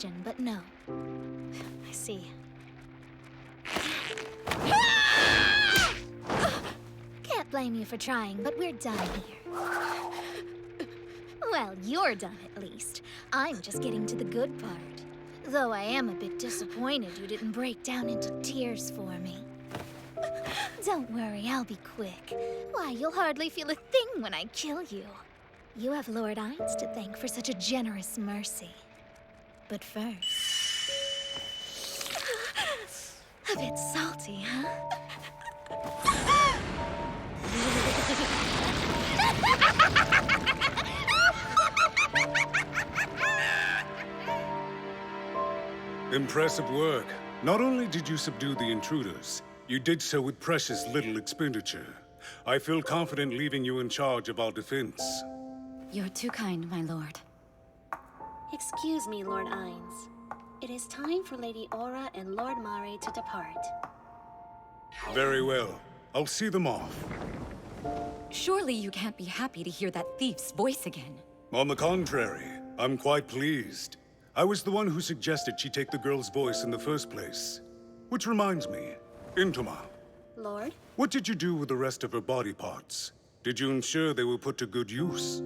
question, but no. I see. Can't blame you for trying, but we're done here. Well, you're done at least. I'm just getting to the good part. Though I am a bit disappointed you didn't break down into tears for me. Don't worry, I'll be quick. Why, you'll hardly feel a thing when I kill you. You have Lord Ainz to thank for such a generous mercy. But first... A bit salty, huh? Impressive work. Not only did you subdue the intruders, you did so with precious little expenditure. I feel confident leaving you in charge of our defense. You're too kind, my lord. Excuse me, Lord Ainz. It is time for Lady Aura and Lord Mare to depart. Very well. I'll see them off. Surely you can't be happy to hear that thief's voice again. On the contrary, I'm quite pleased. I was the one who suggested she take the girl's voice in the first place. Which reminds me, Intoma. Lord? What did you do with the rest of her body parts? Did you ensure they were put to good use?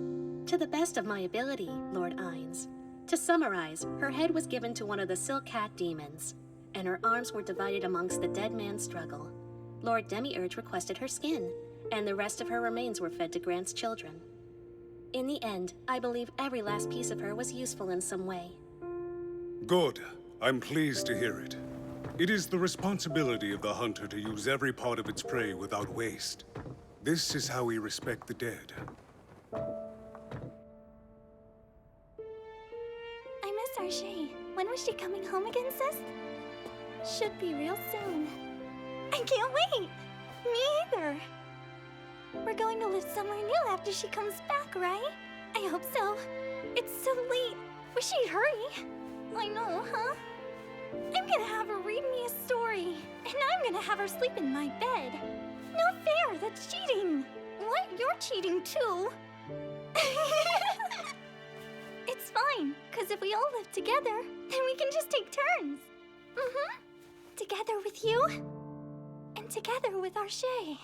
To the best of my ability, Lord Ainz. To summarize, her head was given to one of the Silk Cat demons, and her arms were divided amongst the dead man's struggle. Lord Demiurge requested her skin, and the rest of her remains were fed to Grant's children. In the end, I believe every last piece of her was useful in some way. Good. I'm pleased to hear it. It is the responsibility of the hunter to use every part of its prey without waste. This is how we respect the dead. I miss our Shay. When was she coming home again, sis? Should be real soon. I can't wait! Me either! We're going to live somewhere new after she comes back, right? I hope so. It's so late. Wish she'd hurry. I know, huh? I'm gonna have her read me a story. And I'm gonna have her sleep in my bed. Not fair, that's cheating. What? You're cheating too. It's fine, because if we all live together, then we can just take turns. Mm-hmm. Together with you, and together with our Shay.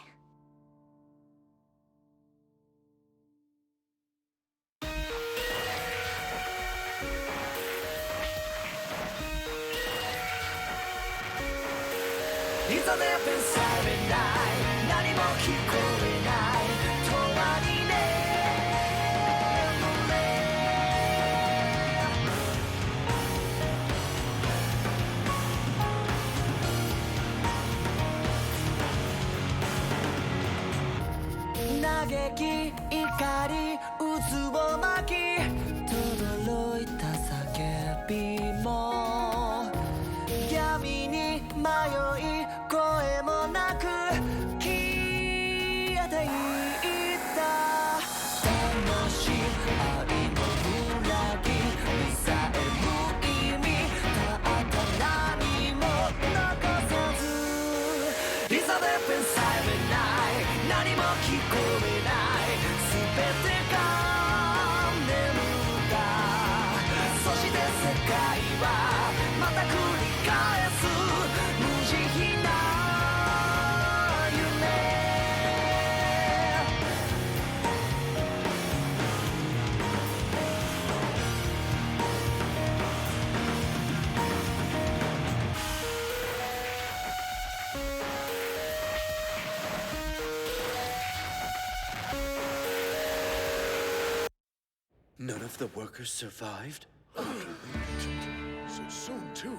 None of the workers survived? So soon, too.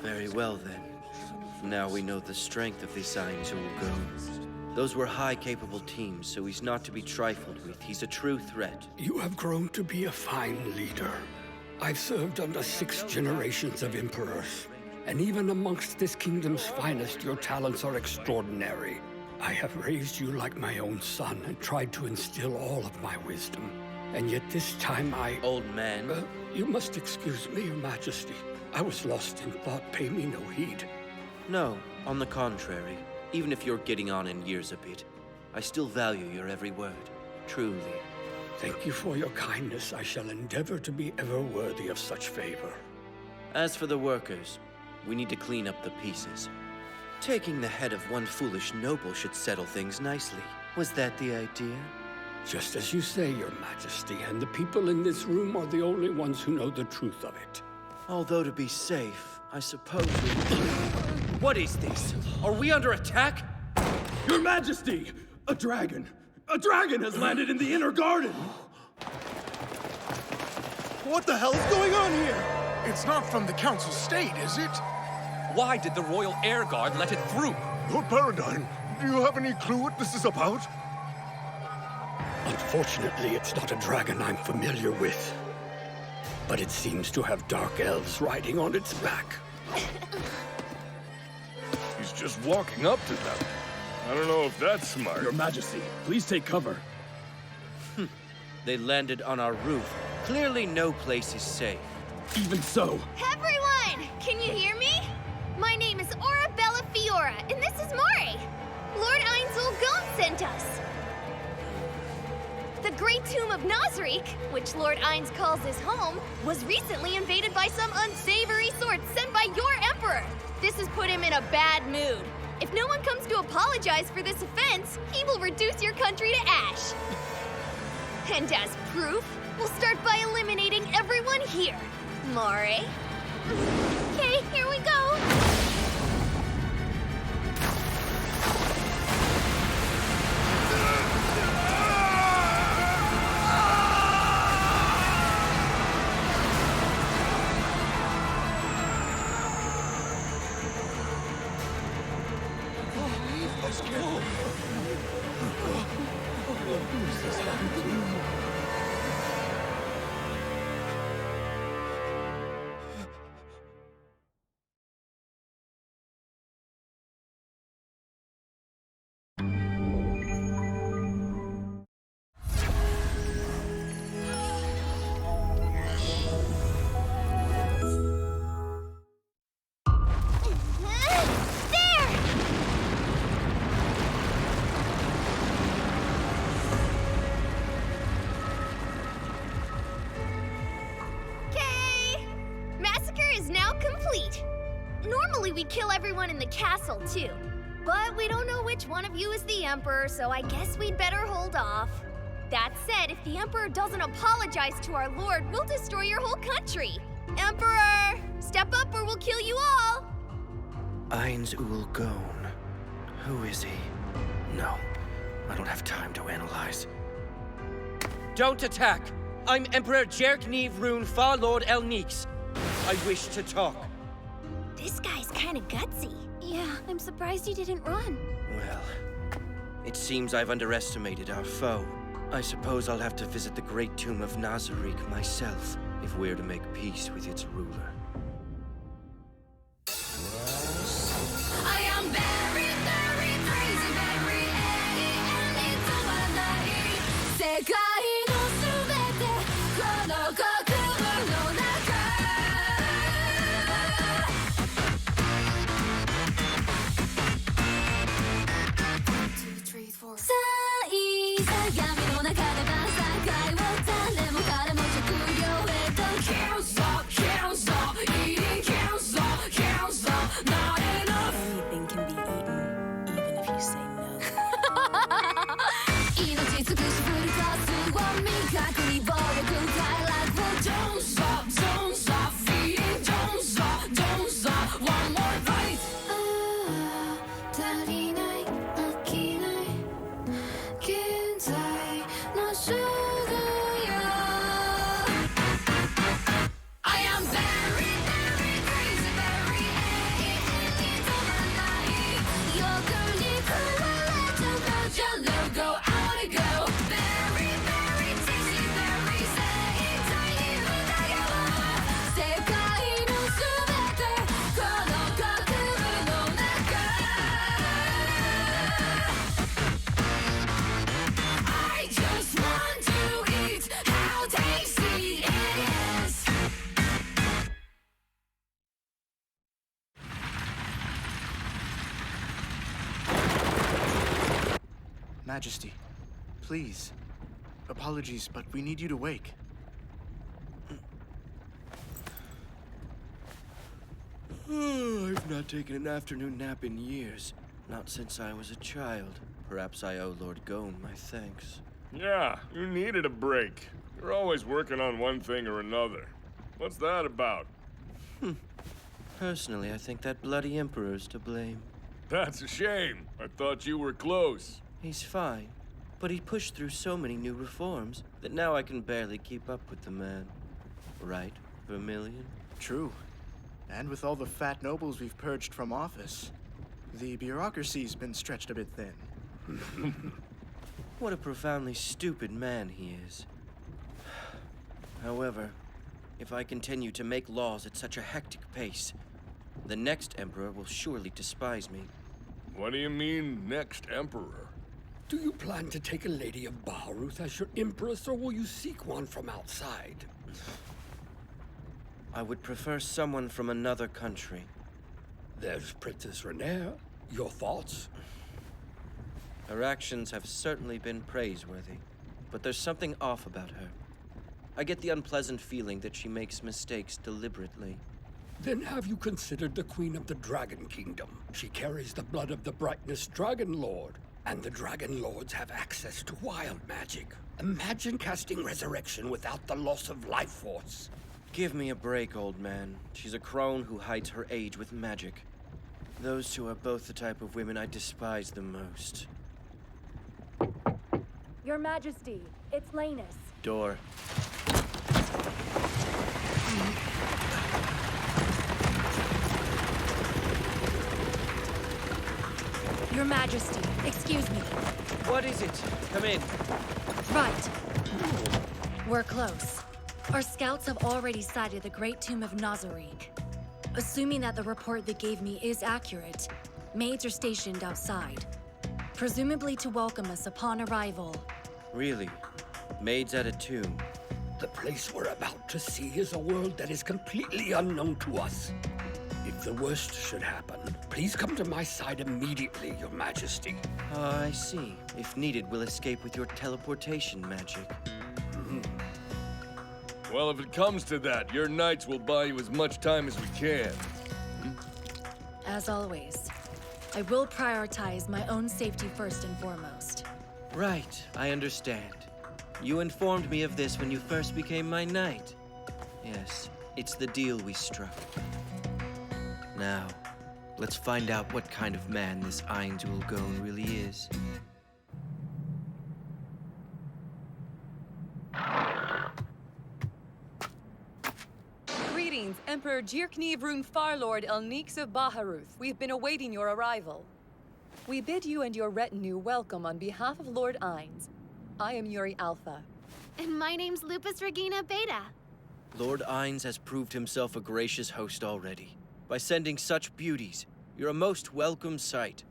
Very well, then. Now we know the strength of this Ainz Go. Those were high, capable teams, so he's not to be trifled with. He's a true threat. You have grown to be a fine leader. I've served under 6 generations of emperors, and even amongst this kingdom's finest, your talents are extraordinary. I have raised you like my own son and tried to instill all of my wisdom. And yet this time Old man. You must excuse me, Your Majesty. I was lost in thought. Pay me no heed. No, on the contrary. Even if you're getting on in years a bit, I still value your every word. Truly. Thank you for your kindness. I shall endeavor to be ever worthy of such favor. As for the workers, we need to clean up the pieces. Taking the head of one foolish noble should settle things nicely. Was that the idea? Just as you say, Your Majesty, and the people in this room are the only ones who know the truth of it. Although to be safe, I suppose we... What is this? Are we under attack? Your Majesty! A dragon! A dragon has landed in the inner garden! What the hell is going on here? It's not from the Council State, is it? Why did the Royal Air Guard let it through? Lord Paradigm, do you have any clue what this is about? Unfortunately, it's not a dragon I'm familiar with. But it seems to have dark elves riding on its back. He's just walking up to them. I don't know if that's smart. Your Majesty, please take cover. They landed on our roof. Clearly no place is safe. Even so, Everyone! Can you hear me? My name is Arabella Fiora, and this is Mari. Lord Ainzul Gon sent us. The Great Tomb of Nazarick, which Lord Ainz calls his home, was recently invaded by some unsavory sorts sent by your Emperor. This has put him in a bad mood. If no one comes to apologize for this offense, he will reduce your country to ash. And as proof, we'll start by eliminating everyone here. Mari? Okay, here we go. Normally we kill everyone in the castle, too. But we don't know which one of you is the Emperor, so I guess we'd better hold off. That said, if the Emperor doesn't apologize to our Lord, we'll destroy your whole country. Emperor, step up or we'll kill you all! Ainzul Gon. Who is he? No, I don't have time to analyze. Don't attack! I'm Emperor Jerk Neve Rune Fa Lord El Nix. I wish to talk. This guy's kind of gutsy. Yeah, I'm surprised you didn't run. Well, it seems I've underestimated our foe. I suppose I'll have to visit the Great Tomb of Nazarick myself, if we're to make peace with its ruler. I am very, very crazy, very Anything can be eaten, even if you say no. Don't stop feeding, don't stop, one more bite. I am very, very crazy, very your logo, I wanna go. Very, very tasty, very I just want to eat how tasty it is. Majesty, please. Apologies, but we need you to wake. I've not taken an afternoon nap in years. Not since I was a child. Perhaps I owe Lord Gone my thanks. Yeah, you needed a break. You're always working on one thing or another. What's that about? Personally, I think that bloody Emperor's to blame. That's a shame. I thought you were close. He's fine, but he pushed through so many new reforms that now I can barely keep up with the man. Right, Vermilion? True. And with all the fat nobles we've purged from office, the bureaucracy's been stretched a bit thin. What a profoundly stupid man he is. However, if I continue to make laws at such a hectic pace, the next Emperor will surely despise me. What do you mean, next Emperor? Do you plan to take a lady of Baharuth as your Empress, or will you seek one from outside? I would prefer someone from another country. There's Princess Renaer. Your thoughts? Her actions have certainly been praiseworthy, but there's something off about her. I get the unpleasant feeling that she makes mistakes deliberately. Then have you considered the Queen of the Dragon Kingdom? She carries the blood of the Brightness Dragon Lord, and the Dragon Lords have access to wild magic. Imagine casting resurrection without the loss of life force. Give me a break, old man. She's a crone who hides her age with magic. Those two are both the type of women I despise the most. Your Majesty, it's Lanus. Door. Your Majesty, excuse me. What is it? Come in. Right. We're close. Our scouts have already sighted the Great Tomb of Nazariq. Assuming that the report they gave me is accurate, maids are stationed outside, presumably to welcome us upon arrival. Really? Maids at a tomb? The place we're about to see is a world that is completely unknown to us. If the worst should happen, please come to my side immediately, Your Majesty. I see. If needed, we'll escape with your teleportation magic. Well, if it comes to that, your knights will buy you as much time as we can. As always, I will prioritize my own safety first and foremost. Right, I understand. You informed me of this when you first became my knight. Yes, it's the deal we struck. Now, let's find out what kind of man this Ainz Ul Gone really is. Greetings, Emperor Jirknev Rune Farlord Elnix of Baharuth. We've been awaiting your arrival. We bid you and your retinue welcome on behalf of Lord Ainz. I am Yuri Alpha. And my name's Lupus Regina Beta. Lord Ainz has proved himself a gracious host already. By sending such beauties, you're a most welcome sight.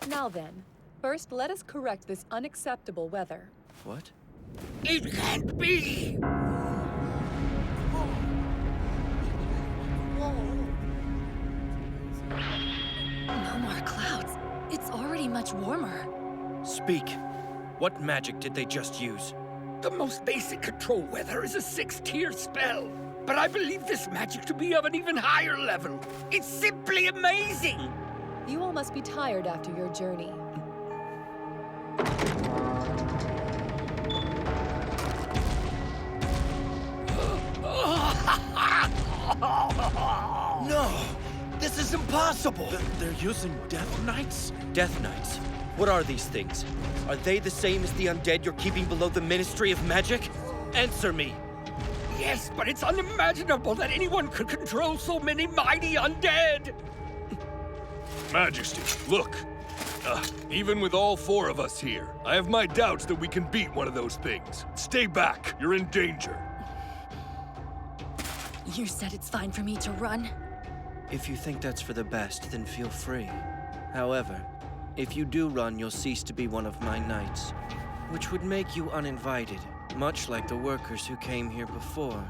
Now then, first let us correct this unacceptable weather. What? It can't be! No more clouds. It's already much warmer. Speak. What magic did they just use? The most basic control weather is a 6-tier spell. But I believe this magic to be of an even higher level. It's simply amazing! You all must be tired after your journey. No! This is impossible! They're using Death Knights? Death Knights? What are these things? Are they the same as the undead you're keeping below the Ministry of Magic? Answer me! Yes, but it's unimaginable that anyone could control so many mighty undead! Majesty, look. Even with all 4 of us here, I have my doubts that we can beat one of those things. Stay back. You're in danger. You said it's fine for me to run? If you think that's for the best, then feel free. However, if you do run, you'll cease to be one of my knights, which would make you uninvited, much like the workers who came here before.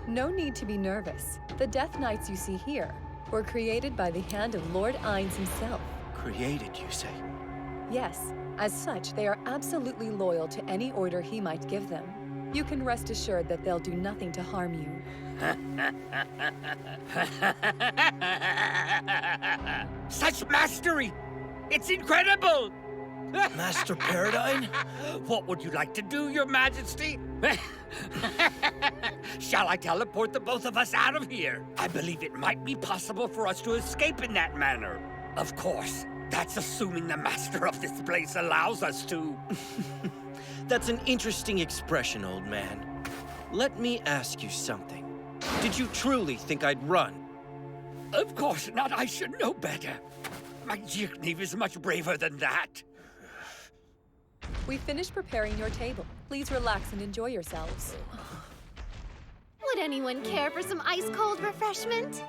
No need to be nervous. The Death Knights you see here were created by the hand of Lord Ainz himself. Created, you say? Yes, as such, they are absolutely loyal to any order he might give them. You can rest assured that they'll do nothing to harm you. Such mastery! It's incredible! Master Paradine? What would you like to do, Your Majesty? Shall I teleport the both of us out of here? I believe it might be possible for us to escape in that manner. Of course, that's assuming the master of this place allows us to. That's an interesting expression, old man. Let me ask you something. Did you truly think I'd run? Of course not. I should know better. My Jirknev is much braver than that. We finished preparing your table. Please relax and enjoy yourselves. Would anyone care for some ice-cold refreshment?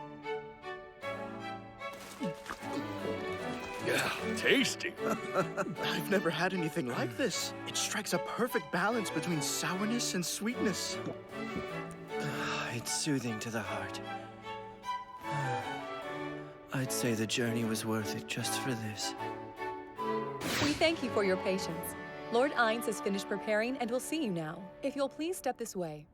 Yeah, tasty. I've never had anything like this. It strikes a perfect balance between sourness and sweetness. It's soothing to the heart. I'd say the journey was worth it just for this. We thank you for your patience. Lord Ainz has finished preparing and will see you now. If you'll please step this way.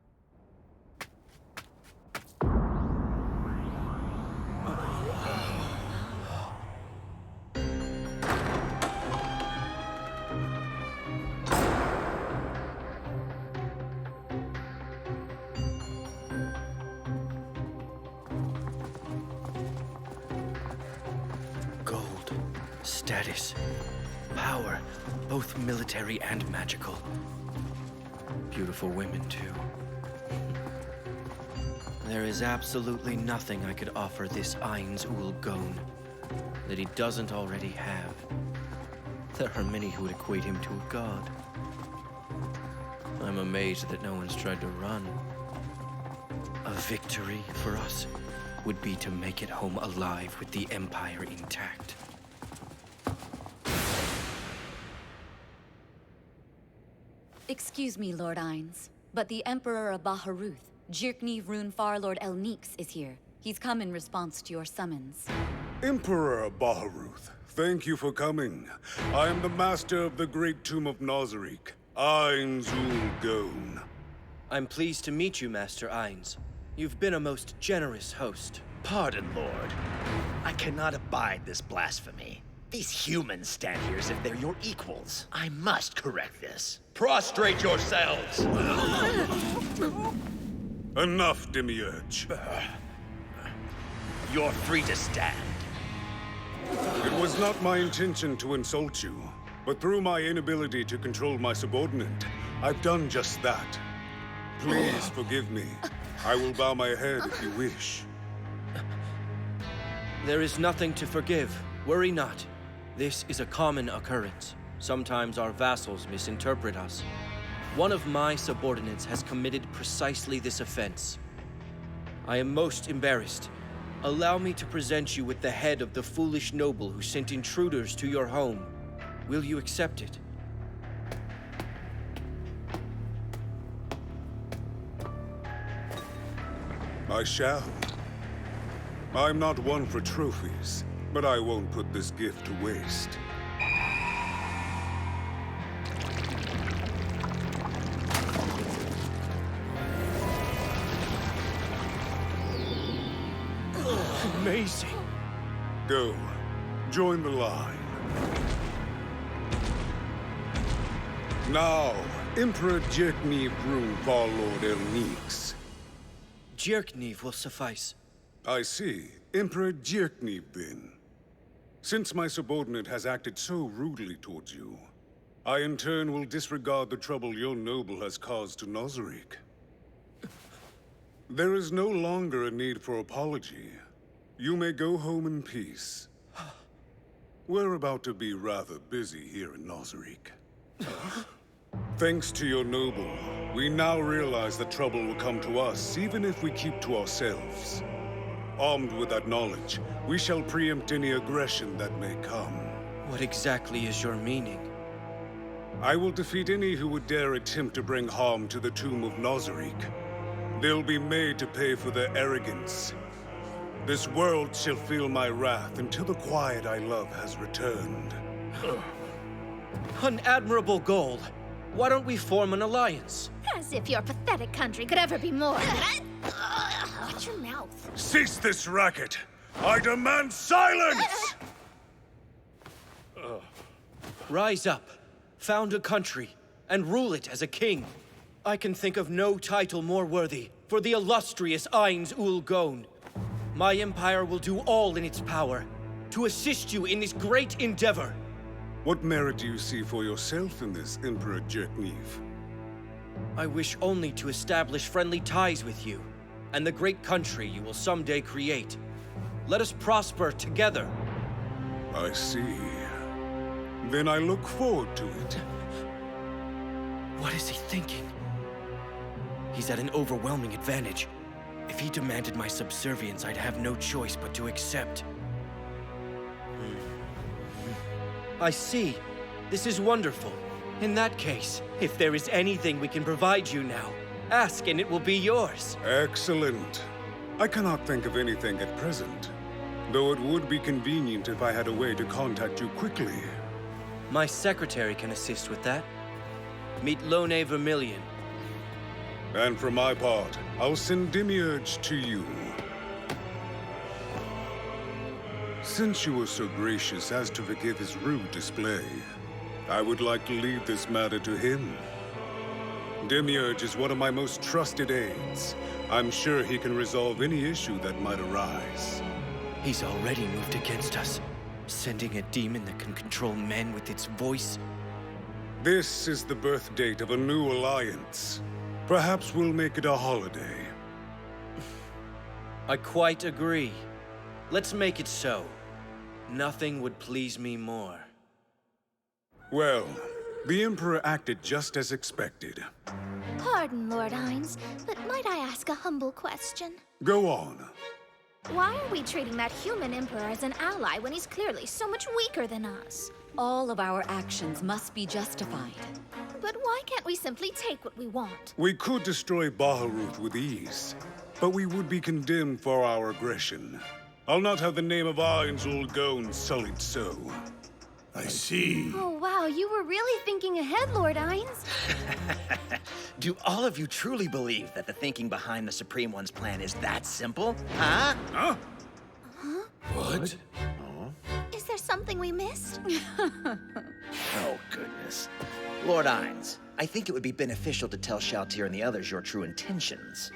Gold, status, power, both military and magical. Beautiful women, too. There is absolutely nothing I could offer this Ainz Ul Gon that he doesn't already have. There are many who would equate him to a god. I'm amazed that no one's tried to run. A victory for us would be to make it home alive with the Empire intact. Excuse me, Lord Ainz, but the Emperor of Baharuth, Jirknev Rune Farlord Elnix, is here. He's come in response to your summons. Emperor Baharuth, thank you for coming. I am the master of the Great Tomb of Nazarick, Ainz Ul Gon. I'm pleased to meet you, Master Ainz. You've been a most generous host. Pardon, Lord. I cannot abide this blasphemy. These humans stand here as if they're your equals. I must correct this. Prostrate yourselves! Enough, Demiurge. You're free to stand. It was not my intention to insult you, but through my inability to control my subordinate, I've done just that. Please forgive me. I will bow my head if you wish. There is nothing to forgive. Worry not. This is a common occurrence. Sometimes our vassals misinterpret us. One of my subordinates has committed precisely this offense. I am most embarrassed. Allow me to present you with the head of the foolish noble who sent intruders to your home. Will you accept it? I shall. I'm not one for trophies, but I won't put this gift to waste. Amazing. Go. Join the line. Now, Emperor Jirknev Rune Farlord Elnix. Jirknev will suffice. I see. Emperor Jirknev, then. Since my subordinate has acted so rudely towards you, I in turn will disregard the trouble your noble has caused to Nazarick. There is no longer a need for apology. You may go home in peace. We're about to be rather busy here in Nazarick. Thanks to your noble, we now realize that trouble will come to us, even if we keep to ourselves. Armed with that knowledge, we shall preempt any aggression that may come. What exactly is your meaning? I will defeat any who would dare attempt to bring harm to the tomb of Nazarick. They'll be made to pay for their arrogance. This world shall feel my wrath until the quiet I love has returned. An admirable goal. Why don't we form an alliance? As if your pathetic country could ever be more. Watch your mouth. Cease this racket! I demand silence! Rise up, found a country, and rule it as a king. I can think of no title more worthy for the illustrious Ainz Ul Gown. My empire will do all in its power to assist you in this great endeavor. What merit do you see for yourself in this, Emperor Jerknev? I wish only to establish friendly ties with you, and the great country you will someday create. Let us prosper together. I see. Then I look forward to it. What is he thinking? He's at an overwhelming advantage. If he demanded my subservience, I'd have no choice but to accept. I see. This is wonderful. In that case, if there is anything we can provide you now, ask and it will be yours. Excellent. I cannot think of anything at present, though it would be convenient if I had a way to contact you quickly. My secretary can assist with that. Meet Lone Vermilion. And for my part, I'll send Demiurge to you. Since you were so gracious as to forgive his rude display, I would like to leave this matter to him. Demiurge is one of my most trusted aides. I'm sure he can resolve any issue that might arise. He's already moved against us, sending a demon that can control men with its voice. This is the birth date of a new alliance. Perhaps we'll make it a holiday. I quite agree. Let's make it so. Nothing would please me more. Well, the Emperor acted just as expected. Pardon, Lord Ainz, but might I ask a humble question? Go on. Why are we treating that human emperor as an ally when he's clearly so much weaker than us? All of our actions must be justified. But why can't we simply take what we want? We could destroy Baharut with ease, but we would be condemned for our aggression. I'll not have the name of Ainz Ul Gown sullied so. I see. Oh wow, you were really thinking ahead, Lord Ainz. Do all of you truly believe that the thinking behind the Supreme One's plan is that simple? Huh? Huh? Huh? What? Is there something we missed? Oh, goodness. Lord Ainz, I think it would be beneficial to tell Shaltir and the others your true intentions.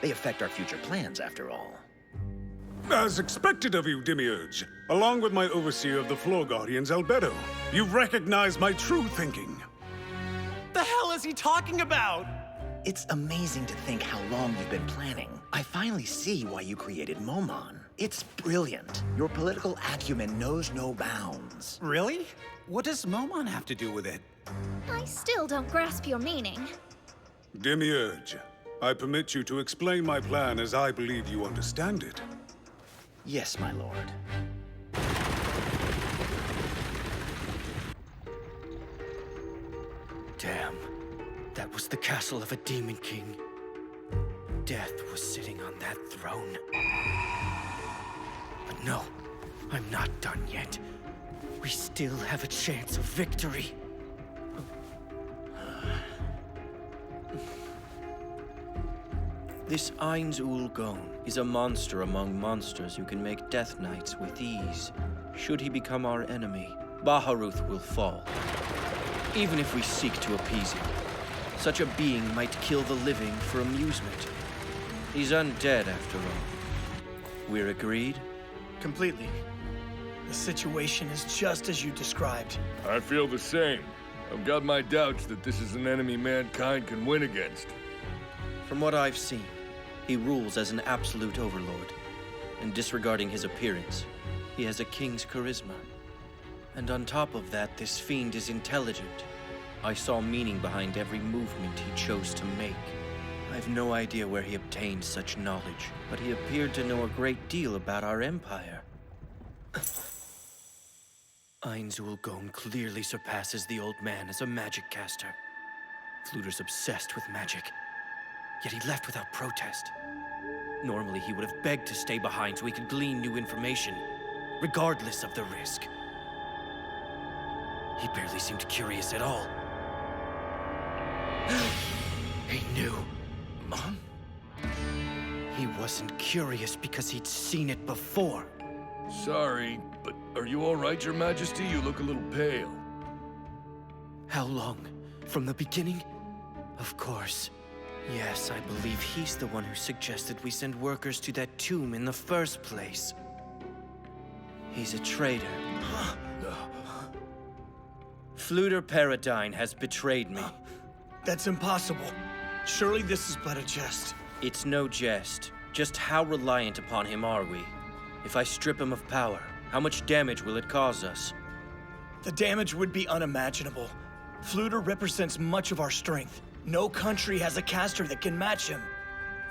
They affect our future plans, after all. As expected of you, Demiurge. Along with my overseer of the Floor Guardians, Albedo, you've recognized my true thinking. The hell is he talking about? It's amazing to think how long you've been planning. I finally see why you created Momon. It's brilliant. Your political acumen knows no bounds. Really? What does Momon have to do with it? I still don't grasp your meaning. Demiurge, I permit you to explain my plan as I believe you understand it. Yes, my lord. Damn. That was the castle of a demon king. Death was sitting on that throne. But no, I'm not done yet. We still have a chance of victory. This Ainz Ul Gown is a monster among monsters who can make death knights with ease. Should he become our enemy, Baharut will fall. Even if we seek to appease him, such a being might kill the living for amusement. He's undead, after all. We're agreed? Completely. The situation is just as you described. I feel the same. I've got my doubts that this is an enemy mankind can win against. From what I've seen, he rules as an absolute overlord. And disregarding his appearance, he has a king's charisma. And on top of that, this fiend is intelligent. I saw meaning behind every movement he chose to make. I've no idea where he obtained such knowledge, but he appeared to know a great deal about our empire. Ainz Ul Gown clearly surpasses the old man as a magic caster. Fluter's obsessed with magic, yet he left without protest. Normally, he would have begged to stay behind so he could glean new information, regardless of the risk. He barely seemed curious at all. He knew. Mom? He wasn't curious because he'd seen it before. Sorry, but are you all right, Your Majesty? You look a little pale. How long? From the beginning? Of course. Yes, I believe he's the one who suggested we send workers to that tomb in the first place. He's a traitor. Fluter Paradine has betrayed me. That's impossible. Surely this is but a jest. It's no jest. Just how reliant upon him are we? If I strip him of power, how much damage will it cause us? The damage would be unimaginable. Fluter represents much of our strength. No country has a caster that can match him.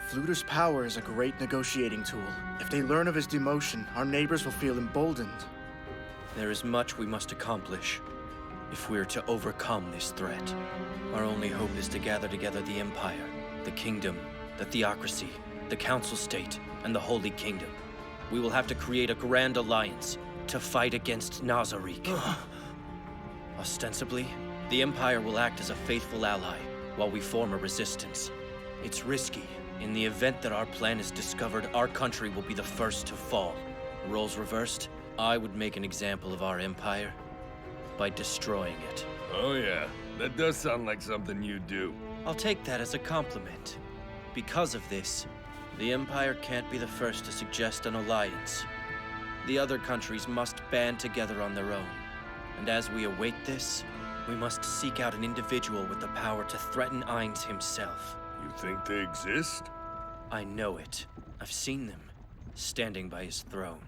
Fluter's power is a great negotiating tool. If they learn of his demotion, our neighbors will feel emboldened. There is much we must accomplish if we're to overcome this threat. Our only hope is to gather together the Empire, the Kingdom, the Theocracy, the Council State, and the Holy Kingdom. We will have to create a grand alliance to fight against Nazarick. Ostensibly, the Empire will act as a faithful ally while we form a resistance. It's risky. In the event that our plan is discovered, our country will be the first to fall. Roles reversed, I would make an example of our Empire by destroying it. Oh yeah, that does sound like something you'd do. I'll take that as a compliment. Because of this, the Empire can't be the first to suggest an alliance. The other countries must band together on their own. And as we await this, we must seek out an individual with the power to threaten Ainz himself. You think they exist? I know it. I've seen them, standing by his throne.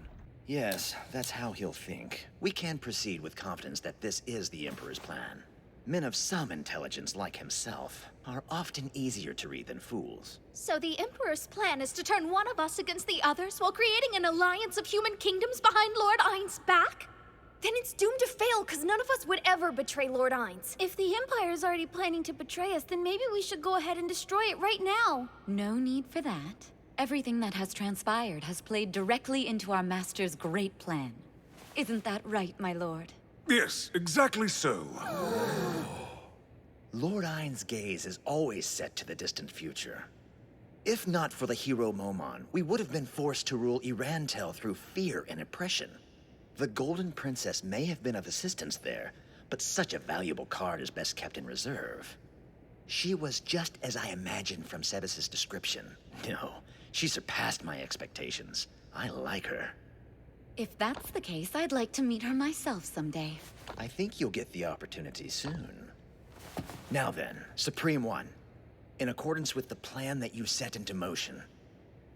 Yes, that's how he'll think. We can proceed with confidence that this is the Emperor's plan. Men of some intelligence, like himself, are often easier to read than fools. So the Emperor's plan is to turn one of us against the others while creating an alliance of human kingdoms behind Lord Ainz's back? Then it's doomed to fail, because none of us would ever betray Lord Ainz. If the Empire is already planning to betray us, then maybe we should go ahead and destroy it right now. No need for that. Everything that has transpired has played directly into our master's great plan. Isn't that right, my lord? Yes, exactly so. Lord Ainz's gaze is always set to the distant future. If not for the hero Momon, we would have been forced to rule Irantel through fear and oppression. The Golden Princess may have been of assistance there, but such a valuable card is best kept in reserve. She was just as I imagined from Sebas's description. No, she surpassed my expectations. I like her. If that's the case, I'd like to meet her myself someday. I think you'll get the opportunity soon. Now then, Supreme One, in accordance with the plan that you set into motion,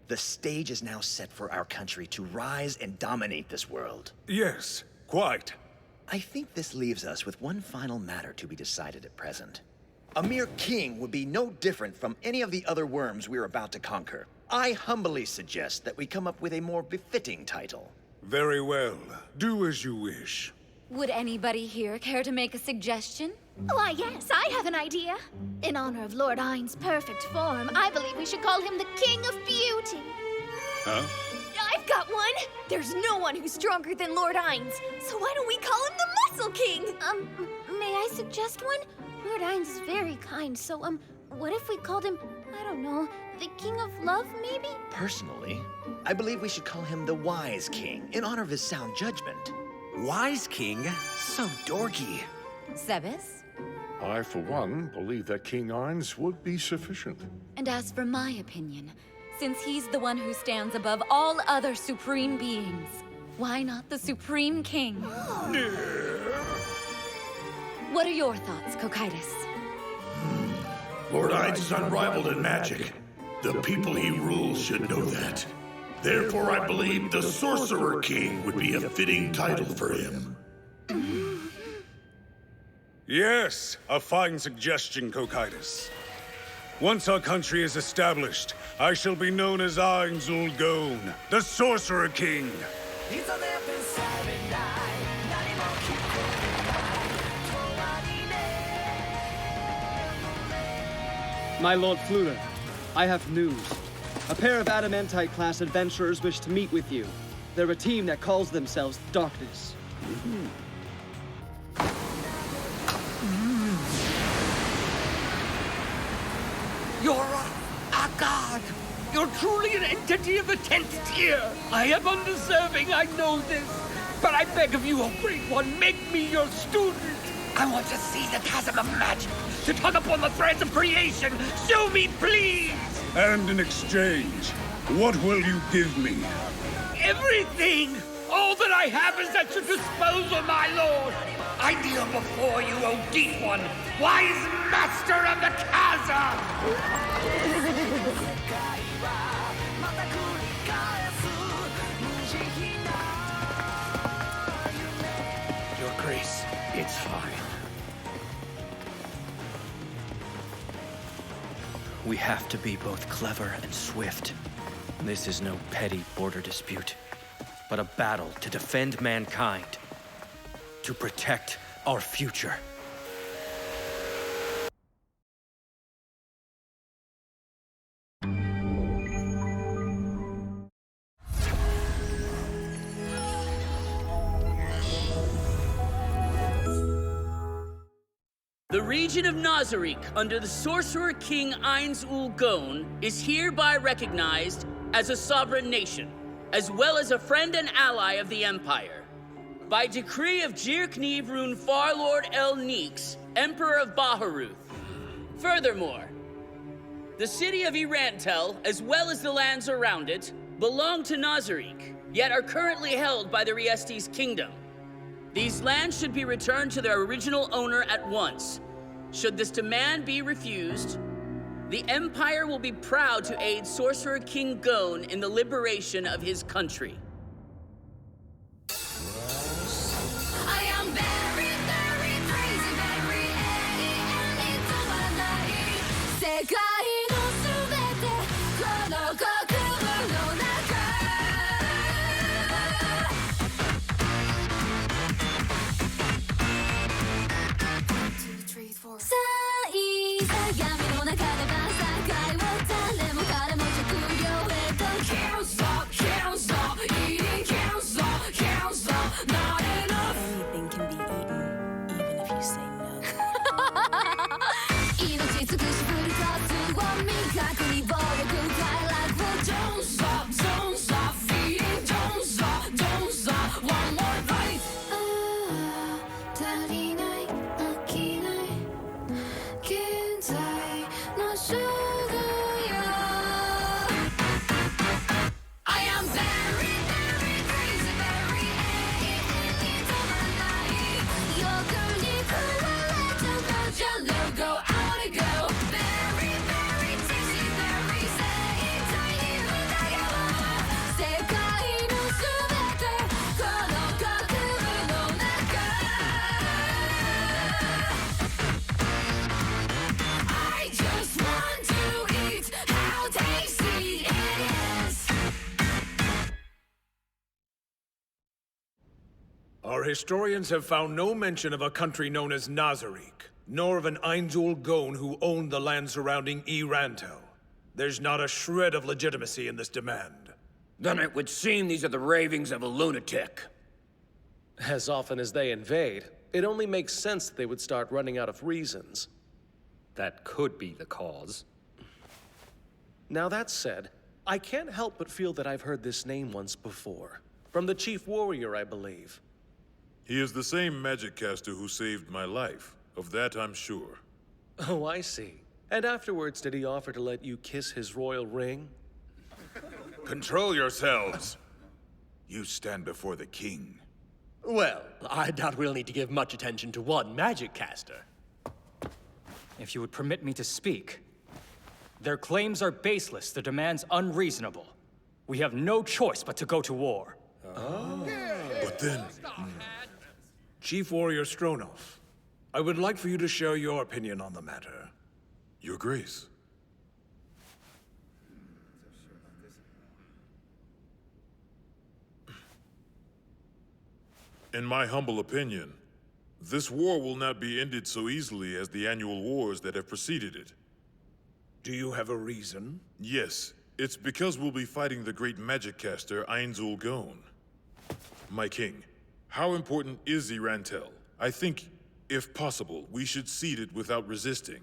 the stage is now set for our country to rise and dominate this world. Yes, quite. I think this leaves us with one final matter to be decided at present. A mere king would be no different from any of the other worms we're about to conquer. I humbly suggest that we come up with a more befitting title. Very well. Do as you wish. Would anybody here care to make a suggestion? Why, yes, I have an idea. In honor of Lord Ainz's perfect form, I believe we should call him the King of Beauty. Huh? I've got one! There's no one who's stronger than Lord Ainz, so why don't we call him the Muscle King? May I suggest one? Lord Ainz is very kind, so, what if we called him, I don't know, the King of Love, maybe? Personally, I believe we should call him the Wise King, in honor of his sound judgment. Wise King? So dorky. Sebas? I, for one, believe that King Ainz would be sufficient. And as for my opinion, since he's the one who stands above all other supreme beings, why not the Supreme King? What are your thoughts, Cocytus? Lord Ainz is unrivaled in magic. The people he rules should know that. Therefore, I believe the Sorcerer King would be a fitting title for him. Yes, a fine suggestion, Cocytus. Once our country is established, I shall be known as Ainz ul Gown, the Sorcerer King. My Lord Fluter, I have news. A pair of Adamantite-class adventurers wish to meet with you. They're a team that calls themselves Darkness. You're a god! You're truly an entity of the 10th tier! I am undeserving, I know this. But I beg of you, O Great One, make me your student! I want to see the chasm of magic, to tug upon the threads of creation! Show me, please! And in exchange, what will you give me? Everything! All that I have is at your disposal, my lord! I kneel before you, O Deep One, wise master of the chasm! Your Grace, it's fine. We have to be both clever and swift. This is no petty border dispute, but a battle to defend mankind, to protect our future. The region of Nazariq, under the Sorcerer King Ainz Ul Gon, is hereby recognized as a sovereign nation, as well as a friend and ally of the Empire. By decree of Jirkniv Rune Farlord El Neeks, Emperor of Baharuth. Furthermore, the city of Irantel, as well as the lands around it, belong to Nazariq, yet are currently held by the Riestes Kingdom. These lands should be returned to their original owner at once. Should this demand be refused, the Empire will be proud to aid Sorcerer King Gon in the liberation of his country. I am very, very crazy, very any and it's Sekai no subete, kono kokubu no naka. さあいい鏡の中で晩餐会を誰も彼も着用へと Can't stop, can't stop, eating can't stop, can't stop, not enough. Anything can be eaten, even if you say no. 命尽くし振りかすを味覚に暴力快楽を Don't stop, don't stop, feeding, don't stop, don't stop, one more bite. 足りない飽きない現在の主語よ I am very, very crazy, very 永遠に止まらない欲に食われたのじゃ Logo, I wanna go Very, very tasty, very 生体に疑う世界の全てこの国部の中I just want to eat how tasty it is. Our historians have found no mention of a country known as Nazariq, nor of an Ainz Ul Gon who owned the land surrounding Irantel. There's not a shred of legitimacy in this demand. Then it would seem these are the ravings of a lunatic. As often as they invade, it only makes sense that they would start running out of reasons. That could be the cause. Now that said, I can't help but feel that I've heard this name once before. From the Chief Warrior, I believe. He is the same magic caster who saved my life. Of that I'm sure. Oh, I see. And afterwards, did he offer to let you kiss his royal ring? Control yourselves. You stand before the king. Well, I doubt we'll need to give much attention to one magic caster. If you would permit me to speak. Their claims are baseless, their demands unreasonable. We have no choice but to go to war. But then... Chief Warrior Stronov, I would like for you to share your opinion on the matter. Your Grace. In my humble opinion, this war will not be ended so easily as the annual wars that have preceded it. Do you have a reason? Yes, it's because we'll be fighting the great magic caster Ainz Ul Gon. My king, how important is Irantel? I think, if possible, we should cede it without resisting.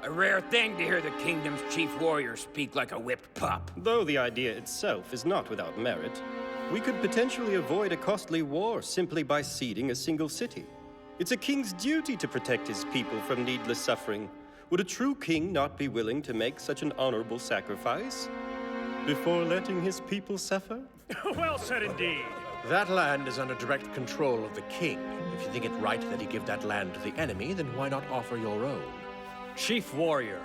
A rare thing to hear the kingdom's chief warrior speak like a whipped pup. Though the idea itself is not without merit, we could potentially avoid a costly war simply by ceding a single city. It's a king's duty to protect his people from needless suffering. Would a true king not be willing to make such an honorable sacrifice before letting his people suffer? Well said indeed. That land is under direct control of the king. If you think it right that he give that land to the enemy, then why not offer your own? Chief Warrior,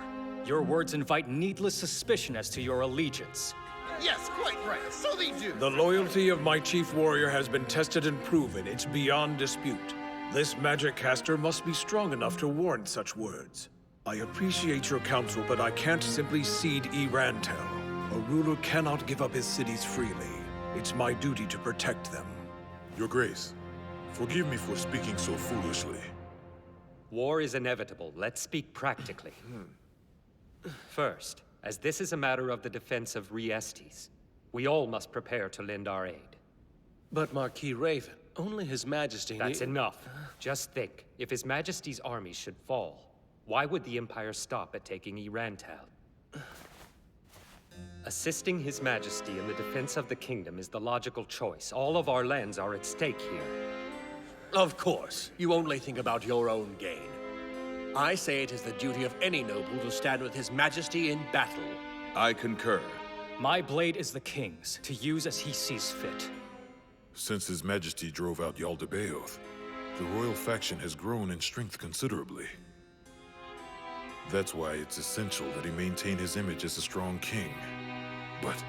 your words invite needless suspicion as to your allegiance. Yes, quite right. So they do. The loyalty of my chief warrior has been tested and proven. It's beyond dispute. This magic caster must be strong enough to warrant such words. I appreciate your counsel, but I can't simply cede Erantel. A ruler cannot give up his cities freely. It's my duty to protect them. Your Grace, forgive me for speaking so foolishly. War is inevitable. Let's speak practically. First, as this is a matter of the defense of Restedxp, we all must prepare to lend our aid. But Marquis Raven, only His Majesty... That's enough. Just think, if His Majesty's armies should fall, why would the Empire stop at taking Erantel? Assisting His Majesty in the defense of the kingdom is the logical choice. All of our lands are at stake here. Of course. You only think about your own gain. I say it is the duty of any noble to stand with His Majesty in battle. I concur. My blade is the king's, to use as he sees fit. Since His Majesty drove out Yaldabaoth, the royal faction has grown in strength considerably. That's why it's essential that he maintain his image as a strong king. But...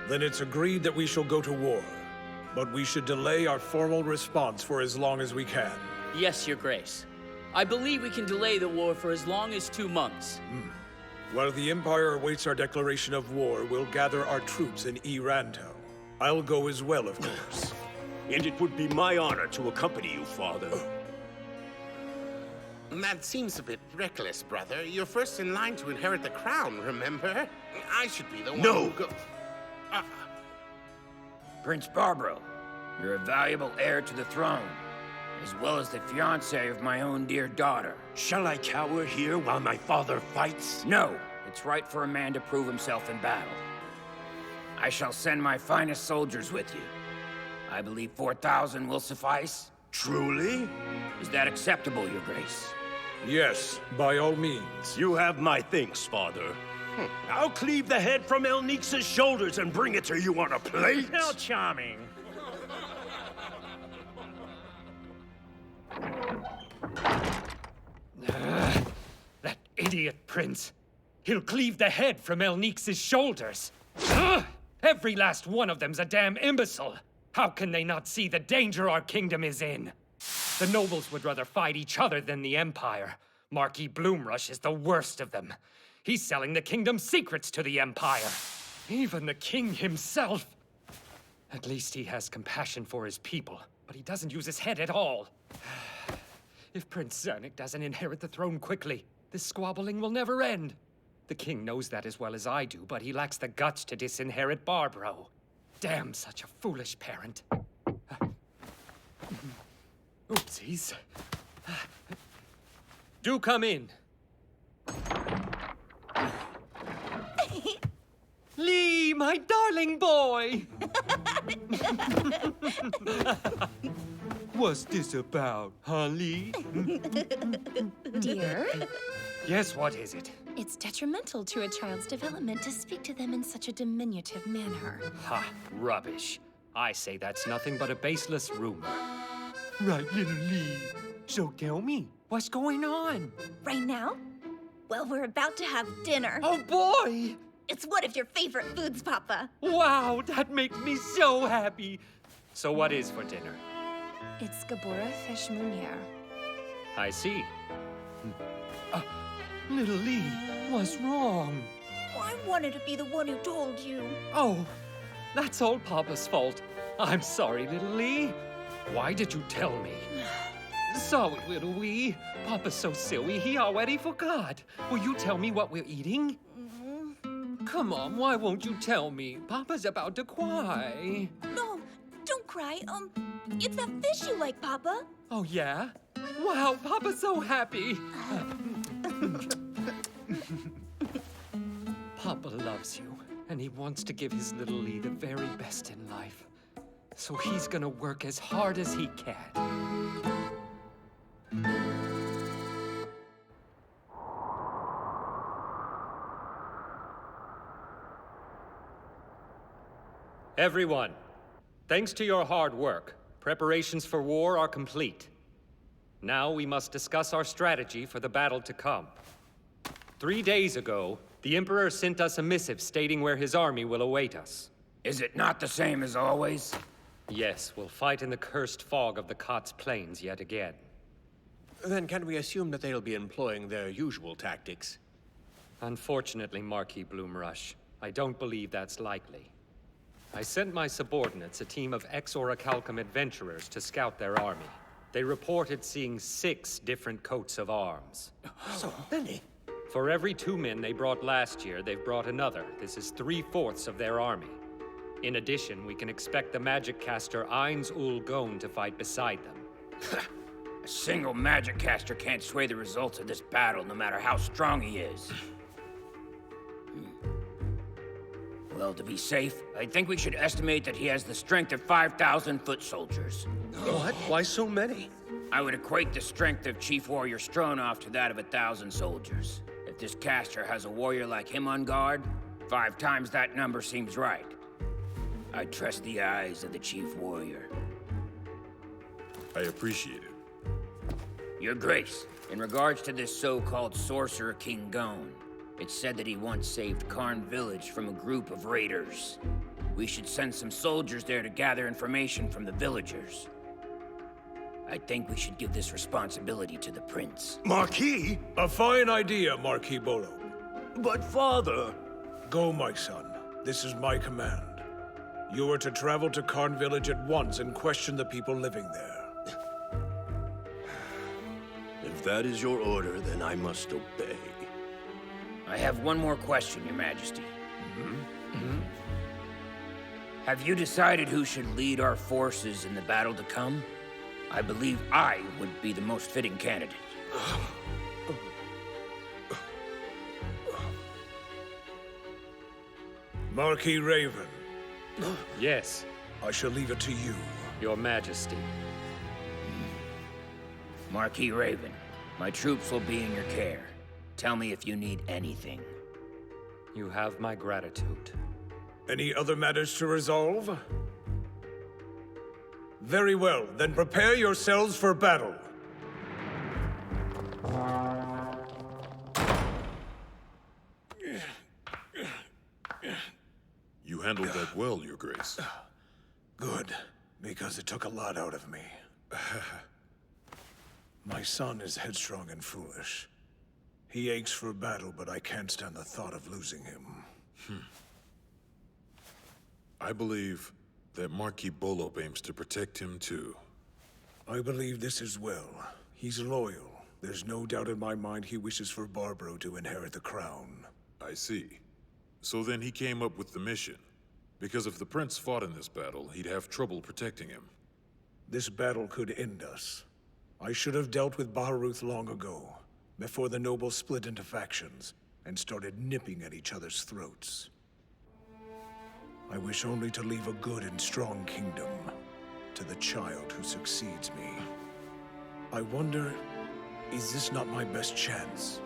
Then it's agreed that we shall go to war. But we should delay our formal response for as long as we can. Yes, Your Grace. I believe we can delay the war for as long as 2 months. While the Empire awaits our declaration of war, we'll gather our troops in Erantel. I'll go as well, of course. And it would be my honor to accompany you, Father. That seems a bit reckless, brother. You're first in line to inherit the crown, remember? I should be the one who go... Prince Barbaro, you're a valuable heir to the throne, as well as the fiancé of my own dear daughter. Shall I cower here while my father fights? No, it's right for a man to prove himself in battle. I shall send my finest soldiers with you. I believe 4,000 will suffice. Truly? Is that acceptable, Your Grace? Yes, by all means. You have my thanks, Father. I'll cleave the head from El Nix's shoulders and bring it to you on a plate. How charming. That idiot prince. He'll cleave the head from El Nix's shoulders. Every last one of them's a damn imbecile. How can they not see the danger our kingdom is in? The nobles would rather fight each other than the Empire. Marquis Bloomrush is the worst of them. He's selling the kingdom's secrets to the Empire. Even the king himself. At least he has compassion for his people, but he doesn't use his head at all. If Prince Zernik doesn't inherit the throne quickly, this squabbling will never end. The king knows that as well as I do, but he lacks the guts to disinherit Barbaro. Damn such a foolish parent. Oopsies. Do come in. Lee, my darling boy! What's this about, huh, Lee? Dear? Yes, what is it? It's detrimental to a child's development to speak to them in such a diminutive manner. Ha, rubbish. I say that's nothing but a baseless rumor. Right, little Lee. So tell me, what's going on? Right now? Well, we're about to have dinner. Oh, boy! It's one of your favorite foods, Papa. Wow, that makes me so happy. So what is for dinner? It's Gabora fish munier. I see. Little Lee, what's wrong? I wanted to be the one who told you. Oh, that's all Papa's fault. I'm sorry, little Lee. Why did you tell me? Sorry, little Wee. Papa's so silly, he already forgot. Will you tell me what we're eating? Come on, why won't you tell me? Papa's about to cry. No, don't cry. It's that fish you like, Papa. Oh, yeah? Wow, Papa's so happy. Papa loves you, and he wants to give his little Lee the very best in life. So he's gonna work as hard as he can. Everyone, thanks to your hard work, preparations for war are complete. Now we must discuss our strategy for the battle to come. 3 days ago, the Emperor sent us a missive stating where his army will await us. Is it not the same as always? Yes, we'll fight in the cursed fog of the Kotz Plains yet again. Then can we assume that they'll be employing their usual tactics? Unfortunately, Marquis Bloomrush, I don't believe that's likely. I sent my subordinates a team of ex-Orichalcum adventurers to scout their army. They reported seeing 6 different coats of arms. So many? For every 2 men they brought last year, they've brought another. This is 3/4 of their army. In addition, we can expect the magic caster Ainz Ul Gon to fight beside them. A single magic caster can't sway the results of this battle, no matter how strong he is. Well, to be safe, I think we should estimate that he has the strength of 5,000 foot soldiers. What? Why so many? I would equate the strength of Chief Warrior Stronov to that of 1,000 soldiers. If this caster has a warrior like him on guard, 5 times that number seems right. I trust the eyes of the Chief Warrior. I appreciate it. Your Grace, in regards to this so-called Sorcerer King Gon, it's said that he once saved Karn Village from a group of raiders. We should send some soldiers there to gather information from the villagers. I think we should give this responsibility to the Prince. Marquis? A fine idea, Marquis Bolo. But father... Go, my son. This is my command. You are to travel to Karn Village at once and question the people living there. If that is your order, then I must obey. I have one more question, Your Majesty. Have you decided who should lead our forces in the battle to come? I believe I would be the most fitting candidate. Marquis Raven. Yes. I shall leave it to you. Your Majesty. Marquis Raven, my troops will be in your care. Tell me if you need anything. You have my gratitude. Any other matters to resolve? Very well, then prepare yourselves for battle. You handled that well, Your Grace. Good, because it took a lot out of me. My son is headstrong and foolish. He aches for battle, but I can't stand the thought of losing him. I believe that Marquis Bolo aims to protect him too. I believe this as well. He's loyal. There's no doubt in my mind he wishes for Barbaro to inherit the crown. I see. So then he came up with the mission. Because if the Prince fought in this battle, he'd have trouble protecting him. This battle could end us. I should have dealt with Baharuth long ago, before the nobles split into factions and started nipping at each other's throats. I wish only to leave a good and strong kingdom to the child who succeeds me. I wonder, is this not my best chance?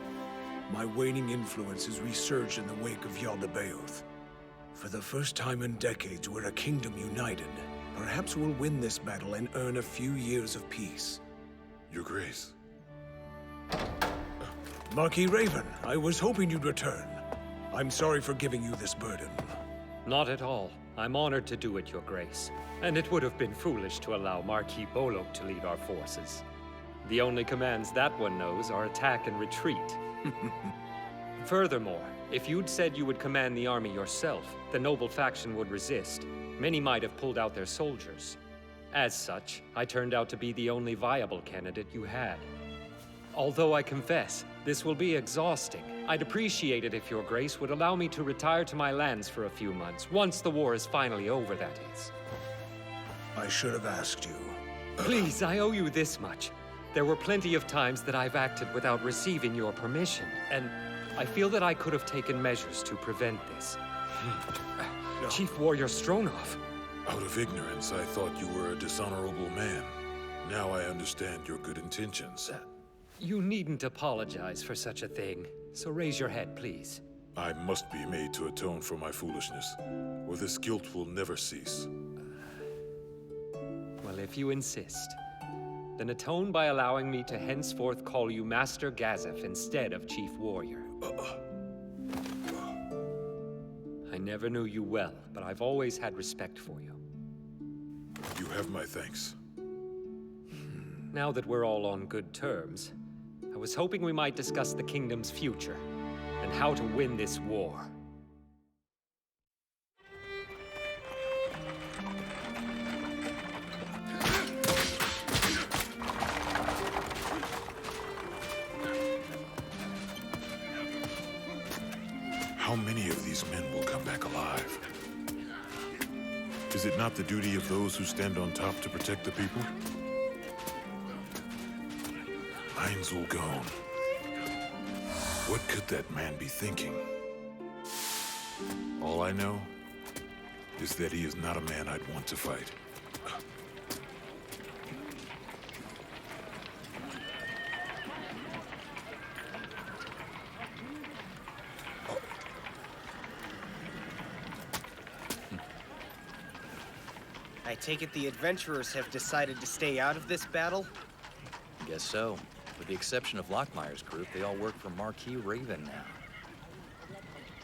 My waning influence has resurged in the wake of Yaldabaoth. For the first time in decades, we're a kingdom united. Perhaps we'll win this battle and earn a few years of peace. Your Grace. Marquis Raven, I was hoping you'd return. I'm sorry for giving you this burden. Not at all. I'm honored to do it, Your Grace. And it would have been foolish to allow Marquis Bolo to lead our forces. The only commands that one knows are attack and retreat. Furthermore, if you'd said you would command the army yourself, the noble faction would resist. Many might have pulled out their soldiers. As such, I turned out to be the only viable candidate you had. Although I confess, this will be exhausting. I'd appreciate it if Your Grace would allow me to retire to my lands for a few months, once the war is finally over, that is. I should have asked you. Please, I owe you this much. There were plenty of times that I've acted without receiving your permission, and I feel that I could have taken measures to prevent this. No. Chief Warrior Stronov. Out of ignorance, I thought you were a dishonorable man. Now I understand your good intentions. You needn't apologize for such a thing, so raise your head, please. I must be made to atone for my foolishness, or this guilt will never cease. Well, if you insist, then atone by allowing me to henceforth call you Master Gazef instead of Chief Warrior. I never knew you well, but I've always had respect for you. You have my thanks. Now that we're all on good terms, I was hoping we might discuss the kingdom's future and how to win this war. How many of these men will come back alive? Is it not the duty of those who stand on top to protect the people? Heinz Ulgon. What could that man be thinking? All I know is that he is not a man I'd want to fight. I take it the adventurers have decided to stay out of this battle? Guess so. With the exception of Lockmeyer's group, they all work for Marquis Raven now.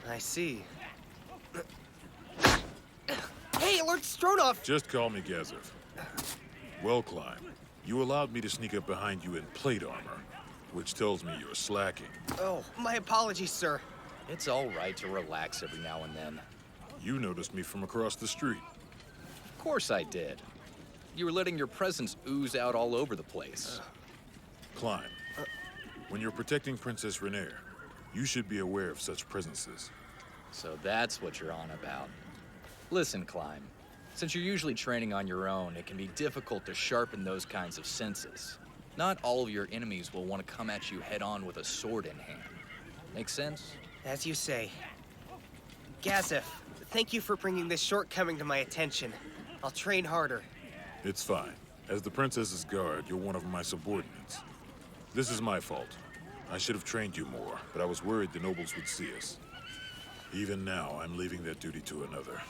I see. Hey, Lord Stronov! Just call me Gazef. Well, Klein, you allowed me to sneak up behind you in plate armor, which tells me you're slacking. Oh, my apologies, sir. It's all right to relax every now and then. You noticed me from across the street. Of course I did. You were letting your presence ooze out all over the place. Klein, when you're protecting Princess Renaer, you should be aware of such presences. So that's what you're on about. Listen, Klein, since you're usually training on your own, it can be difficult to sharpen those kinds of senses. Not all of your enemies will want to come at you head-on with a sword in hand. Make sense? As you say. Gazef, thank you for bringing this shortcoming to my attention. I'll train harder. It's fine. As the princess's guard, you're one of my subordinates. This is my fault. I should have trained you more, but I was worried the nobles would see us. Even now, I'm leaving that duty to another.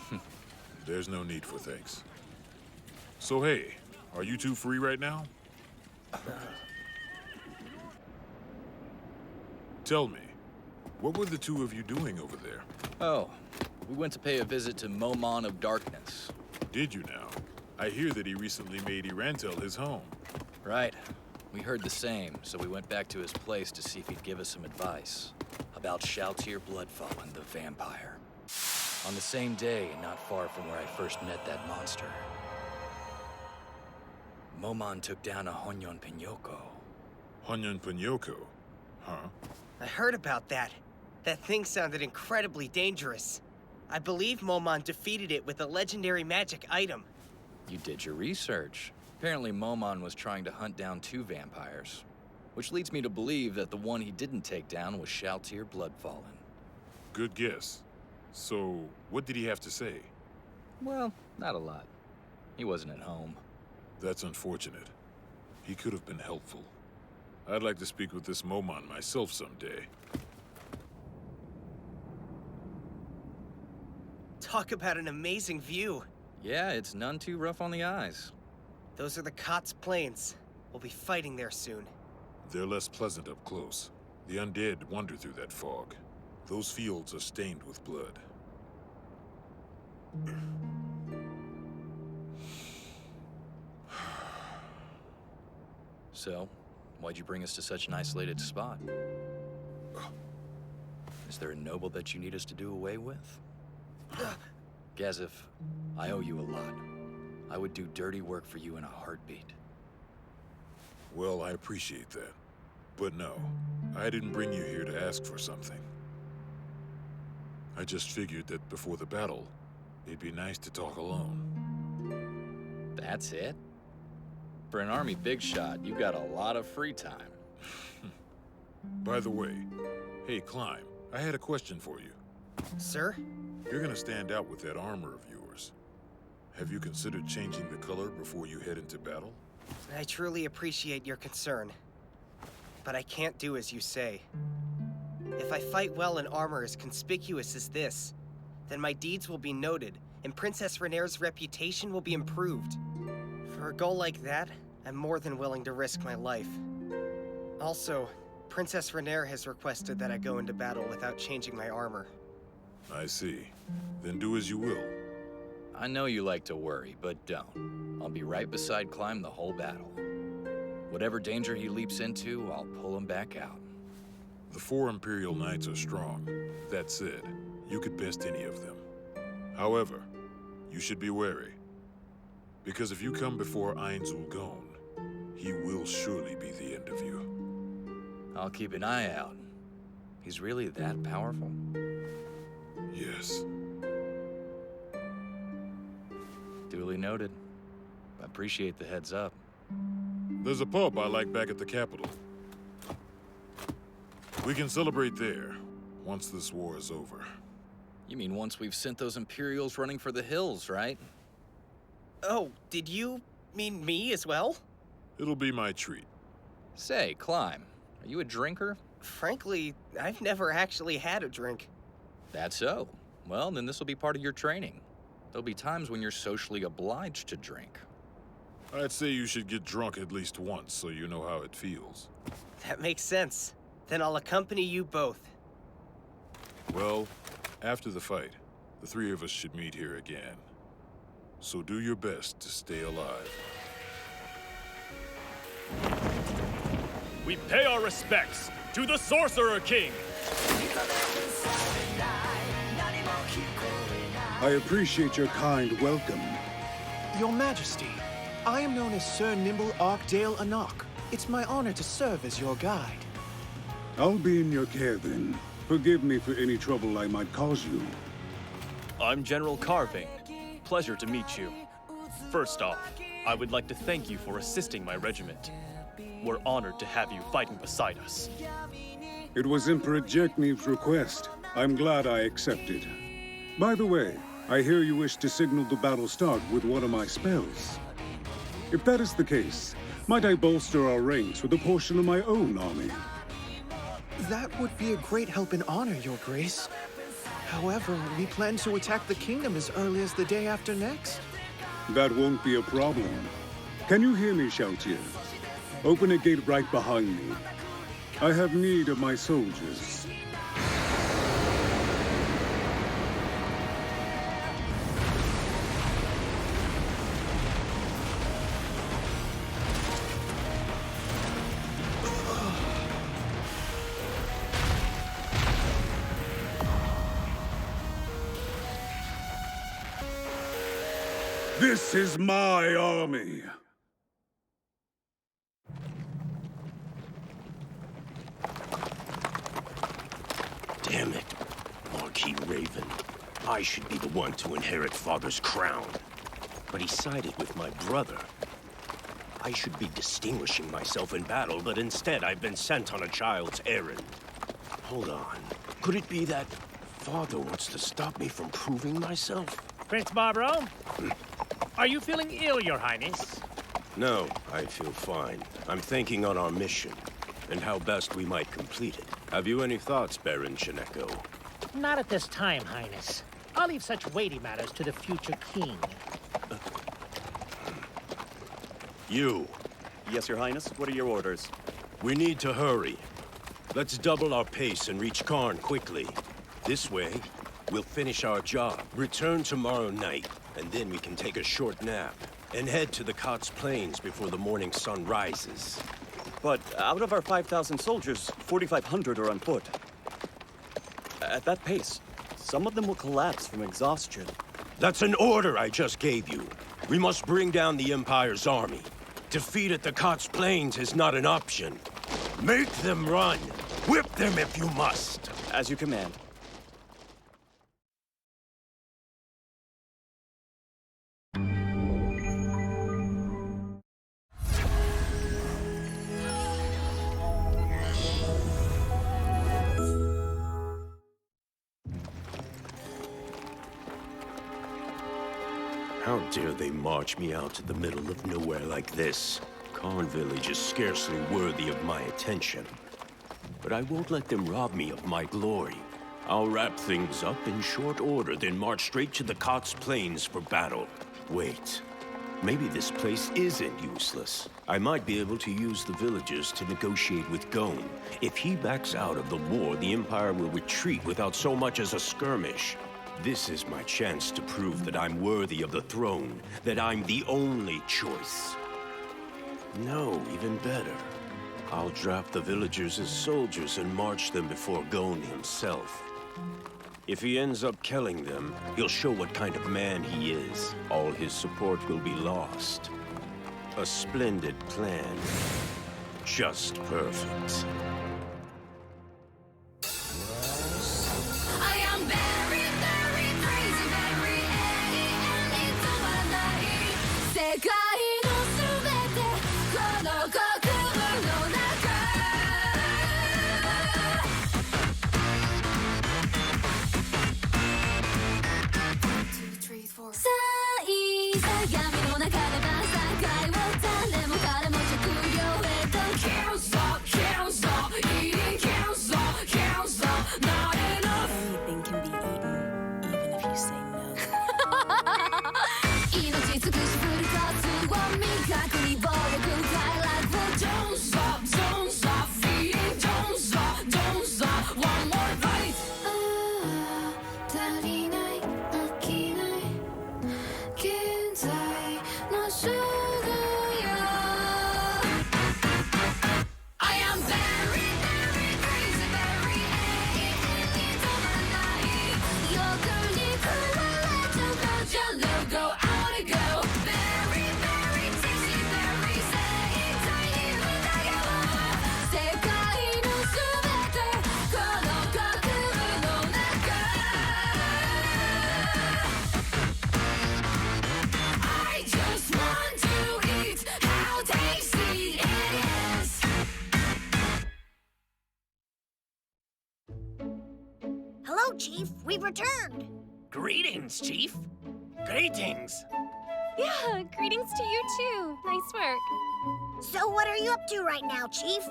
There's no need for thanks. So hey, are you two free right now? Tell me, what were the two of you doing over there? Oh, we went to pay a visit to Momon of Darkness. Did you now? I hear that he recently made Irantel his home. Right. We heard the same, so we went back to his place to see if he'd give us some advice about Shaltir Bloodfallen, the vampire. On the same day, not far from where I first met that monster, Momon took down a Honyon Pinyoko. Honyon Pinyoko? Huh? I heard about that. That thing sounded incredibly dangerous. I believe Momon defeated it with a legendary magic item. You did your research. Apparently Momon was trying to hunt down 2 vampires, which leads me to believe that the one he didn't take down was Shaltir Bloodfallen. Good guess. So, what did he have to say? Well, not a lot. He wasn't at home. That's unfortunate. He could have been helpful. I'd like to speak with this Momon myself someday. Talk about an amazing view. Yeah, it's none too rough on the eyes. Those are the Kotz Plains. We'll be fighting there soon. They're less pleasant up close. The undead wander through that fog. Those fields are stained with blood. So, why'd you bring us to such an isolated spot? Is there a noble that you need us to do away with? Gazef, I owe you a lot. I would do dirty work for you in a heartbeat. Well, I appreciate that. But no, I didn't bring you here to ask for something. I just figured that before the battle, it'd be nice to talk alone. That's it? For an army big shot, you got a lot of free time. By the way, hey, Climb, I had a question for you. Sir? You're gonna stand out with that armor of yours. Have you considered changing the color before you head into battle? I truly appreciate your concern, but I can't do as you say. If I fight well in armor as conspicuous as this, then my deeds will be noted, and Princess Renaer's reputation will be improved. For a goal like that, I'm more than willing to risk my life. Also, Princess Renaer has requested that I go into battle without changing my armor. I see. Then do as you will. I know you like to worry, but don't. I'll be right beside Climb the whole battle. Whatever danger he leaps into, I'll pull him back out. The 4 Imperial Knights are strong. That said, you could best any of them. However, you should be wary. Because if you come before Ainz Ul Gone, he will surely be the end of you. I'll keep an eye out. He's really that powerful? Yes. Duly noted. I appreciate the heads up. There's a pub I like back at the capital. We can celebrate there, once this war is over. You mean once we've sent those Imperials running for the hills, right? Oh, did you mean me as well? It'll be my treat. Say, Climb, are you a drinker? Frankly, I've never actually had a drink. That's so. Well, then this will be part of your training. There'll be times when you're socially obliged to drink. I'd say you should get drunk at least once so you know how it feels. That makes sense. Then I'll accompany you both. Well, after the fight, the 3 of us should meet here again. So do your best to stay alive. We pay our respects to the Sorcerer King! I appreciate your kind welcome. Your Majesty, I am known as Sir Nimble Arkdale Anok. It's my honor to serve as your guide. I'll be in your care then. Forgive me for any trouble I might cause you. I'm General Carving. Pleasure to meet you. First off, I would like to thank you for assisting my regiment. We're honored to have you fighting beside us. It was Emperor Jeknev's request. I'm glad I accepted. By the way, I hear you wish to signal the battle start with one of my spells. If that is the case, might I bolster our ranks with a portion of my own army? That would be a great help and honor, Your Grace. However, we plan to attack the kingdom as early as the day after next. That won't be a problem. Can you hear me, Shoutier? Open a gate right behind me. I have need of my soldiers. This is my army. Damn it, Marquis Raven. I should be the one to inherit Father's crown. But he sided with my brother. I should be distinguishing myself in battle, but instead I've been sent on a child's errand. Hold on. Could it be that Father wants to stop me from proving myself? Prince Barbaro? Are you feeling ill, Your Highness? No, I feel fine. I'm thinking on our mission, and how best we might complete it. Have you any thoughts, Baron Shineko? Not at this time, Highness. I'll leave such weighty matters to the future king. You. Yes, Your Highness. What are your orders? We need to hurry. Let's double our pace and reach Karn quickly. This way, we'll finish our job, return tomorrow night, and then we can take a short nap and head to the Kots Plains before the morning sun rises. But out of our 5,000 soldiers, 4,500 are on foot. At that pace, some of them will collapse from exhaustion. That's an order I just gave you. We must bring down the Empire's army. Defeat at the Kots Plains is not an option. Make them run. Whip them if you must. As you command. How dare they march me out to the middle of nowhere like this? Karn Village is scarcely worthy of my attention. But I won't let them rob me of my glory. I'll wrap things up in short order, then march straight to the Kotz Plains for battle. Wait. Maybe this place isn't useless. I might be able to use the villagers to negotiate with Gon. If he backs out of the war, the Empire will retreat without so much as a skirmish. This is my chance to prove that I'm worthy of the throne, that I'm the only choice. No, even better. I'll draft the villagers as soldiers and march them before Gon himself. If he ends up killing them, he'll show what kind of man he is. All his support will be lost. A splendid plan. Just perfect. I am very, very crazy, very alien to my life. 世界のすべてこの国分の中 さい闇の中で晩餐会を誰も彼も着用へと Can't stop, can't stop, eating can't stop, can't stop, not enough. Anything can be eaten, even if you say no. 命尽くしフル活を味覚に暴力快楽を Don't stop, don't stop, feeding, don't stop, don't stop, one more bite. 足りない飽きない現在の衝動よ I am very, very crazy, very alien to my life 欲に食われちゃうじゃ logo out and go Very, very tasty, very 生体に疑う世界のすべてこの国分の中 I just want to eat how tasty it is. Hello, Chief. We've returned. Greetings, Chief. Greetings. Yeah, greetings to you too. Nice work. So what are you up to right now, Chief?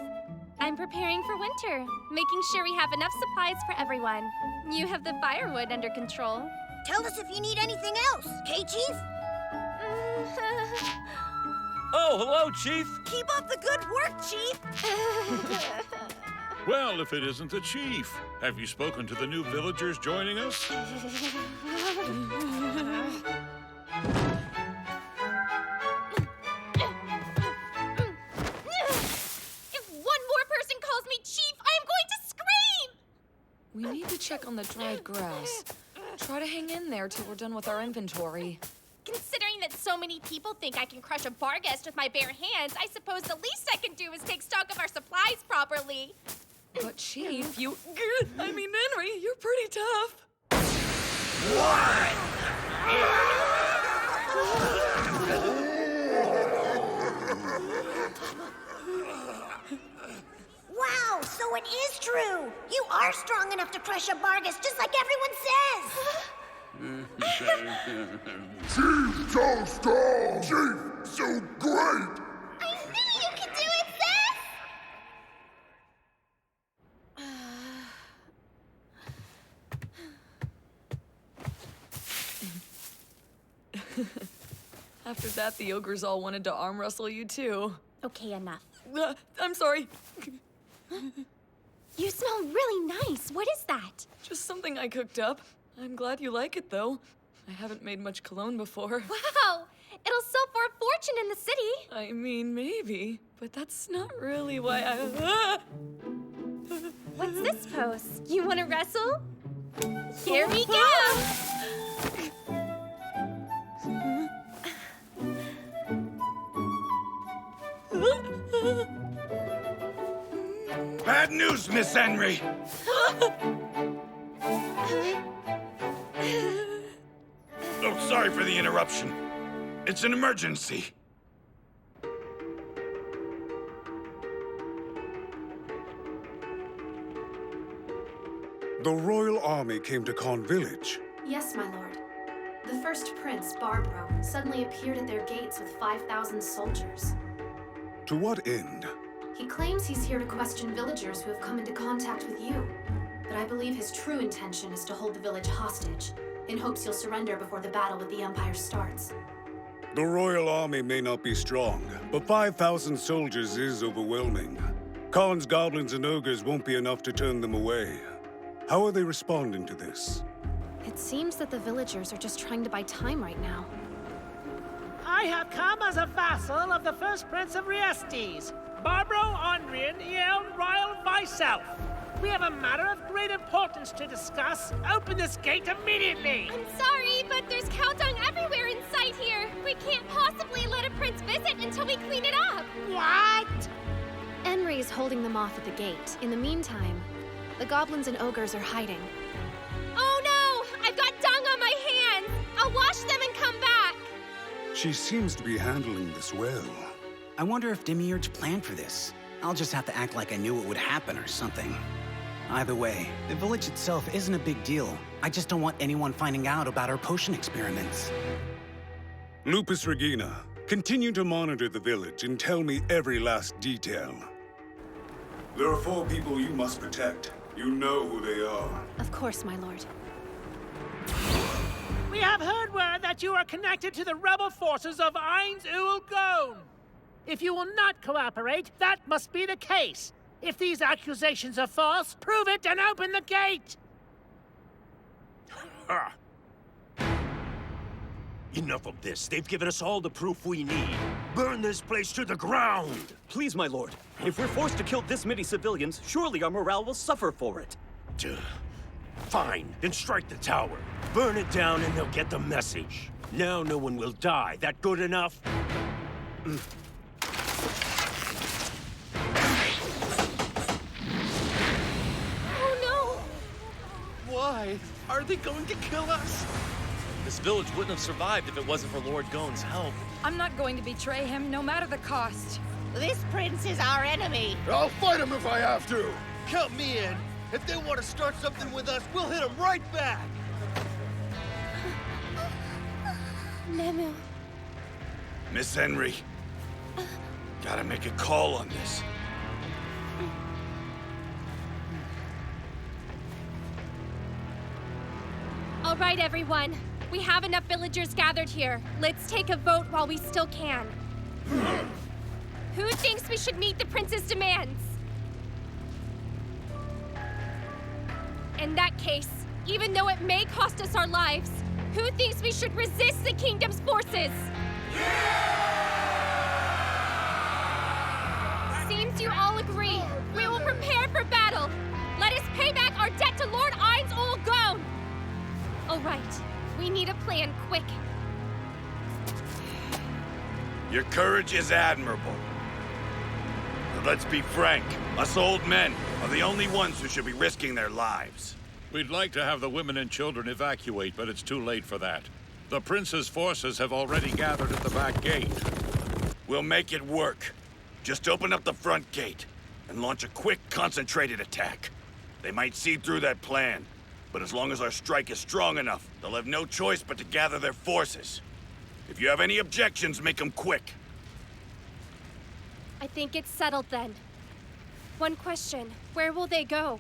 I'm preparing for winter, making sure we have enough supplies for everyone. You have the firewood under control. Tell us if you need anything else, okay, Chief? Oh, hello, Chief. Keep up the good work, Chief. Well, if it isn't the chief, have you spoken to the new villagers joining us? If one more person calls me Chief, I am going to scream! We need to check on the dried grass. Try to hang in there till we're done with our inventory. Considering that so many people think I can crush a barghest with my bare hands, I suppose the least I can do is take stock of our supplies properly. But Chief, you... I mean, Henry, you're pretty tough. Wow, so it is true. You are strong enough to crush a Bargus, just like everyone says. Chief, so strong! Chief, so great! I knew you could do it, sis! After that, the ogres all wanted to arm wrestle you too. Okay, enough. I'm sorry. You smell really nice. What is that? Just something I cooked up. I'm glad you like it, though. I haven't made much cologne before. Wow! It'll sell for a fortune in the city. I mean, maybe. But that's not really why I... What's this pose? You want to wrestle? Here we go! Bad news, Miss Henry! Oh, sorry for the interruption. It's an emergency. The royal army came to Karn Village. Yes, my lord. The first prince, Barbaro, suddenly appeared at their gates with 5,000 soldiers. To what end? He claims he's here to question villagers who have come into contact with you. But I believe his true intention is to hold the village hostage, in hopes you'll surrender before the battle with the Empire starts. The royal army may not be strong, but 5,000 soldiers is overwhelming. Khan's goblins and ogres won't be enough to turn them away. How are they responding to this? It seems that the villagers are just trying to buy time right now. I have come as a vassal of the first prince of Riestes, Barbaro Onrian Iel Ryle myself. We have a matter of great importance to discuss. Open this gate immediately! I'm sorry, but there's countdown everywhere in sight here. We can't possibly let a prince visit until we clean it up. What? Enri is holding them off at the gate. In the meantime, the goblins and ogres are hiding. Oh no! I've got dung on my hands! I'll wash them and come back! She seems to be handling this well. I wonder if Demiurge planned for this. I'll just have to act like I knew it would happen or something. Either way, the village itself isn't a big deal. I just don't want anyone finding out about our potion experiments. Lupus Regina, continue to monitor the village and tell me every last detail. There are 4 people you must protect. You know who they are. Of course, my lord. We have heard word that you are connected to the rebel forces of Ainz Ul Gone. If you will not cooperate, that must be the case. If these accusations are false, prove it and open the gate! Ha! Enough of this. They've given us all the proof we need. Burn this place to the ground! Please, my lord. If we're forced to kill this many civilians, surely our morale will suffer for it. Fine, then strike the tower. Burn it down and they'll get the message. Now no one will die. That good enough? Oh no! Why? Are they going to kill us? This village wouldn't have survived if it wasn't for Lord Gone's help. I'm not going to betray him, no matter the cost. This prince is our enemy. I'll fight him if I have to. Count me in. If they want to start something with us, we'll hit them right back. Nemu. Miss Henry, gotta make a call on this. All right, everyone. We have enough villagers gathered here. Let's take a vote while we still can. Who thinks we should meet the prince's demands? In that case, even though it may cost us our lives, who thinks we should resist the kingdom's forces? Seems you all agree. We will prepare for battle. Let us pay back our debt to Lord Ainz Ul Gone. All right, we need a plan quick. Your courage is admirable. But let's be frank, us old men are the only ones who should be risking their lives. We'd like to have the women and children evacuate, but it's too late for that. The prince's forces have already gathered at the back gate. We'll make it work. Just open up the front gate and launch a quick, concentrated attack. They might see through that plan, but as long as our strike is strong enough, they'll have no choice but to gather their forces. If you have any objections, make them quick. I think it's settled then. One question, where will they go?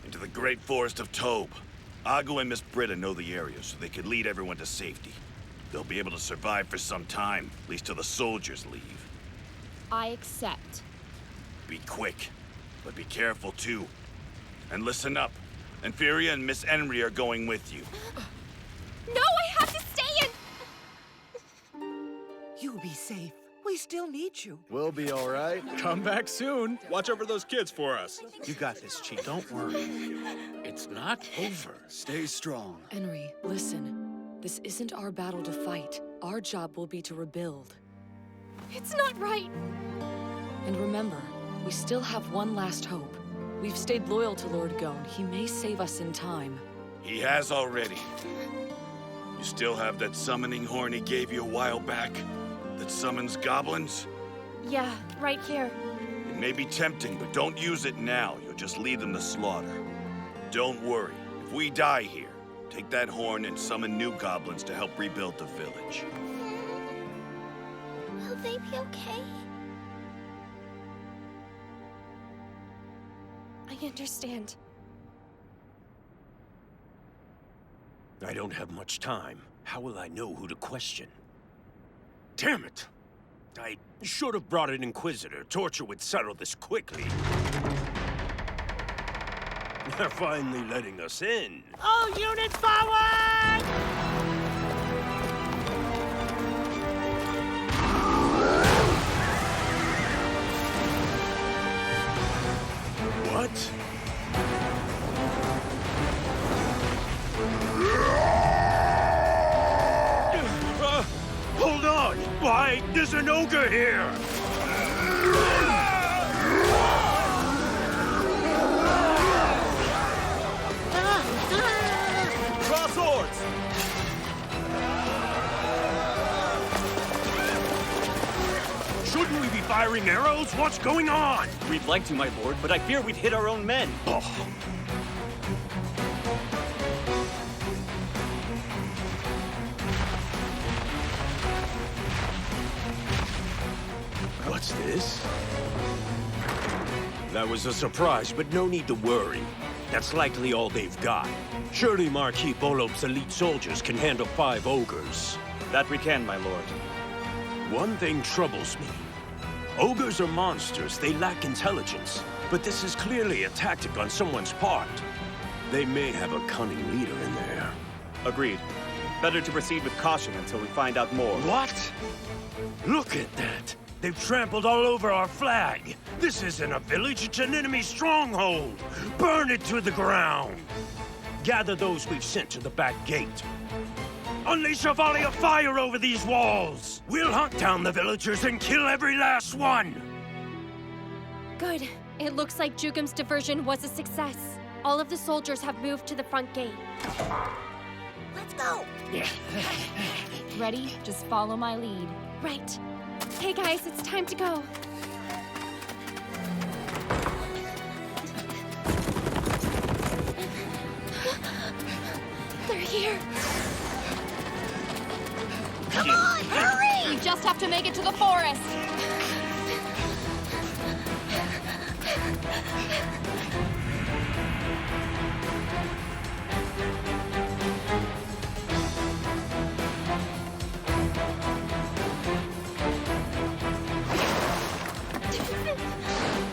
Into the great forest of Tobe. Ago and Miss Britta know the area, so they could lead everyone to safety. They'll be able to survive for some time, at least till the soldiers leave. I accept. Be quick, but be careful too. And listen up. Inferia and Miss Henry are going with you. No, I have to stay in! You'll be safe. We still need you. We'll be all right. Come back soon. Watch over those kids for us. You got this, Chief. Don't worry. It's not over. Stay strong. Henry, listen. This isn't our battle to fight. Our job will be to rebuild. It's not right. And remember, we still have one last hope. We've stayed loyal to Lord Gone. He may save us in time. He has already. You still have that summoning horn he gave you a while back? That summons goblins? Yeah, right here. It may be tempting, but don't use it now. You'll just lead them to slaughter. Don't worry. If we die here, Take that horn and summon new goblins to help rebuild the village. Will they be okay? I understand. I don't have much time. How will I know who to question? Damn it! I should have brought an Inquisitor. Torture would settle this quickly. They're finally letting us in. All units forward! What? Hold on! Why, there's an ogre here! Draw swords! Shouldn't we be firing arrows? What's going on? We'd like to, my lord, but I fear we'd hit our own men. Oh. What's this? That was a surprise, but no need to worry. That's likely all they've got. Surely Marquis Bolob's elite soldiers can handle 5 ogres. That we can, my lord. One thing troubles me. Ogres are monsters, they lack intelligence. But this is clearly a tactic on someone's part. They may have a cunning leader in there. Agreed. Better to proceed with caution until we find out more. What? Look at that! They've trampled all over our flag! This isn't a village, it's an enemy stronghold! Burn it to the ground! Gather those we've sent to the back gate. Unleash a volley of fire over these walls! We'll hunt down the villagers and kill every last one! Good. It looks like Jugum's diversion was a success. All of the soldiers have moved to the front gate. Let's go! Ready? Just follow my lead. Right. Hey guys, it's time to go. They're here. Come on, hurry! We just have to make it to the forest.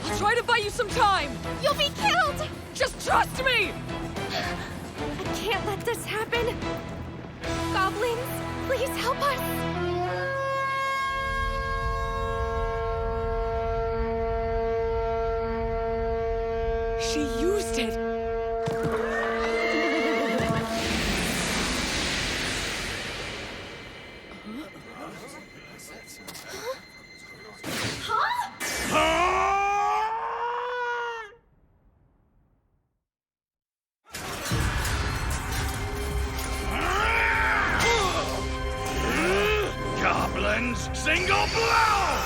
I'll try to buy you some time. You'll be killed! Just trust me! I can't let this happen. Goblins, please help us. She used it. Goblins, single blow!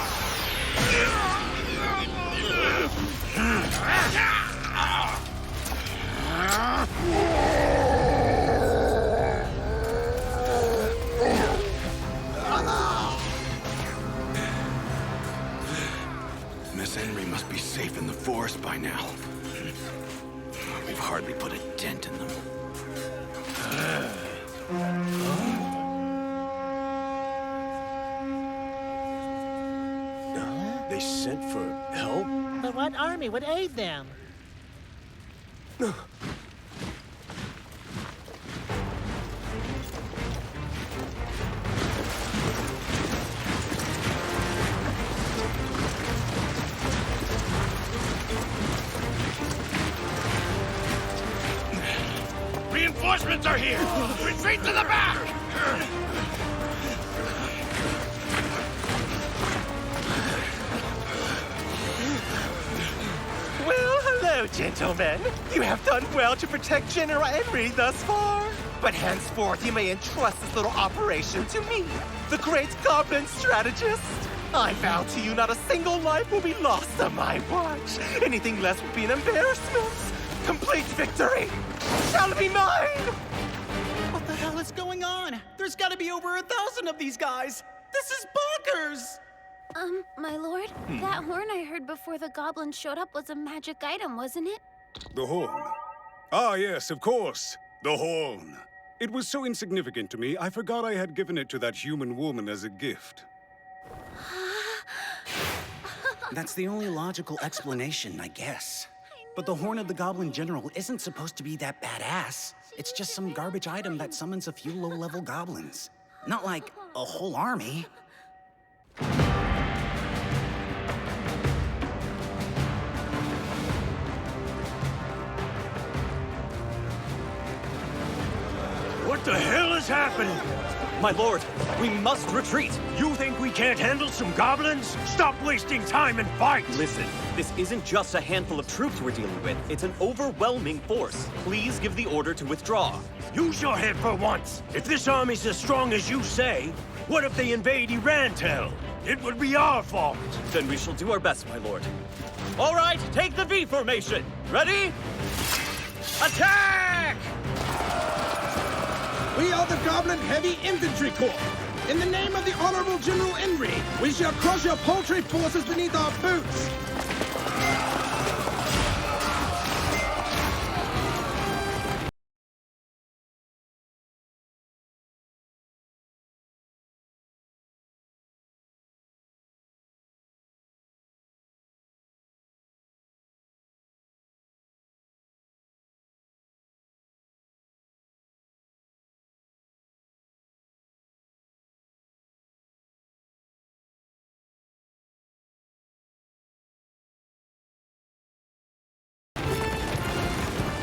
Miss Henry must be safe in the forest by now. We've hardly put a dent in them. They sent for help? But what army would aid them? Reinforcements are here! Retreat to the back! Well, hello, gentlemen. You have done well to protect General Henry thus far. But henceforth, you may entrust this little operation to me, the great goblin strategist. I vow to you not a single life will be lost on my watch. Anything less would be an embarrassment. Complete victory shall be mine! What's going on? There's gotta be over 1,000 of these guys! This is bonkers! My lord, that horn I heard before the goblins showed up was a magic item, wasn't it? The horn. Ah, yes, of course. The horn. It was so insignificant to me, I forgot I had given it to that human woman as a gift. That's the only logical explanation, I guess. But the Horn of the Goblin General isn't supposed to be that badass. It's just some garbage item that summons a few low-level goblins. Not like a whole army. What the hell is happening? My lord, we must retreat! You think we can't handle some goblins? Stop wasting time and fight! Listen, this isn't just a handful of troops we're dealing with. It's an overwhelming force. Please give the order to withdraw. Use your head for once! If this army's as strong as you say, what if they invade Irantel? It would be our fault! Then we shall do our best, my lord. All right, take the V formation! Ready? Attack! We are the Goblin Heavy Infantry Corps. In the name of the Honorable General Henry, we shall crush your paltry forces beneath our boots.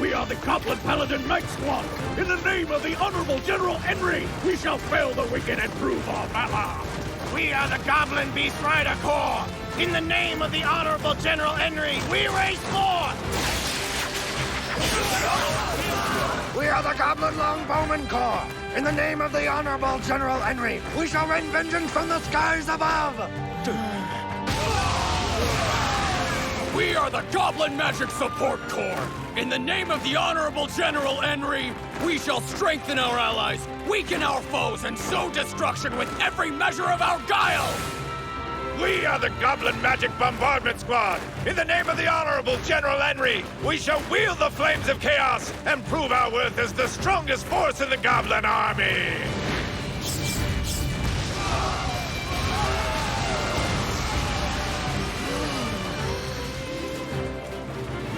We are the Goblin Paladin Knight Squad! In the name of the Honorable General Henry, we shall fail the wicked and prove our valor! We are the Goblin Beast Rider Corps! In the name of the Honorable General Henry, we raise forth! We are the Goblin Longbowman Corps! In the name of the Honorable General Henry, we shall rain vengeance from the skies above! We are the Goblin Magic Support Corps! In the name of the Honorable General Henry, we shall strengthen our allies, weaken our foes, and sow destruction with every measure of our guile! We are the Goblin Magic Bombardment Squad! In the name of the Honorable General Henry, we shall wield the flames of chaos and prove our worth as the strongest force in the Goblin Army!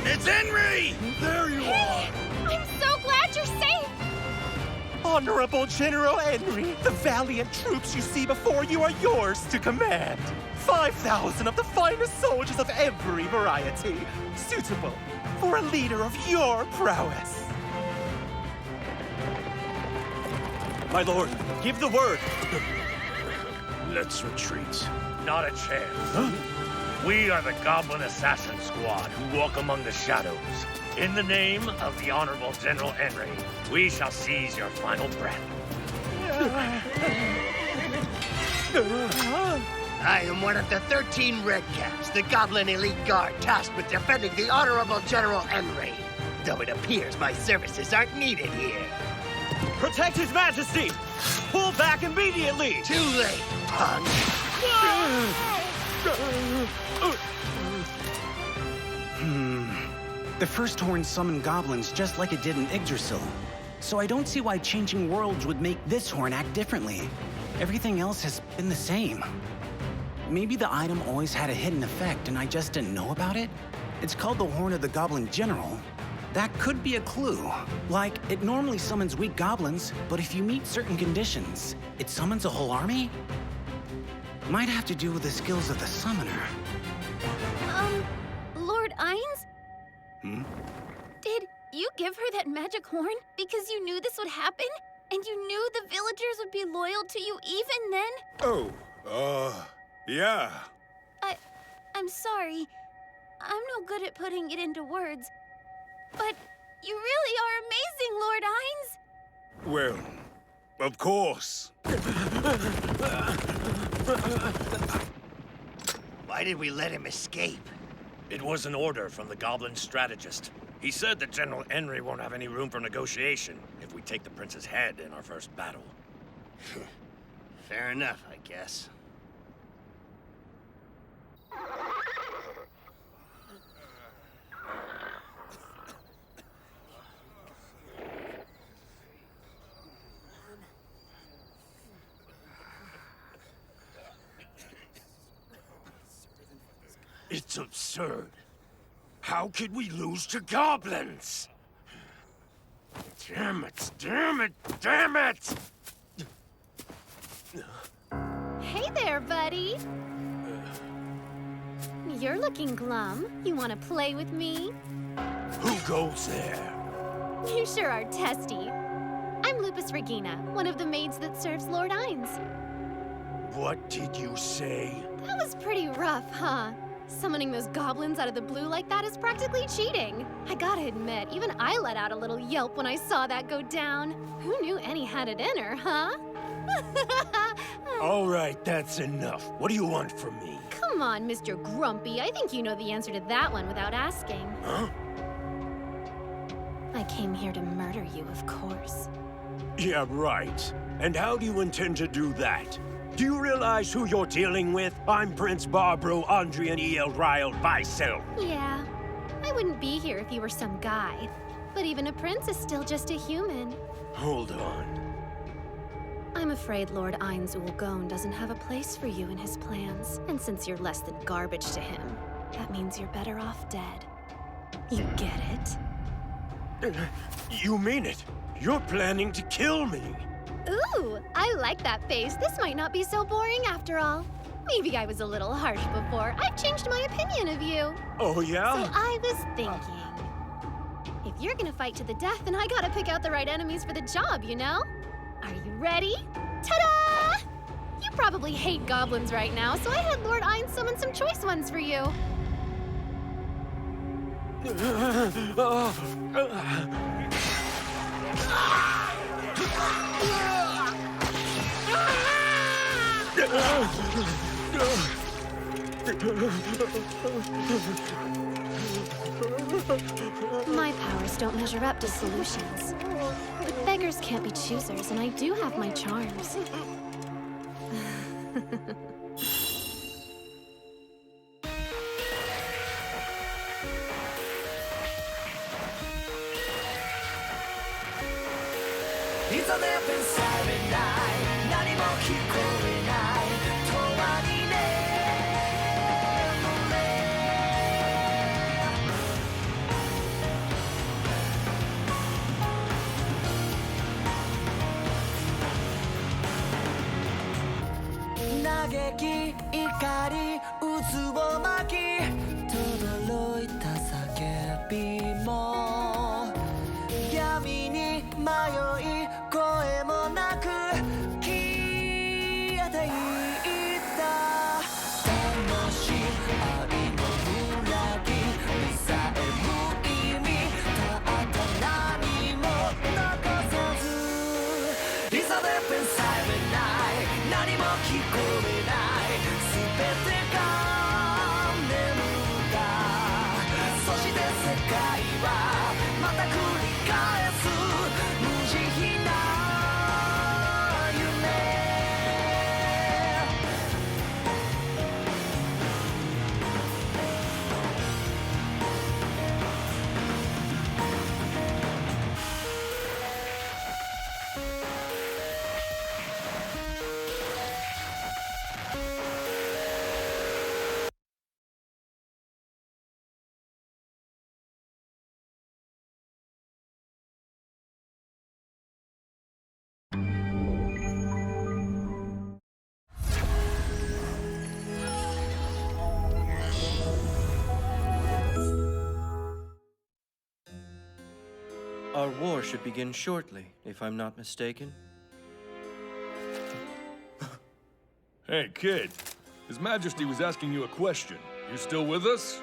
It's Henry! There you are! I'm so glad you're safe! Honorable General Henry, the valiant troops you see before you are yours to command. 5,000 of the finest soldiers of every variety, suitable for a leader of your prowess. My lord, give the word. Let's retreat. Not a chance. Huh? We are the Goblin Assassin Squad who walk among the shadows. In the name of the Honorable General Henry, we shall seize your final breath. I am one of the 13 Redcaps, the Goblin Elite Guard tasked with defending the Honorable General Henry. Though it appears my services aren't needed here. Protect His Majesty! Pull back immediately! Too late, punk! The first horn summoned goblins just like it did in Yggdrasil. So I don't see why changing worlds would make this horn act differently. Everything else has been the same. Maybe the item always had a hidden effect and I just didn't know about it? It's called the Horn of the Goblin General. That could be a clue. Like, it normally summons weak goblins, but if you meet certain conditions, it summons a whole army? Might have to do with the skills of the summoner. Lord Ainz? Did you give her that magic horn because you knew this would happen? And you knew the villagers would be loyal to you even then? Oh, yeah. I'm sorry. I'm no good at putting it into words. But you really are amazing, Lord Ainz. Well, of course. Why did we let him escape? It was an order from the Goblin strategist. He said that General Henry won't have any room for negotiation if we take the prince's head in our first battle. Fair enough, I guess. It's absurd. How could we lose to goblins? Damn it, damn it, damn it! Hey there, buddy. You're looking glum. You want to play with me? Who goes there? You sure are testy. I'm Lupus Regina, one of the maids that serves Lord Ainz. What did you say? That was pretty rough, huh? Summoning those goblins out of the blue like that is practically cheating. I gotta admit, even I let out a little yelp when I saw that go down. Who knew Annie had it in her, huh? All right, that's enough. What do you want from me? Come on, Mr. Grumpy. I think you know the answer to that one without asking. Huh? I came here to murder you, of course. Yeah, right. And how do you intend to do that? Do you realize who you're dealing with? I'm Prince Barbaro Andrian Ryle Weissel. Yeah, I wouldn't be here if you were some guy. But even a prince is still just a human. Hold on. I'm afraid Lord Ainz Ulgon doesn't have a place for you in his plans. And since you're less than garbage to him, that means you're better off dead. You get it? You mean it? You're planning to kill me. Ooh, I like that face. This might not be so boring after all. Maybe I was a little harsh before. I've changed my opinion of you. Oh, yeah? So I was thinking, if you're gonna fight to the death, then I gotta pick out the right enemies for the job, you know? Are you ready? Ta-da! You probably hate goblins right now, so I had Lord Ainz summon some choice ones for you. My powers don't measure up to solutions. But beggars can't be choosers, and I do have my charms. Our war should begin shortly, if I'm not mistaken. Hey, kid. His Majesty was asking you a question. You still with us?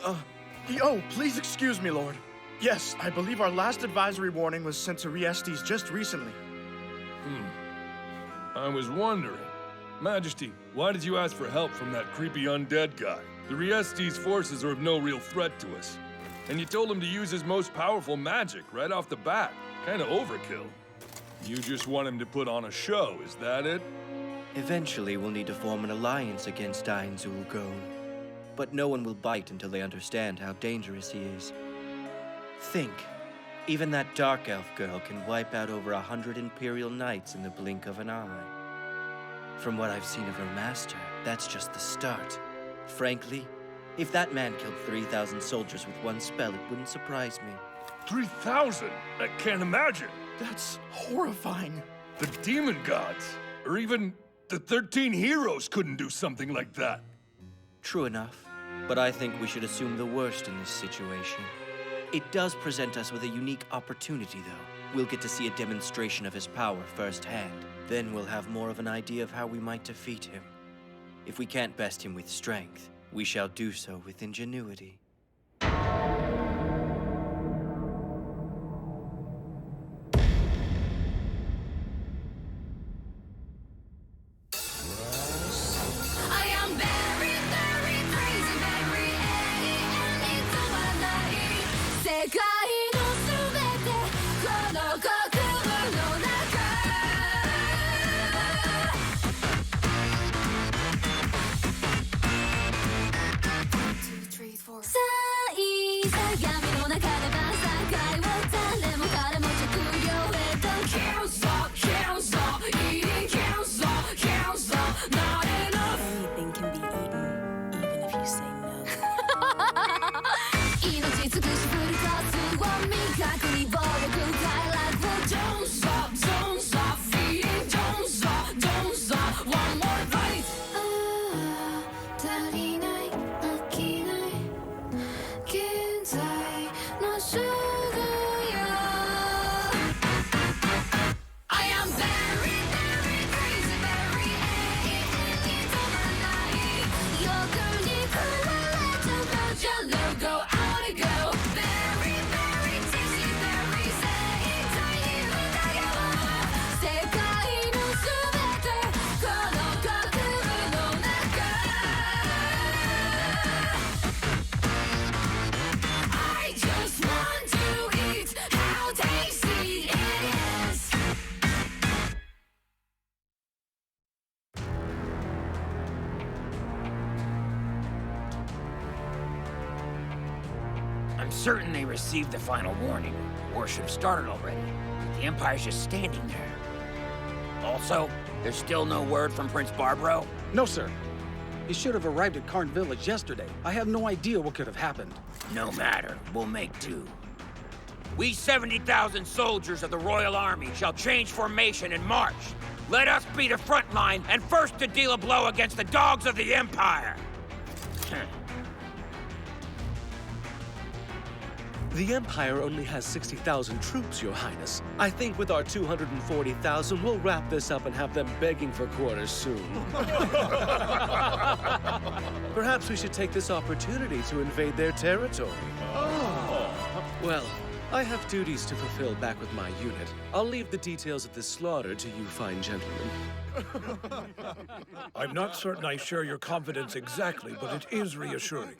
Oh, please excuse me, Lord. Yes, I believe our last advisory warning was sent to Riestes just recently. I was wondering. Majesty, why did you ask for help from that creepy undead guy? The Riestes forces are of no real threat to us. And you told him to use his most powerful magic right off the bat. Kinda overkill. You just want him to put on a show, is that it? Eventually, we'll need to form an alliance against Ainz Ooal Gown. But no one will bite until they understand how dangerous he is. Think. Even that dark elf girl can wipe out over 100 Imperial Knights in the blink of an eye. From what I've seen of her master, that's just the start. Frankly, if that man killed 3,000 soldiers with one spell, it wouldn't surprise me. 3,000? I can't imagine. That's horrifying. The demon gods, or even the 13 heroes couldn't do something like that. True enough, but I think we should assume the worst in this situation. It does present us with a unique opportunity, though. We'll get to see a demonstration of his power firsthand. Then we'll have more of an idea of how we might defeat him. If we can't best him with strength, we shall do so with ingenuity. I'm certain they received the final warning. War should have started already. The Empire's just standing there. Also, there's still no word from Prince Barbro? No, sir. He should have arrived at Karn Village yesterday. I have no idea what could have happened. No matter. We'll make do. We 70,000 soldiers of the Royal Army shall change formation and march. Let us be the front line and first to deal a blow against the dogs of the Empire. The Empire only has 60,000 troops, Your Highness. I think with our 240,000, we'll wrap this up and have them begging for quarters soon. Perhaps we should take this opportunity to invade their territory. Well, I have duties to fulfill back with my unit. I'll leave the details of this slaughter to you fine gentlemen. I'm not certain I share your confidence exactly, but it is reassuring.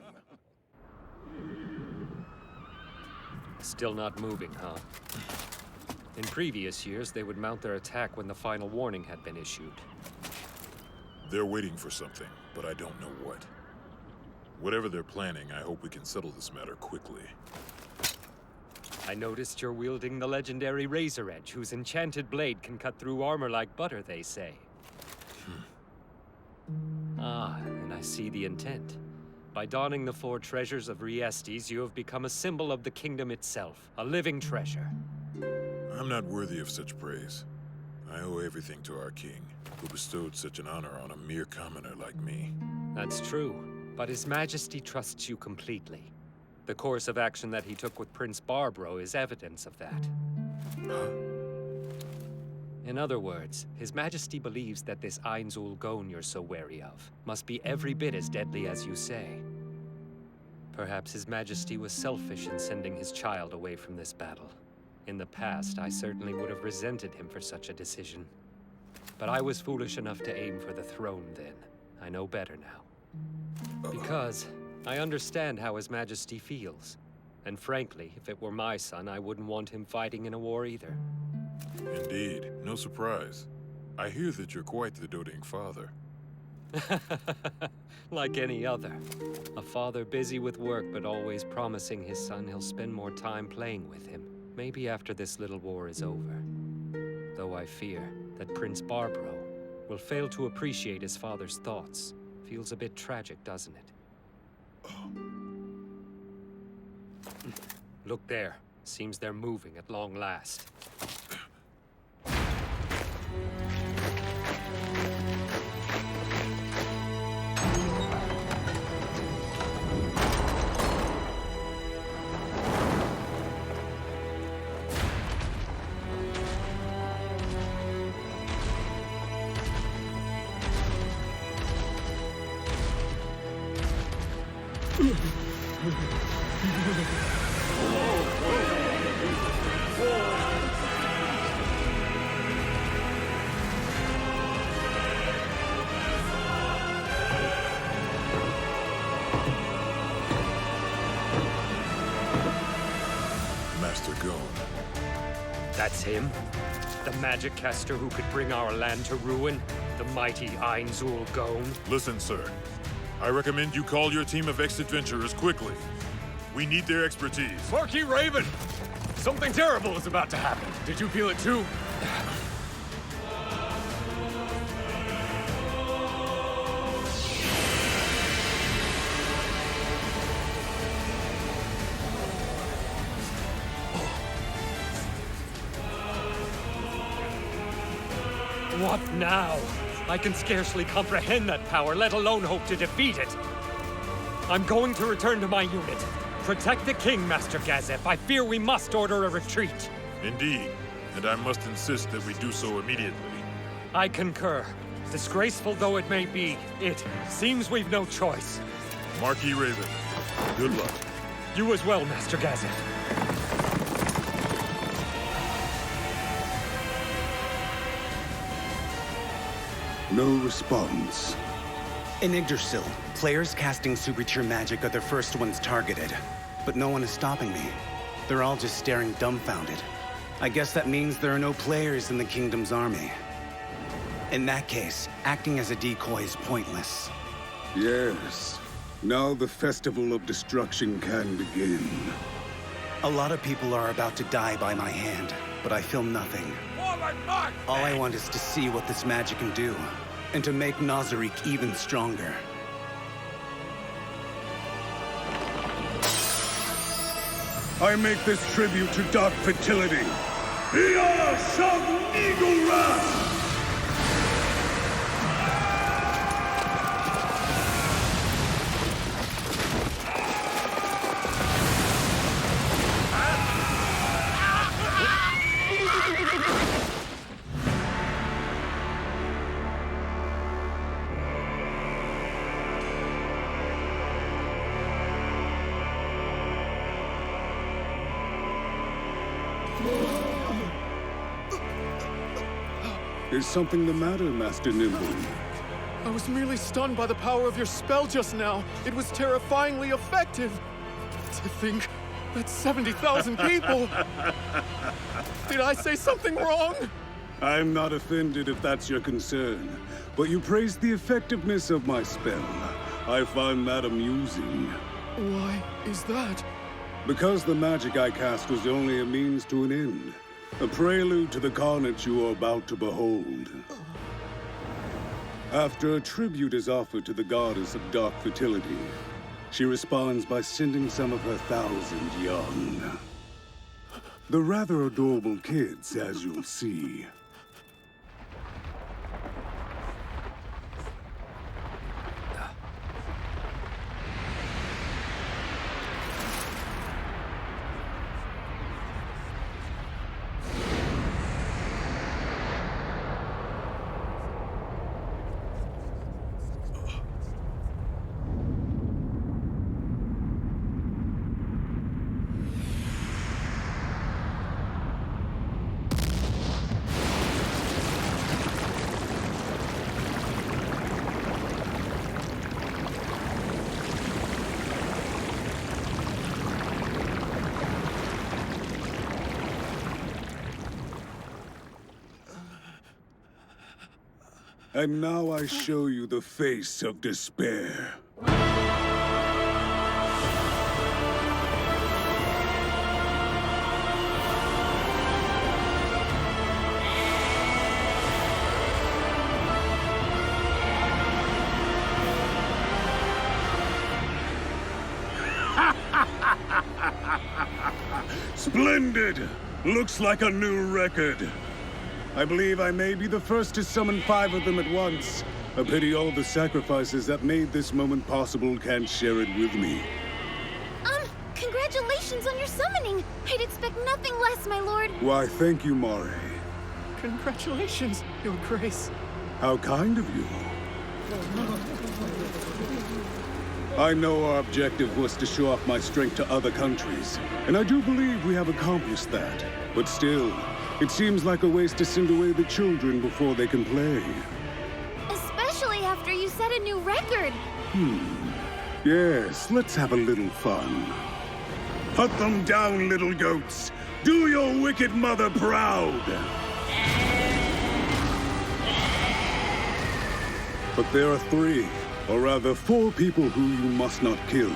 Still not moving, huh? In previous years, they would mount their attack when the final warning had been issued. They're waiting for something, but I don't know what. Whatever they're planning, I hope we can settle this matter quickly. I noticed you're wielding the legendary Razor Edge, whose enchanted blade can cut through armor like butter, they say. Ah, and I see the intent. By donning the 4 treasures of Riestes, you have become a symbol of the kingdom itself, a living treasure. I'm not worthy of such praise. I owe everything to our king, who bestowed such an honor on a mere commoner like me. That's true, but His Majesty trusts you completely. The course of action that he took with Prince Barbro is evidence of that. In other words, His Majesty believes that this Ainz Ooal Gown you're so wary of must be every bit as deadly as you say. Perhaps His Majesty was selfish in sending his child away from this battle. In the past, I certainly would have resented him for such a decision. But I was foolish enough to aim for the throne then. I know better now. Because I understand how His Majesty feels. And frankly, if it were my son, I wouldn't want him fighting in a war either. Indeed, no surprise. I hear that you're quite the doting father. Like any other. A father busy with work, but always promising his son he'll spend more time playing with him. Maybe after this little war is over. Though I fear that Prince Barbaro will fail to appreciate his father's thoughts. Feels a bit tragic, doesn't it? Look there. Seems they're moving at long last. Master Gon. That's him? The magic caster who could bring our land to ruin? The mighty Ainzul Gon? Listen, sir. I recommend you call your team of ex-adventurers quickly. We need their expertise. Marquis Raven! Something terrible is about to happen. Did you feel it too? What now? I can scarcely comprehend that power, let alone hope to defeat it. I'm going to return to my unit. Protect the king, Master Gazef. I fear we must order a retreat. Indeed, and I must insist that we do so immediately. I concur. Disgraceful though it may be, it seems we've no choice. Marquis Raven, good luck. You as well, Master Gazef. No response. In Yggdrasil, players casting super-tier magic are the first ones targeted. But no one is stopping me. They're all just staring dumbfounded. I guess that means there are no players in the Kingdom's army. In that case, acting as a decoy is pointless. Yes. Now the Festival of Destruction can begin. A lot of people are about to die by my hand, but I feel nothing. All I want is to see what this magic can do, and to make Nazarick even stronger. I make this tribute to dark fertility. Ea Shang Eagle Wrath! Is something the matter, Master Nimble? I was merely stunned by the power of your spell just now. It was terrifyingly effective. To think that's 70,000 people. Did I say something wrong? I'm not offended if that's your concern, but you praised the effectiveness of my spell. I find that amusing. Why is that? Because the magic I cast was only a means to an end. A prelude to the carnage you are about to behold. After a tribute is offered to the goddess of dark fertility, she responds by sending some of her 1,000 young. They're rather adorable kids, as you'll see. And now I show you the face of despair. Splendid! Looks like a new record. I believe I may be the first to summon 5 of them at once. A pity all the sacrifices that made this moment possible can't share it with me. Congratulations on your summoning! I'd expect nothing less, my lord. Why, thank you, Mare. Congratulations, Your Grace. How kind of you. I know our objective was to show off my strength to other countries, and I do believe we have accomplished that. But still, it seems like a waste to send away the children before they can play. Especially after you set a new record. Yes, let's have a little fun. Put them down, little goats. Do your wicked mother proud. But there are 3, or rather 4 people who you must not kill.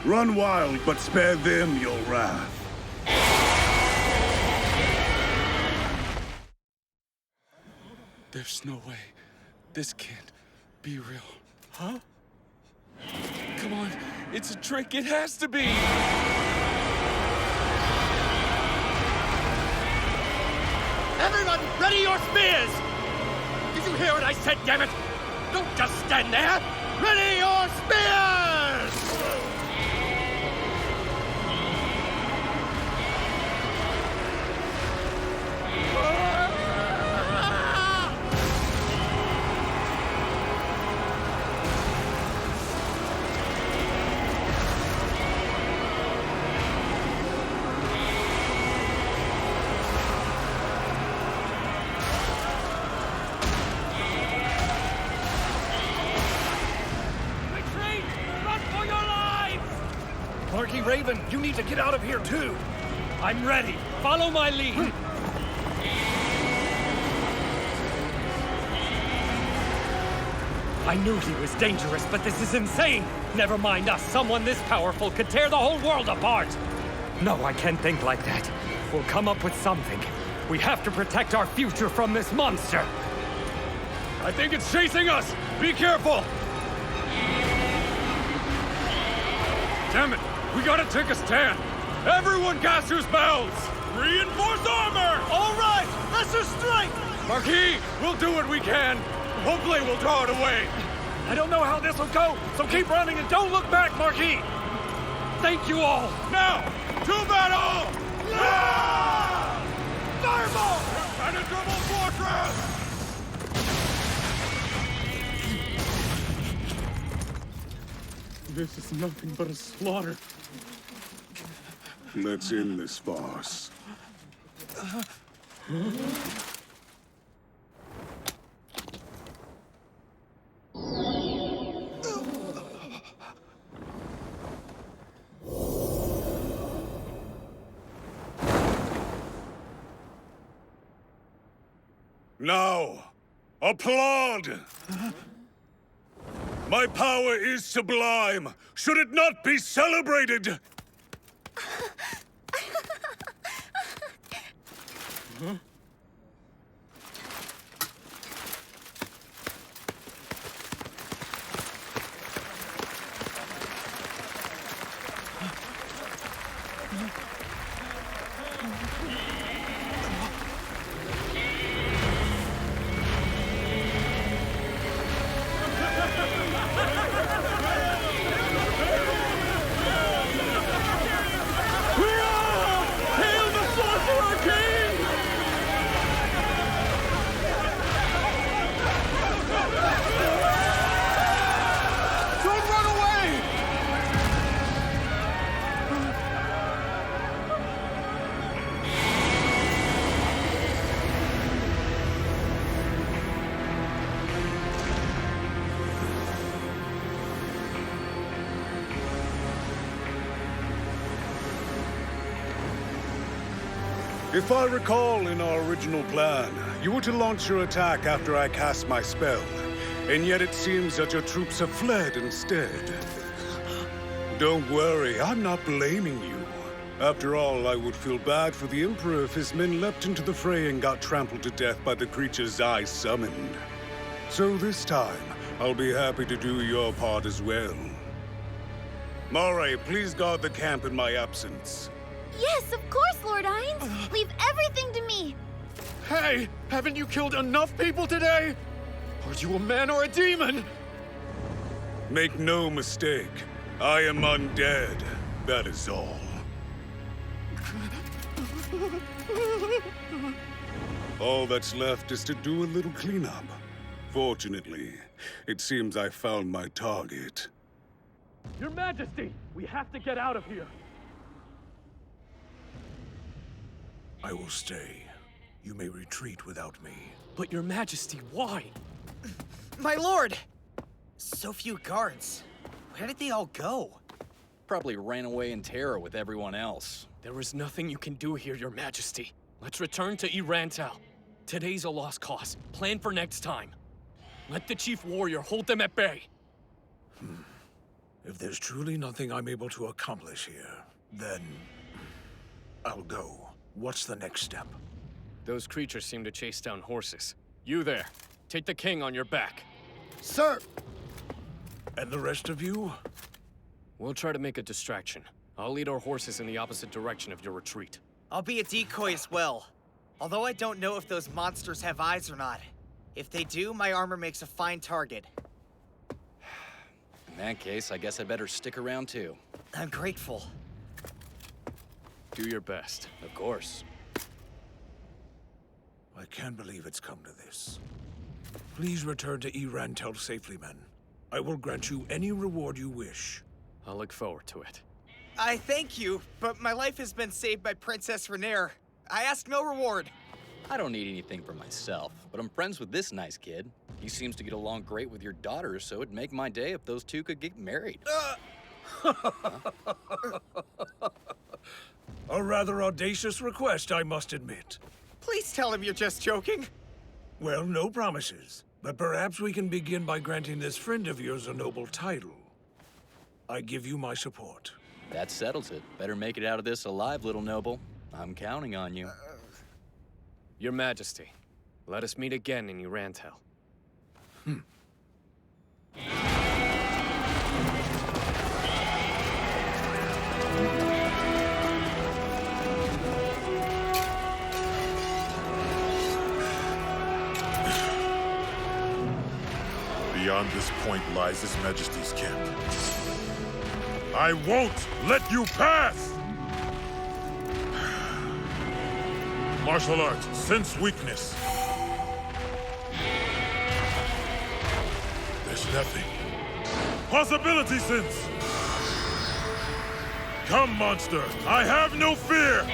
Run wild, but spare them your wrath. There's no way. This can't be real. Huh? Come on, it's a trick. It has to be! Everyone, ready your spears! Did you hear what I said, damn it? Don't just stand there! Ready your spears! Raven, you need to get out of here too. I'm ready. Follow my lead. I knew he was dangerous, but this is insane. Never mind us. Someone this powerful could tear the whole world apart. No, I can't think like that. We'll come up with something. We have to protect our future from this monster. I think it's chasing us. Be careful. Damn it. We gotta take a stand! Everyone cast your spells! Reinforced armor! All right! Lesser strike! Marquis, we'll do what we can. Hopefully we'll draw it away. I don't know how this will go, so keep running and don't look back, Marquis! Thank you all! Now, to battle! Yeah! Fireball! Impenetrable fortress! This is nothing but a slaughter. Let's end this farce. Now, applaud! My power is sublime. Should it not be celebrated? If I recall in our original plan, you were to launch your attack after I cast my spell, and yet it seems that your troops have fled instead. Don't worry, I'm not blaming you. After all, I would feel bad for the Emperor if his men leapt into the fray and got trampled to death by the creatures I summoned. So this time, I'll be happy to do your part as well. Moray, please guard the camp in my absence. Yes, of course, Lord Ainz. Leave everything to me. Hey, haven't you killed enough people today? Are you a man or a demon? Make no mistake, I am undead. That is all. All that's left is to do a little cleanup. Fortunately, it seems I found my target. Your Majesty, we have to get out of here. I will stay. You may retreat without me. But Your Majesty, why? My lord! So few guards. Where did they all go? Probably ran away in terror with everyone else. There is nothing you can do here, Your Majesty. Let's return to Irantal. Today's a lost cause. Plan for next time. Let the Chief Warrior hold them at bay. If there's truly nothing I'm able to accomplish here, then I'll go. What's the next step? Those creatures seem to chase down horses. You there, take the king on your back. Sir! And the rest of you? We'll try to make a distraction. I'll lead our horses in the opposite direction of your retreat. I'll be a decoy as well. Although I don't know if those monsters have eyes or not. If they do, my armor makes a fine target. In that case, I guess I better stick around too. I'm grateful. Do your best. Of course. I can't believe it's come to this. Please return to Irantel safely, men. I will grant you any reward you wish. I'll look forward to it. I thank you, but my life has been saved by Princess Renaer. I ask no reward. I don't need anything for myself, but I'm friends with this nice kid. He seems to get along great with your daughter, so it'd make my day if those two could get married. A rather audacious request, I must admit. Please tell him you're just joking. Well, no promises. But perhaps we can begin by granting this friend of yours a noble title. I give you my support. That settles it. Better make it out of this alive, little noble. I'm counting on you. Your Majesty, let us meet again in Irantal. Beyond this point lies His Majesty's camp. I won't let you pass! Martial arts, sense weakness. There's nothing. Possibility sense! Come, monster! I have no fear!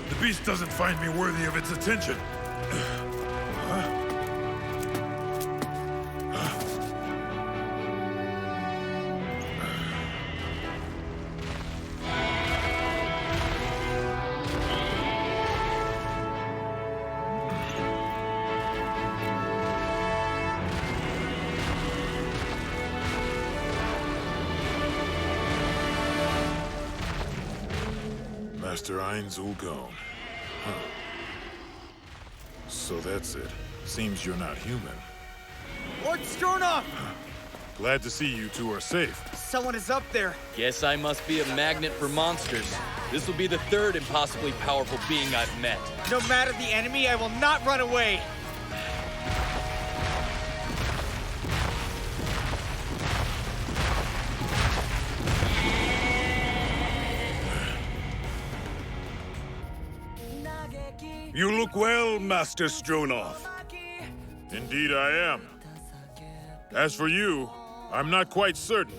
The beast doesn't find me worthy of its attention. Master Ainz Ulgon. Huh. So that's it. Seems you're not human. Lord Stronov! Glad to see you two are safe. Someone is up there. Guess I must be a magnet for monsters. This will be the third impossibly powerful being I've met. No matter the enemy, I will not run away. You look well, Master Stronov. Indeed I am. As for you, I'm not quite certain.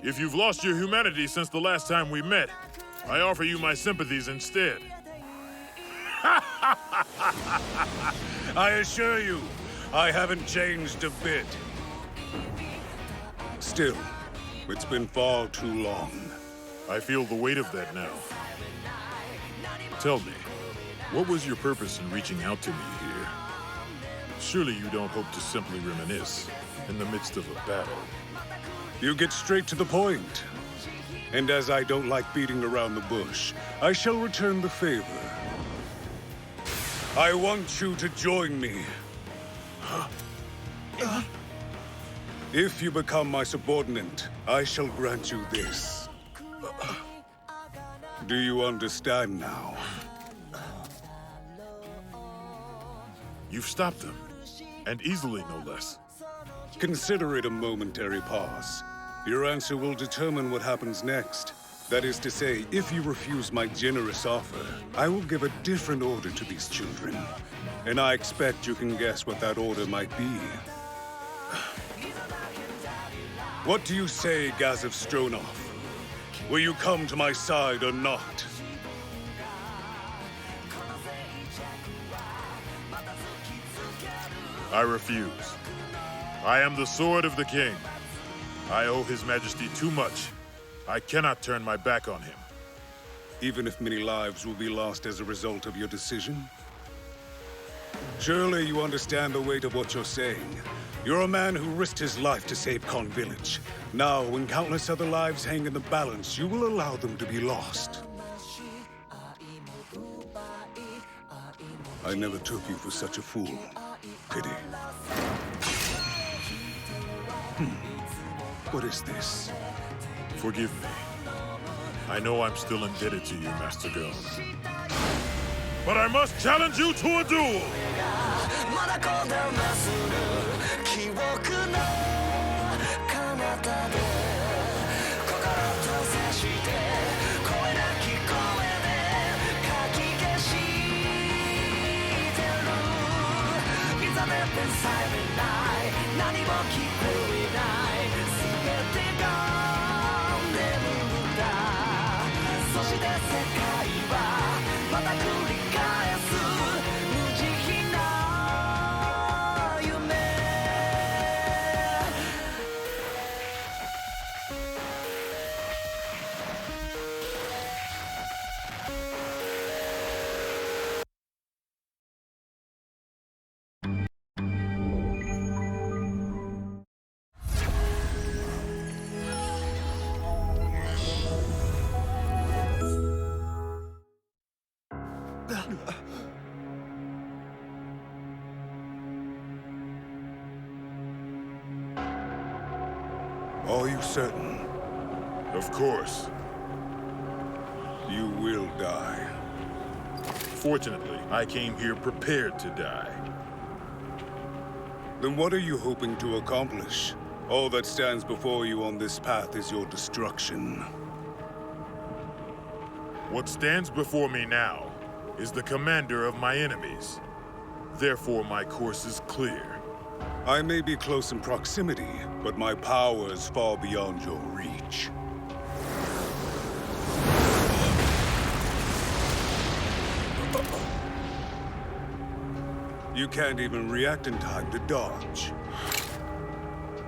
If you've lost your humanity since the last time we met, I offer you my sympathies instead. I assure you, I haven't changed a bit. Still, it's been far too long. I feel the weight of that now. Tell me, what was your purpose in reaching out to me here? Surely you don't hope to simply reminisce in the midst of a battle. You get straight to the point. And as I don't like beating around the bush, I shall return the favor. I want you to join me. If you become my subordinate, I shall grant you this. Do you understand now? You've stopped them, and easily no less. Consider it a momentary pause. Your answer will determine what happens next. That is to say, if you refuse my generous offer, I will give a different order to these children. And I expect you can guess what that order might be. What do you say, Gazov Stronov? Will you come to my side or not? I refuse. I am the sword of the king. I owe His Majesty too much. I cannot turn my back on him. Even if many lives will be lost as a result of your decision? Surely you understand the weight of what you're saying. You're a man who risked his life to save Khan Village. Now, when countless other lives hang in the balance, you will allow them to be lost. I never took you for such a fool. Pity. What is this? Forgive me. I know I'm still indebted to you, Master Go. But I must challenge you to a duel! Are you certain? Of course. You will die. Fortunately, I came here prepared to die. Then what are you hoping to accomplish? All that stands before you on this path is your destruction. What stands before me now is the commander of my enemies. Therefore, my course is clear. I may be close in proximity, but my power is far beyond your reach. You can't even react in time to dodge.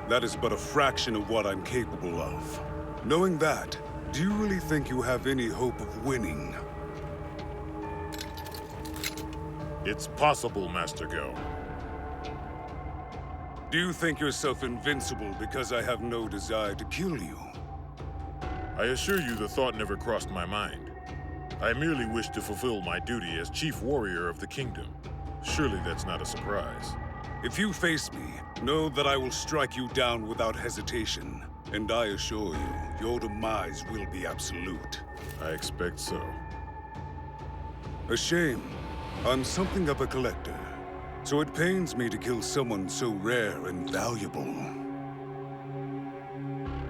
That is but a fraction of what I'm capable of. Knowing that, do you really think you have any hope of winning? It's possible, Master Go. Do you think yourself invincible because I have no desire to kill you? I assure you the thought never crossed my mind. I merely wish to fulfill my duty as chief warrior of the kingdom. Surely that's not a surprise. If you face me, know that I will strike you down without hesitation. And I assure you, your demise will be absolute. I expect so. A shame. I'm something of a collector. So it pains me to kill someone so rare and valuable.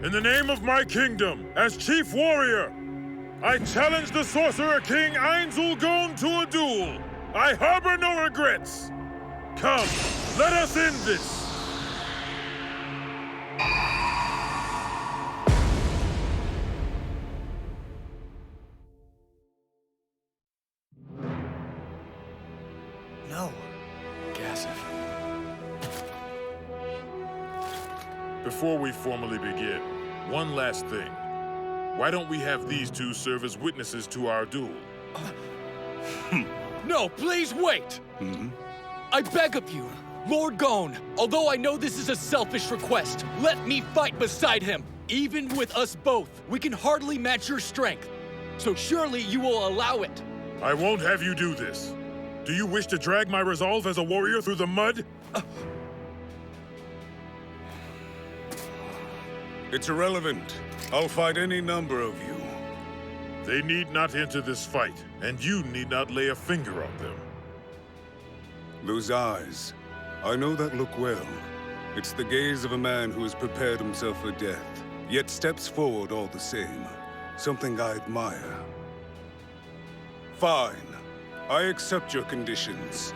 In the name of my kingdom, as chief warrior, I challenge the Sorcerer King Ainz Ulgon to a duel. I harbor no regrets! Come, let us end this! No. Gassif. Before we formally begin, one last thing. Why don't we have these two serve as witnesses to our duel? No, please wait! I beg of you, Lord Gon, although I know this is a selfish request, let me fight beside him. Even with us both, we can hardly match your strength. So surely you will allow it. I won't have you do this. Do you wish to drag my resolve as a warrior through the mud? It's irrelevant. I'll fight any number of you. They need not enter this fight, and you need not lay a finger on them. Those eyes, I know that look well. It's the gaze of a man who has prepared himself for death, yet steps forward all the same. Something I admire. Fine. I accept your conditions.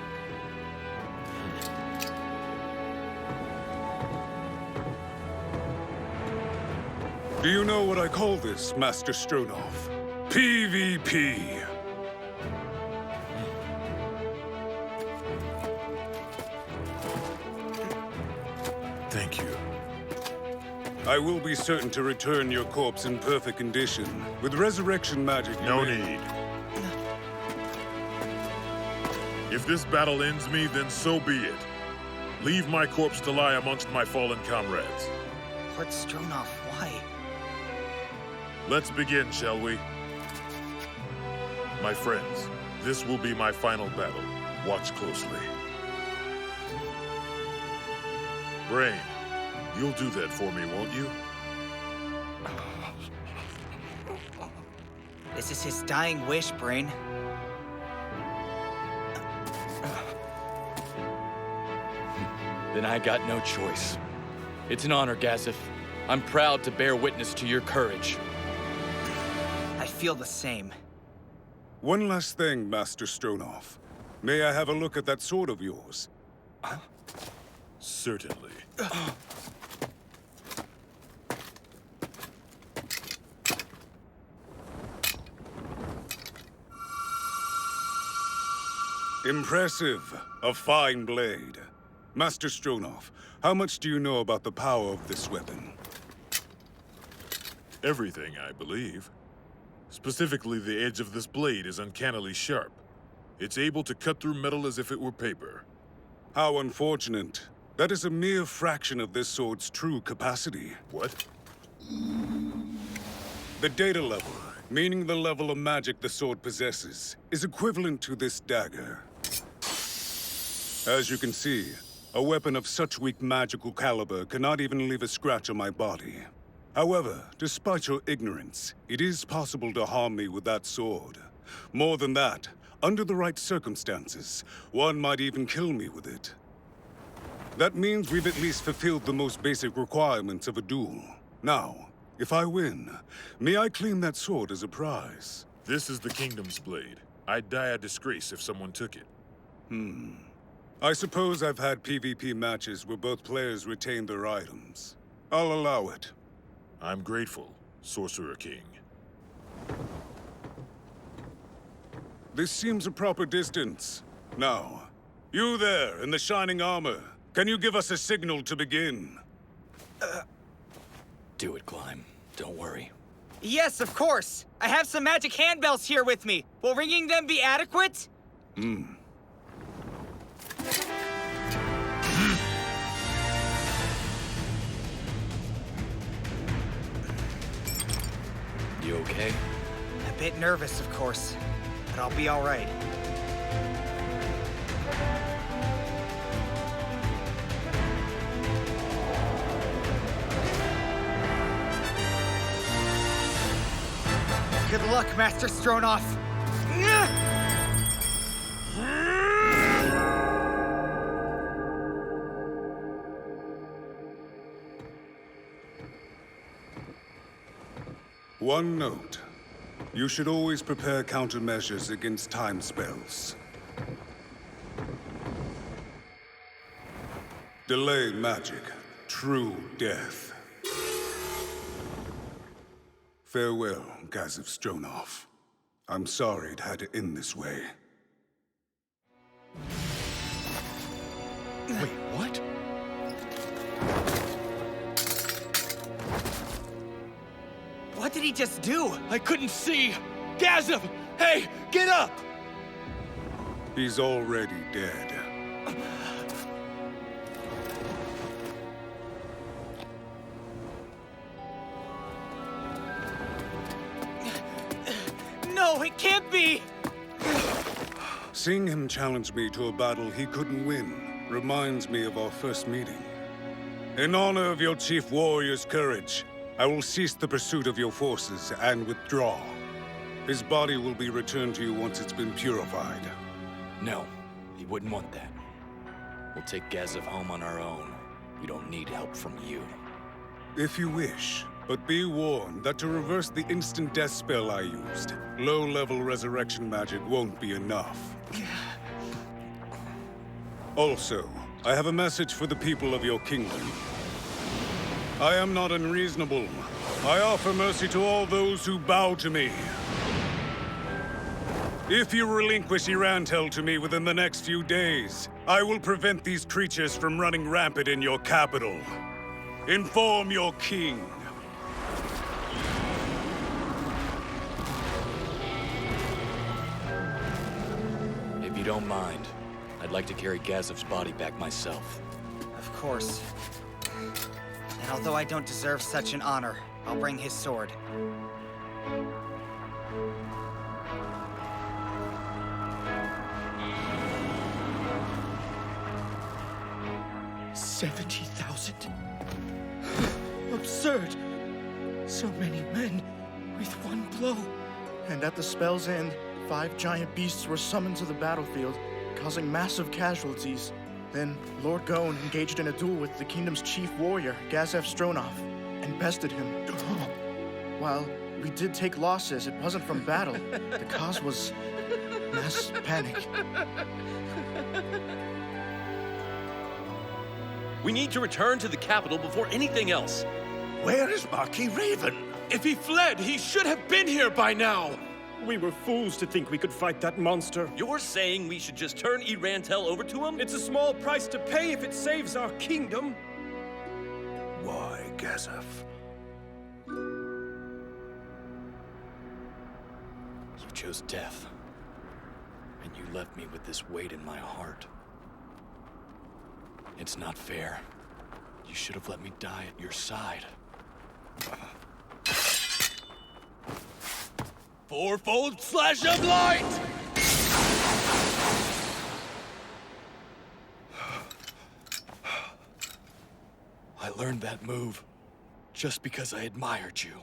Do you know what I call this, Master Stronov? PvP! Thank you. I will be certain to return your corpse in perfect condition. With resurrection magic, No need. If this battle ends me, then so be it. Leave my corpse to lie amongst my fallen comrades. Lord Stronov, why? Let's begin, shall we? My friends, this will be my final battle. Watch closely. Brain, you'll do that for me, won't you? This is his dying wish, Brain. Then I got no choice. It's an honor, Gassif. I'm proud to bear witness to your courage. I feel the same. One last thing, Master Stronov. May I have a look at that sword of yours? Certainly. Impressive. A fine blade. Master Stronov, how much do you know about the power of this weapon? Everything, I believe. Specifically, the edge of this blade is uncannily sharp. It's able to cut through metal as if it were paper. How unfortunate. That is a mere fraction of this sword's true capacity. What? The data level, meaning the level of magic the sword possesses, is equivalent to this dagger. As you can see, a weapon of such weak magical caliber cannot even leave a scratch on my body. However, despite your ignorance, it is possible to harm me with that sword. More than that, under the right circumstances, one might even kill me with it. That means we've at least fulfilled the most basic requirements of a duel. Now, if I win, may I claim that sword as a prize? This is the Kingdom's blade. I'd die a disgrace if someone took it. I suppose I've had PvP matches where both players retain their items. I'll allow it. I'm grateful, Sorcerer King. This seems a proper distance. Now, you there in the shining armor, can you give us a signal to begin? Do it, Climb. Don't worry. Yes, of course! I have some magic handbells here with me. Will ringing them be adequate? You okay? A bit nervous, of course, but I'll be all right. Good luck, Master Stronov! One note. You should always prepare countermeasures against time spells. Delay magic. True death. Farewell, Gazif Stronov. I'm sorry it had to end this way. Wait, what? What did he just do? I couldn't see! Gazif! Hey, get up! He's already dead. No, it can't be! Seeing him challenge me to a battle he couldn't win reminds me of our first meeting. In honor of your chief warrior's courage, I will cease the pursuit of your forces and withdraw. His body will be returned to you once it's been purified. No, he wouldn't want that. We'll take Gazif home on our own. We don't need help from you. If you wish, but be warned that to reverse the instant death spell I used, low-level resurrection magic won't be enough. Also, I have a message for the people of your kingdom. I am not unreasonable. I offer mercy to all those who bow to me. If you relinquish Irantel to me within the next few days, I will prevent these creatures from running rampant in your capital. Inform your king. If you don't mind, I'd like to carry Gazif's body back myself. Of course. And although I don't deserve such an honor, I'll bring his sword. $70,000? Absurd! So many men with one blow. And at the spell's end, 5 giant beasts were summoned to the battlefield, causing massive casualties. Then Lord Gon engaged in a duel with the kingdom's chief warrior, Gazif Stronov, and bested him. While we did take losses, it wasn't from battle. The cause was mass panic. We need to return to the capital before anything else. Where is Marquis Raven? If he fled, he should have been here by now! We were fools to think we could fight that monster. You're saying we should just turn Irantel over to him? It's a small price to pay if it saves our kingdom. Why, Gazif? You chose death. And you left me with this weight in my heart. It's not fair. You should have let me die at your side. Fourfold slash of light! I learned that move just because I admired you.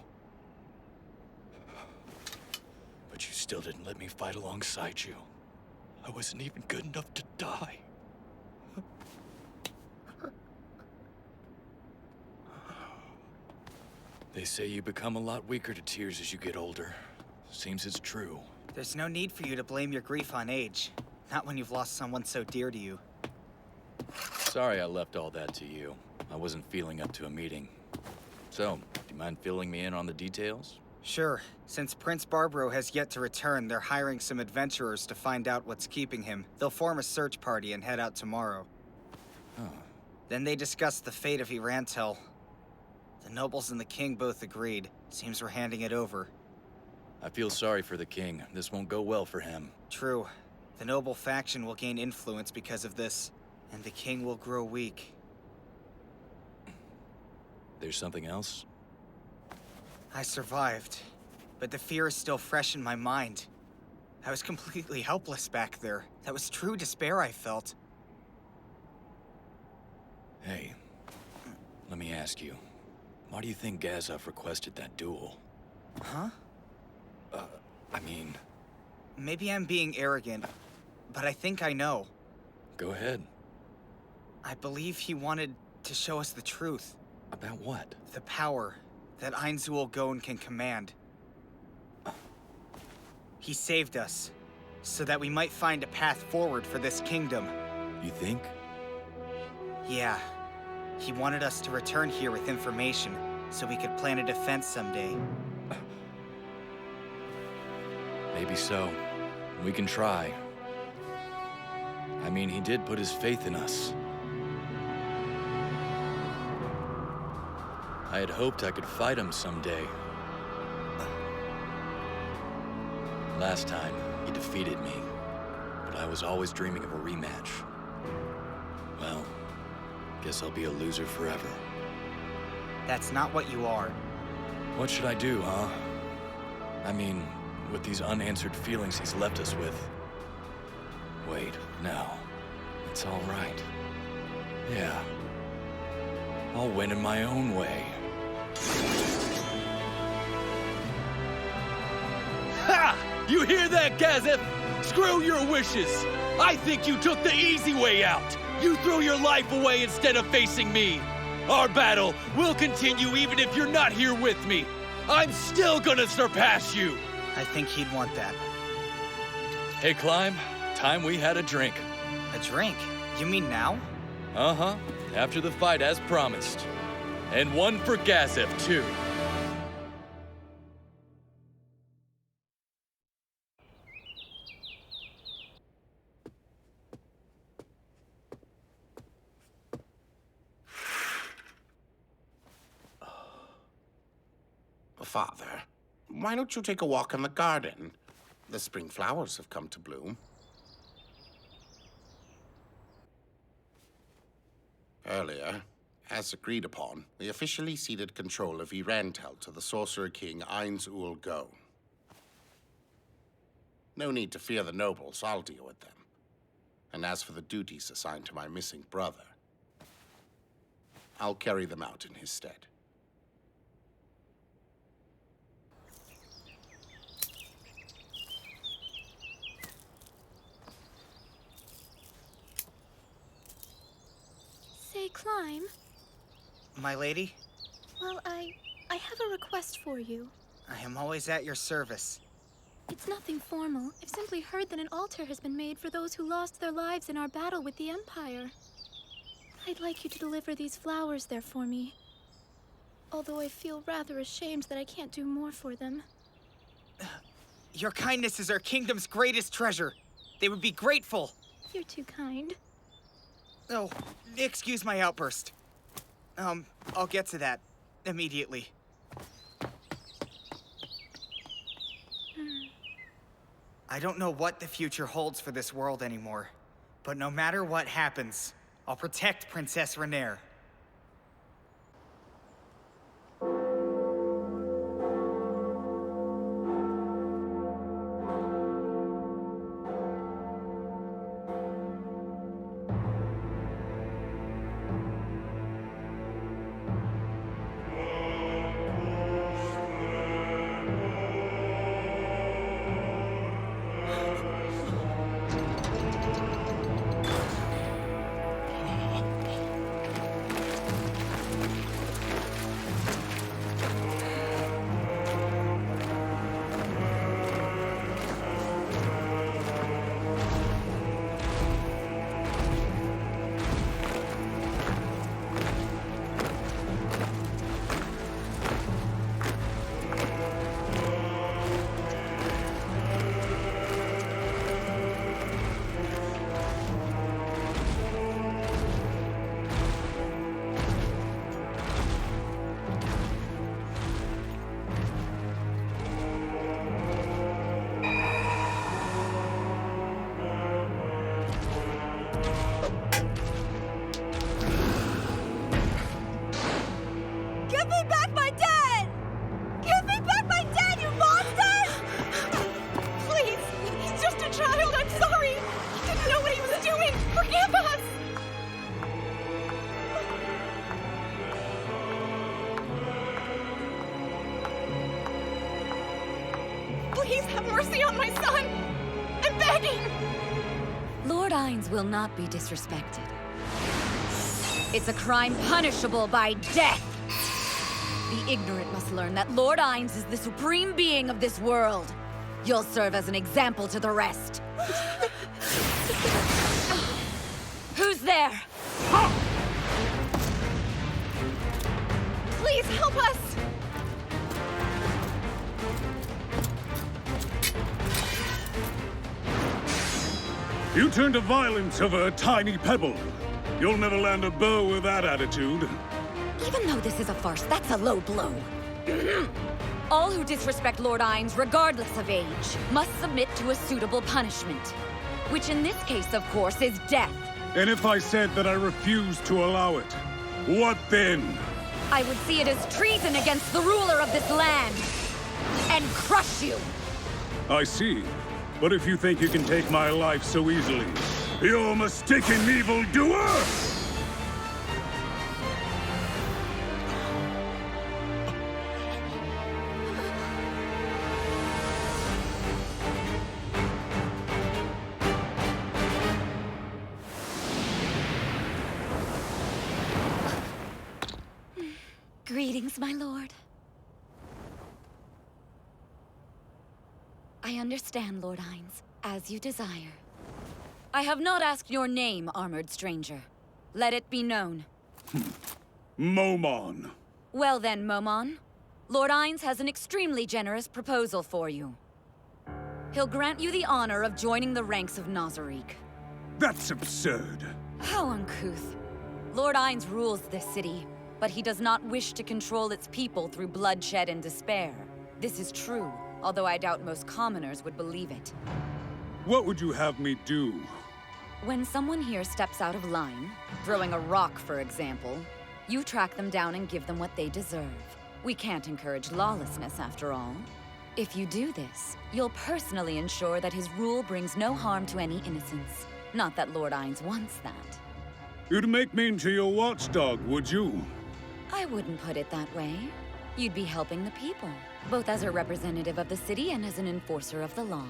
But you still didn't let me fight alongside you. I wasn't even good enough to die. They say you become a lot weaker to tears as you get older. Seems it's true. There's no need for you to blame your grief on age. Not when you've lost someone so dear to you. Sorry I left all that to you. I wasn't feeling up to a meeting. So, do you mind filling me in on the details? Sure. Since Prince Barbaro has yet to return, they're hiring some adventurers to find out what's keeping him. They'll form a search party and head out tomorrow. Huh. Then they discuss the fate of Irantel. The nobles and the king both agreed. Seems we're handing it over. I feel sorry for the king. This won't go well for him. True. The noble faction will gain influence because of this, and the king will grow weak. There's something else? I survived, but the fear is still fresh in my mind. I was completely helpless back there. That was true despair I felt. Hey, let me ask you. Why do you think Gazif requested that duel? Huh? I mean... Maybe I'm being arrogant, but I think I know. Go ahead. I believe he wanted to show us the truth. About what? The power that Ainzul Gon can command. He saved us, so that we might find a path forward for this kingdom. You think? Yeah, He wanted us to return here with information, so we could plan a defense someday. Maybe so. We can try. I mean, he did put his faith in us. I had hoped I could fight him someday. Last time, he defeated me, but I was always dreaming of a rematch. Well, guess I'll be a loser forever. That's not what you are. What should I do, huh? I mean, with these unanswered feelings he's left us with. Wait, no. It's all right. Yeah. I'll win in my own way. Ha! You hear that, Gazeth? Screw your wishes! I think you took the easy way out! You threw your life away instead of facing me! Our battle will continue even if you're not here with me! I'm still gonna surpass you! I think he'd want that. Hey, Climb. Time we had a drink. A drink? You mean now? Uh-huh. After the fight, as promised. And one for Gazeth, too. Father, why don't you take a walk in the garden? The spring flowers have come to bloom. Earlier, as agreed upon, we officially ceded control of Irantel to the Sorcerer King Ainz-Ul Gown. No need to fear the nobles, I'll deal with them. And as for the duties assigned to my missing brother, I'll carry them out in his stead. Say, Climb. My lady? Well, I have a request for you. I am always at your service. It's nothing formal. I've simply heard that an altar has been made for those who lost their lives in our battle with the Empire. I'd like you to deliver these flowers there for me. Although I feel rather ashamed that I can't do more for them. Your kindness is our kingdom's greatest treasure. They would be grateful. You're too kind. Oh, excuse my outburst. I'll get to that immediately. I don't know what the future holds for this world anymore, but no matter what happens, I'll protect Princess Renaer. Please have mercy on my son! I'm begging! Lord Ainz will not be disrespected. It's a crime punishable by death! The ignorant must learn that Lord Ainz is the supreme being of this world. You'll serve as an example to the rest. Who's there? Please help us! You turn to violence over a tiny pebble. You'll never land a bow with that attitude. Even though this is a farce, that's a low blow. All who disrespect Lord Ainz, regardless of age, must submit to a suitable punishment. Which in this case, of course, is death. And if I said that I refuse to allow it, what then? I would see it as treason against the ruler of this land. And crush you. I see. But if you think you can take my life so easily, you're a mistaken evildoer! Greetings, my lord. I understand, Lord Ainz, as you desire. I have not asked your name, armored stranger. Let it be known. Momon. Well then, Momon. Lord Ainz has an extremely generous proposal for you. He'll grant you the honor of joining the ranks of Nazarick. That's absurd. How uncouth. Lord Ainz rules this city, but he does not wish to control its people through bloodshed and despair. This is true, although I doubt most commoners would believe it. What would you have me do? When someone here steps out of line, throwing a rock, for example, you track them down and give them what they deserve. We can't encourage lawlessness, after all. If you do this, you'll personally ensure that his rule brings no harm to any innocents. Not that Lord Ainz wants that. You'd make me into your watchdog, would you? I wouldn't put it that way. You'd be helping the people, both as a representative of the city and as an enforcer of the law.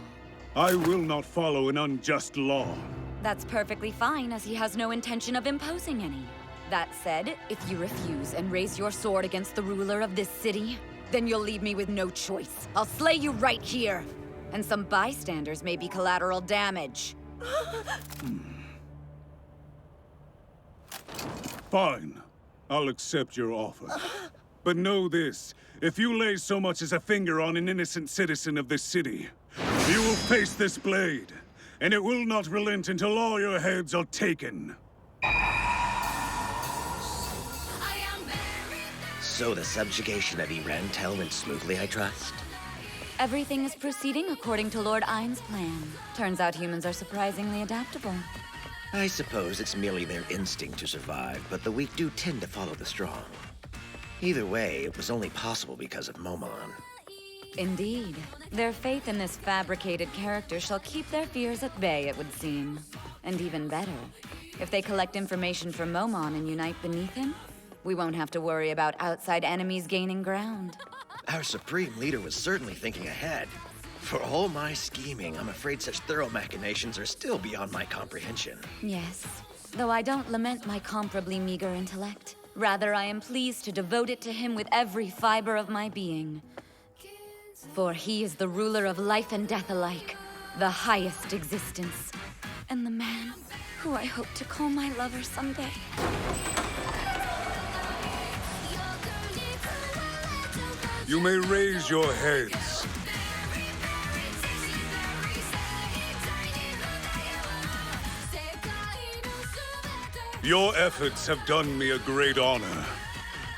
I will not follow an unjust law. That's perfectly fine, as he has no intention of imposing any. That said, if you refuse and raise your sword against the ruler of this city, then you'll leave me with no choice. I'll slay you right here. And some bystanders may be collateral damage. Fine. I'll accept your offer. But know this, if you lay so much as a finger on an innocent citizen of this city, you will face this blade, and it will not relent until all your heads are taken. So the subjugation of Irantel went smoothly, I trust? Everything is proceeding according to Lord Ainz's plan. Turns out humans are surprisingly adaptable. I suppose it's merely their instinct to survive, but the weak do tend to follow the strong. Either way, it was only possible because of Momon. Indeed. Their faith in this fabricated character shall keep their fears at bay, it would seem. And even better, if they collect information from Momon and unite beneath him, we won't have to worry about outside enemies gaining ground. Our supreme leader was certainly thinking ahead. For all my scheming, I'm afraid such thorough machinations are still beyond my comprehension. Yes, though I don't lament my comparably meager intellect. Rather, I am pleased to devote it to him with every fiber of my being. For he is the ruler of life and death alike, the highest existence, and the man who I hope to call my lover someday. You may raise your heads. Your efforts have done me a great honor.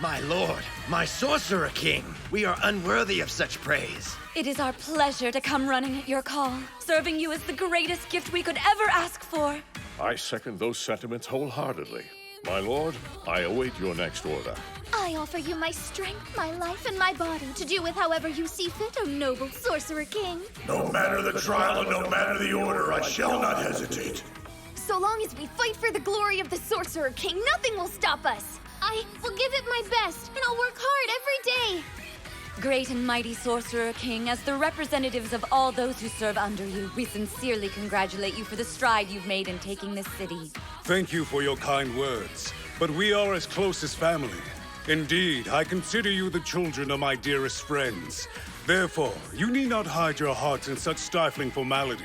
My lord, my sorcerer king, we are unworthy of such praise. It is our pleasure to come running at your call. Serving you is the greatest gift we could ever ask for. I second those sentiments wholeheartedly. My lord, I await your next order. I offer you my strength, my life, and my body to do with however you see fit, O noble Sorcerer King. No matter the trial and no matter the order, I shall not hesitate. So long as we fight for the glory of the Sorcerer King, nothing will stop us. I will give it my best, and I'll work hard every day. Great and mighty Sorcerer King, as the representatives of all those who serve under you, we sincerely congratulate you for the stride you've made in taking this city. Thank you for your kind words, but we are as close as family. Indeed, I consider you the children of my dearest friends. Therefore, you need not hide your hearts in such stifling formality.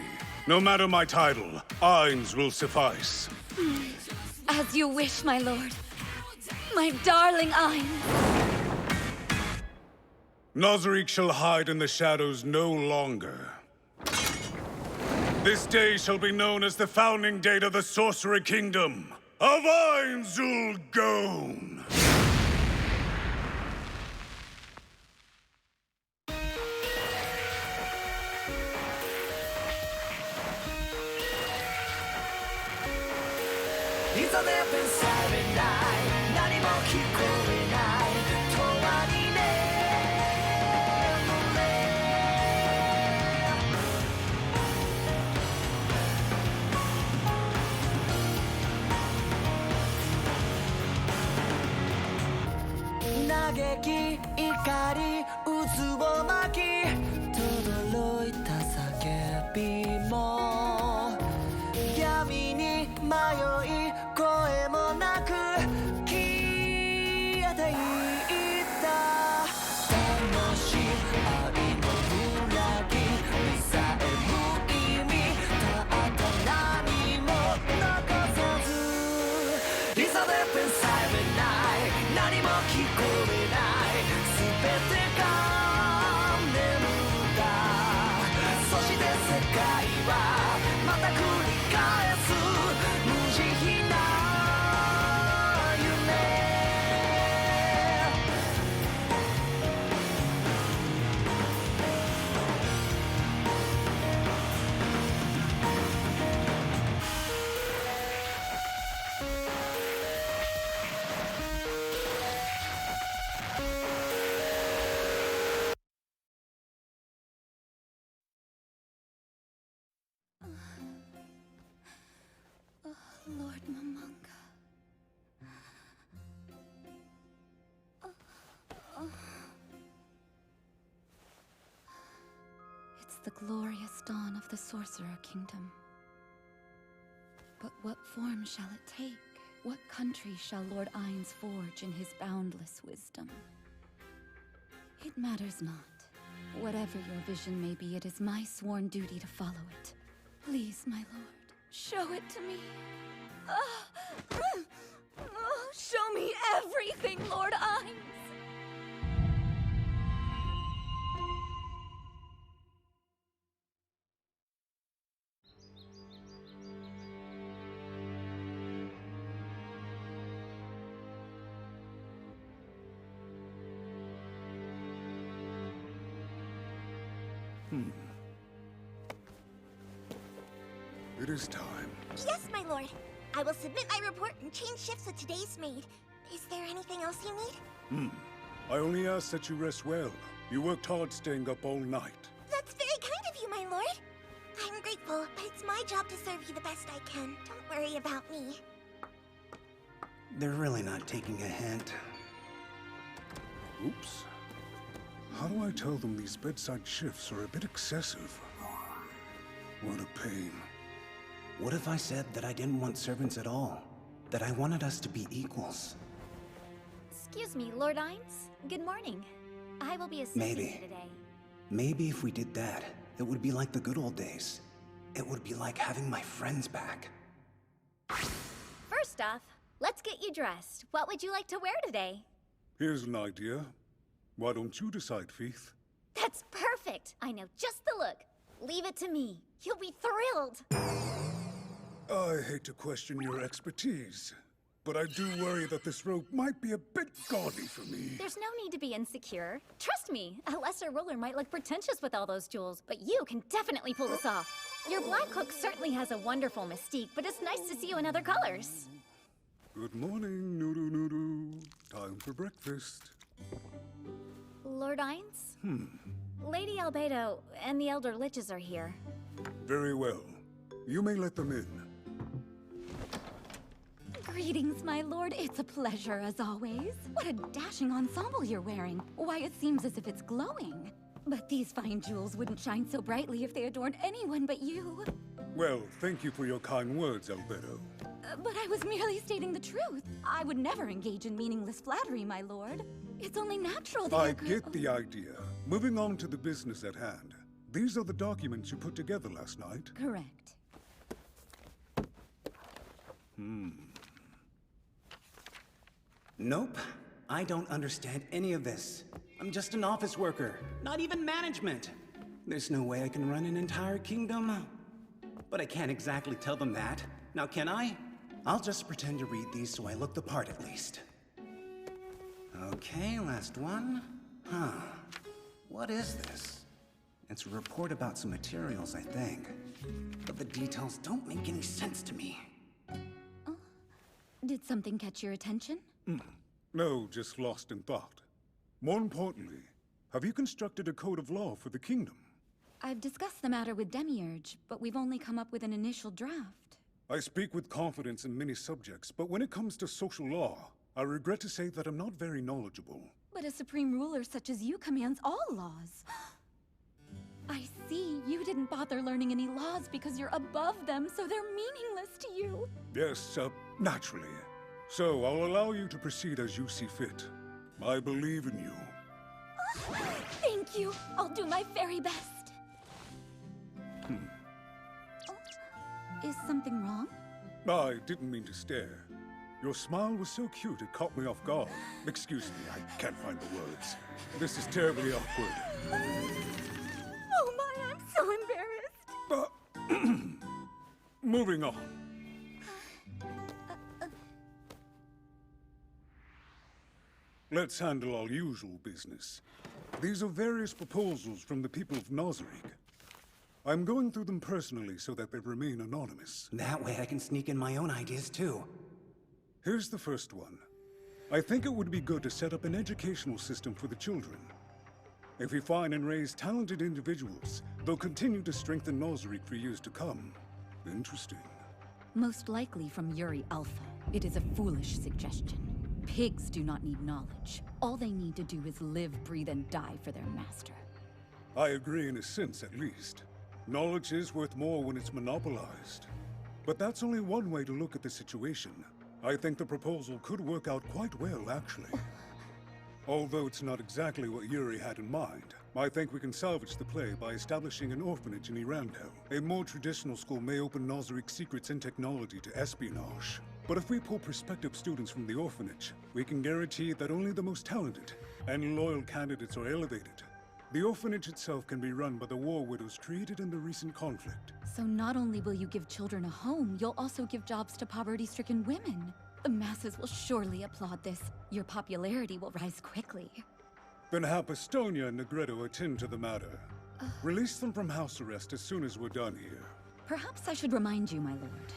No matter my title, Ainz will suffice. As you wish, my lord. My darling Ainz. Nosric shall hide in the shadows no longer. This day shall be known as the founding date of the Sorcerer Kingdom of Ainzul Gone. Lord Mamunga. It's the glorious dawn of the Sorcerer Kingdom. But what form shall it take? What country shall Lord Ainz forge in his boundless wisdom? It matters not. Whatever your vision may be, it is my sworn duty to follow it. Please, my lord, show it to me. Show me everything, Lord Ainz! It is time. Yes, my lord. I will submit my report and change shifts with today's maid. Is there anything else you need? I only ask that you rest well. You worked hard staying up all night. That's very kind of you, my lord. I'm grateful, but it's my job to serve you the best I can. Don't worry about me. They're really not taking a hint. Oops. How do I tell them these bedside shifts are a bit excessive? What a pain. What if I said that I didn't want servants at all? That I wanted us to be equals? Excuse me, Lord Ainz. Good morning. I will be assisting you Maybe. today. Maybe if we did that, it would be like the good old days. It would be like having my friends back. First off, let's get you dressed. What would you like to wear today? Here's an idea. Why don't you decide, Feith? That's perfect. I know just the look. Leave it to me. You'll be thrilled. I hate to question your expertise, but I do worry that this robe might be a bit gaudy for me. There's no need to be insecure. Trust me, a lesser ruler might look pretentious with all those jewels, but you can definitely pull this off. Your black hook certainly has a wonderful mystique, but it's nice to see you in other colors. Good morning, Noodoo Noodoo. Time for breakfast. Lord Ainz? Lady Albedo and the Elder Liches are here. Very well. You may let them in. Greetings, my lord. It's a pleasure, as always. What a dashing ensemble you're wearing. Why, it seems as if it's glowing. But these fine jewels wouldn't shine so brightly if they adorned anyone but you. Well, thank you for your kind words, Albedo. But I was merely stating the truth. I would never engage in meaningless flattery, my lord. It's only natural that I get the idea. Moving on to the business at hand. These are the documents you put together last night. Correct. Nope. I don't understand any of this. I'm just an office worker, not even management. There's no way I can run an entire kingdom. But I can't exactly tell them that. Now, can I? I'll just pretend to read these so I look the part at least. Okay, last one. Huh. What is this? It's a report about some materials, I think. But the details don't make any sense to me. Did something catch your attention? No, just lost in thought. More importantly, have you constructed a code of law for the kingdom? I've discussed the matter with Demiurge, but we've only come up with an initial draft. I speak with confidence in many subjects, but when it comes to social law, I regret to say that I'm not very knowledgeable. But a supreme ruler such as you commands all laws. I see. You didn't bother learning any laws because you're above them, so they're meaningless to you. Yes, naturally. So I'll allow you to proceed as you see fit. I believe in you. Thank you. I'll do my very best. Is something wrong? I didn't mean to stare. Your smile was so cute it caught me off guard. Excuse me, I can't find the words. This is terribly awkward. Oh my, I'm so embarrassed. Moving on. Let's handle our usual business. These are various proposals from the people of Nazarick. I'm going through them personally so that they remain anonymous. That way I can sneak in my own ideas too. Here's the first one. I think it would be good to set up an educational system for the children. If we find and raise talented individuals, they'll continue to strengthen Nazarick for years to come. Interesting. Most likely from Yuri Alpha. It is a foolish suggestion. Pigs do not need knowledge. All they need to do is live, breathe, and die for their master. I agree in a sense, at least. Knowledge is worth more when it's monopolized. But that's only one way to look at the situation. I think the proposal could work out quite well, actually. Although it's not exactly what Yuri had in mind, I think we can salvage the play by establishing an orphanage in Irandel. A more traditional school may open Nazarick's secrets and technology to espionage. But if we pull prospective students from the orphanage, we can guarantee that only the most talented and loyal candidates are elevated. The orphanage itself can be run by the war widows created in the recent conflict. So not only will you give children a home, you'll also give jobs to poverty-stricken women. The masses will surely applaud this. Your popularity will rise quickly. Then have Estonia and Negredo attend to the matter. Release them from house arrest as soon as we're done here. Perhaps I should remind you, my lord.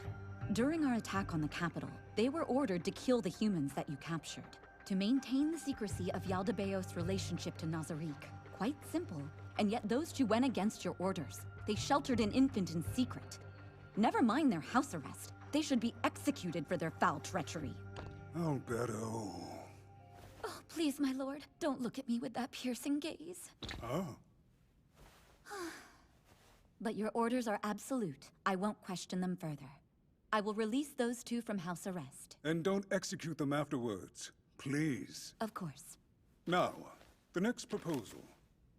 During our attack on the capital, they were ordered to kill the humans that you captured, to maintain the secrecy of Yaldabaoth's relationship to Nazarick. Quite simple, and yet those two went against your orders. They sheltered an infant in secret. Never mind their house arrest. They should be executed for their foul treachery. Alberto. Oh, please, my lord, don't look at me with that piercing gaze. Oh. But your orders are absolute. I won't question them further. I will release those two from house arrest. And don't execute them afterwards, please. Of course. Now, the next proposal.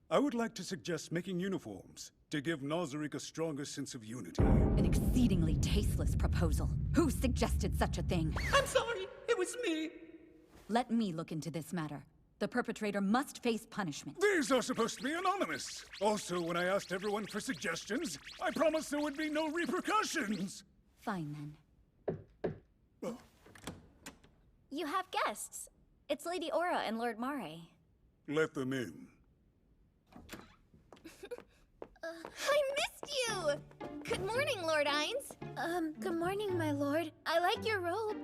I would like to suggest making uniforms to give Nazarick a stronger sense of unity. An exceedingly tasteless proposal. Who suggested such a thing? I'm sorry, it was me. Let me look into this matter. The perpetrator must face punishment. These are supposed to be anonymous. Also, when I asked everyone for suggestions, I promised there would be no repercussions. Fine, then. You have guests. It's Lady Aura and Lord Mare. Let them in. I missed you! Good morning, Lord Ainz. Good morning, my lord. I like your robe.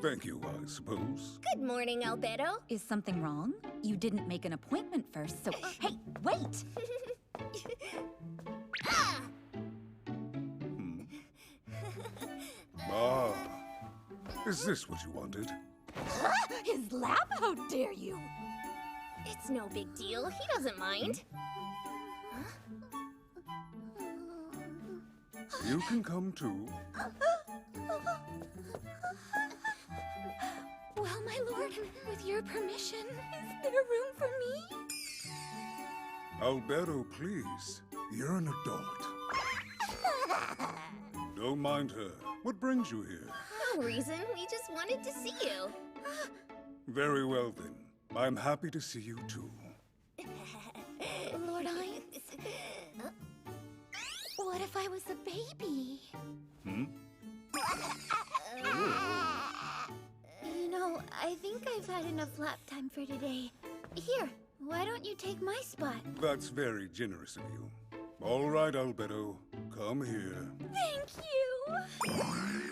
Thank you, I suppose. Good morning, Albedo. Is something wrong? You didn't make an appointment first, so... Hey, wait! Ah, is this what you wanted? His lap? How dare you! It's no big deal. He doesn't mind. You can come too. Well, my lord, with your permission, is there room for me? Alberto, please. You're an adult. Don't mind her. What brings you here? No reason. We just wanted to see you. Very well, then. I'm happy to see you, too. What if I was a baby? You know, I think I've had enough lap time for today. Here, why don't you take my spot? That's very generous of you. All right, Albedo, come here. Thank you!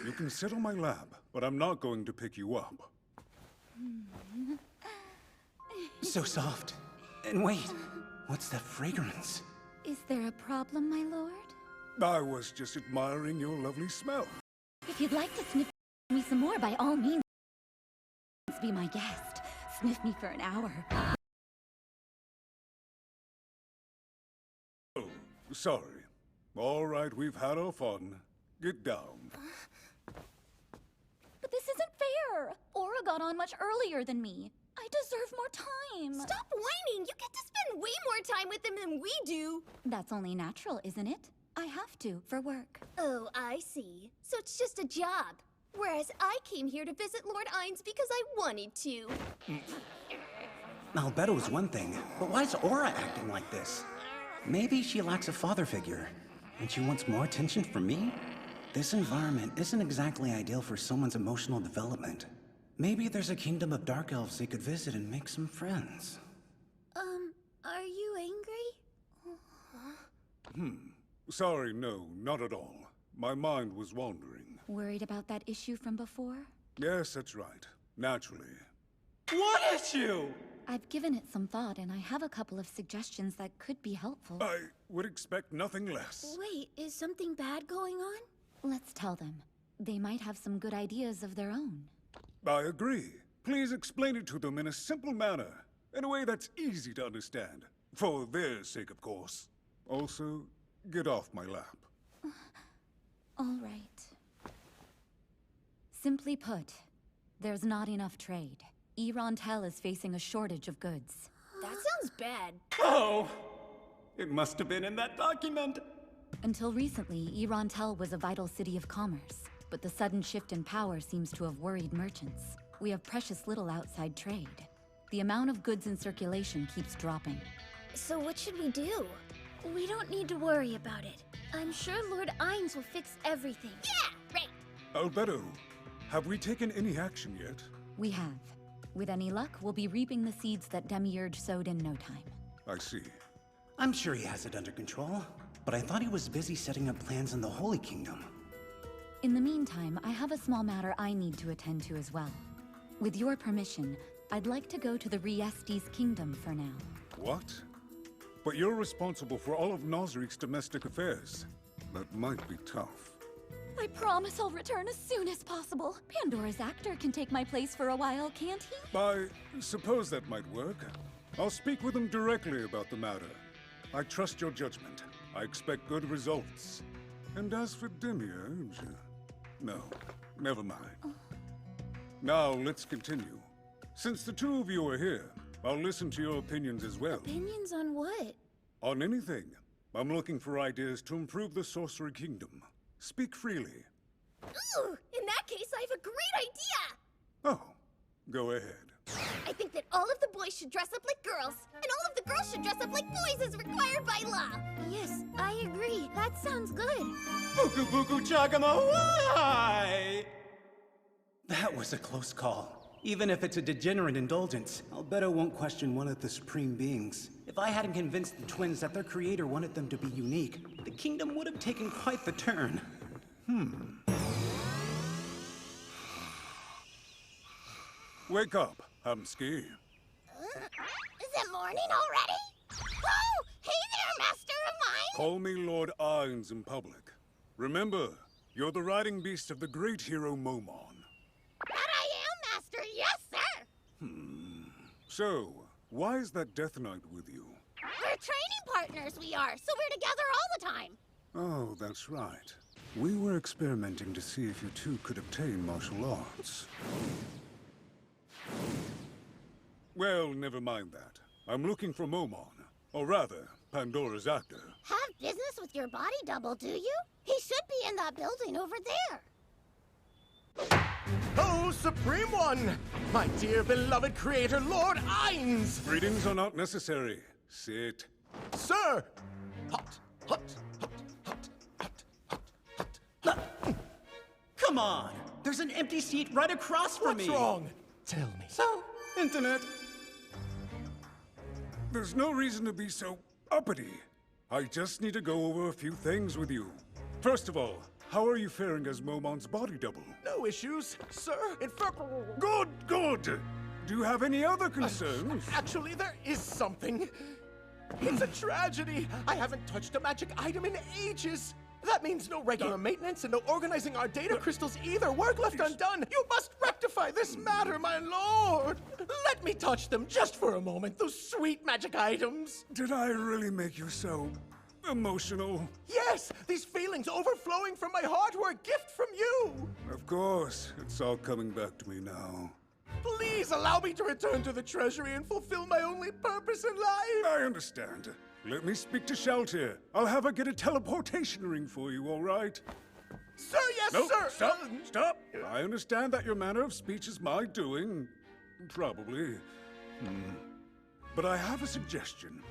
You can sit on my lap, but I'm not going to pick you up. So soft. And wait, what's that fragrance? Is there a problem, my lord? I was just admiring your lovely smell. If you'd like to sniff me some more, by all means, be my guest. Sniff me for an hour. Oh, sorry. All right, we've had our fun. Get down. But this isn't fair! Aura got on much earlier than me. I deserve more time. Stop whining! You get to spend way more time with them than we do! That's only natural, isn't it? I have to, for work. Oh, I see. So it's just a job. Whereas I came here to visit Lord Ainz because I wanted to. Albedo's one thing, but why is Aura acting like this? Maybe she lacks a father figure, and she wants more attention from me? This environment isn't exactly ideal for someone's emotional development. Maybe there's a kingdom of dark elves they could visit and make some friends. Are you angry? Sorry, no, not at all. My mind was wandering. Worried about that issue from before? Yes, that's right. Naturally. What issue? I've given it some thought, and I have a couple of suggestions that could be helpful. I would expect nothing less. Wait, is something bad going on? Let's tell them. They might have some good ideas of their own. I agree. Please explain it to them in a simple manner, in a way that's easy to understand. For their sake, of course. Also, get off my lap. All right. Simply put, there's not enough trade. Erontel is facing a shortage of goods. That sounds bad. Oh! It must have been in that document! Until recently, Erontel was a vital city of commerce, but the sudden shift in power seems to have worried merchants. We have precious little outside trade. The amount of goods in circulation keeps dropping. So what should we do? We don't need to worry about it. I'm sure Lord Ainz will fix everything. Yeah, right. Albedo, have we taken any action yet? We have. With any luck, we'll be reaping the seeds that Demiurge sowed in no time. I see. I'm sure he has it under control, but I thought he was busy setting up plans in the Holy Kingdom. In the meantime, I have a small matter I need to attend to as well. With your permission, I'd like to go to the Restedxp kingdom for now. What? But you're responsible for all of Nosric's domestic affairs. That might be tough. I promise I'll return as soon as possible. Pandora's actor can take my place for a while, can't he? I suppose that might work. I'll speak with him directly about the matter. I trust your judgment. I expect good results. And as for Demiurge... No, never mind. Now, let's continue. Since the two of you are here, I'll listen to your opinions as well. Opinions on what? On anything. I'm looking for ideas to improve the Sorcery Kingdom. Speak freely. Ooh, in that case, I have a great idea! Oh, go ahead. I think that all of the boys should dress up like girls, and all of the girls should dress up like boys as required by law. Yes, I agree. That sounds good. Buku Buku Chagama, why? That was a close call. Even if it's a degenerate indulgence, Albedo won't question one of the supreme beings. If I hadn't convinced the twins that their creator wanted them to be unique, the kingdom would have taken quite the turn. Wake up, Hamsky. Is it morning already? Oh, hey there, master of mine! Call me Lord Ainz in public. Remember, you're the riding beast of the great hero Momon. That I am, master, yes, sir! So, why is that Death Knight with you? We're training partners, we are, so we're together all the time. Oh, that's right. We were experimenting to see if you two could obtain martial arts. Well, never mind that. I'm looking for Momon. Or rather, Pandora's actor. Have business with your body double, do you? He should be in that building over there. Oh, Supreme One! My dear beloved creator, Lord Ainz! Greetings are not necessary. Sit. Sir! Hot, hot, hot, hot. Come on! There's an empty seat right across from me! What's wrong? Tell me. So, Internet. There's no reason to be so uppity. I just need to go over a few things with you. First of all, how are you faring as Momon's body double? No issues, sir. In fact... Good, good! Do you have any other concerns? Actually, there is something. It's a tragedy. I haven't touched a magic item in ages. That means no regular maintenance and no organizing our data crystals either. Work left undone. You must rectify this matter, my lord. Let me touch them just for a moment, those sweet magic items. Did I really make you so emotional? Yes, these feelings overflowing from my heart were a gift from you. Of course, it's all coming back to me now. Please allow me to return to the treasury and fulfill my only purpose in life. I understand. Let me speak to Shaltir. I'll have her get a teleportation ring for you, all right? Sir, yes, no, sir! Stop! I understand that your manner of speech is my doing. Probably. But I have a suggestion.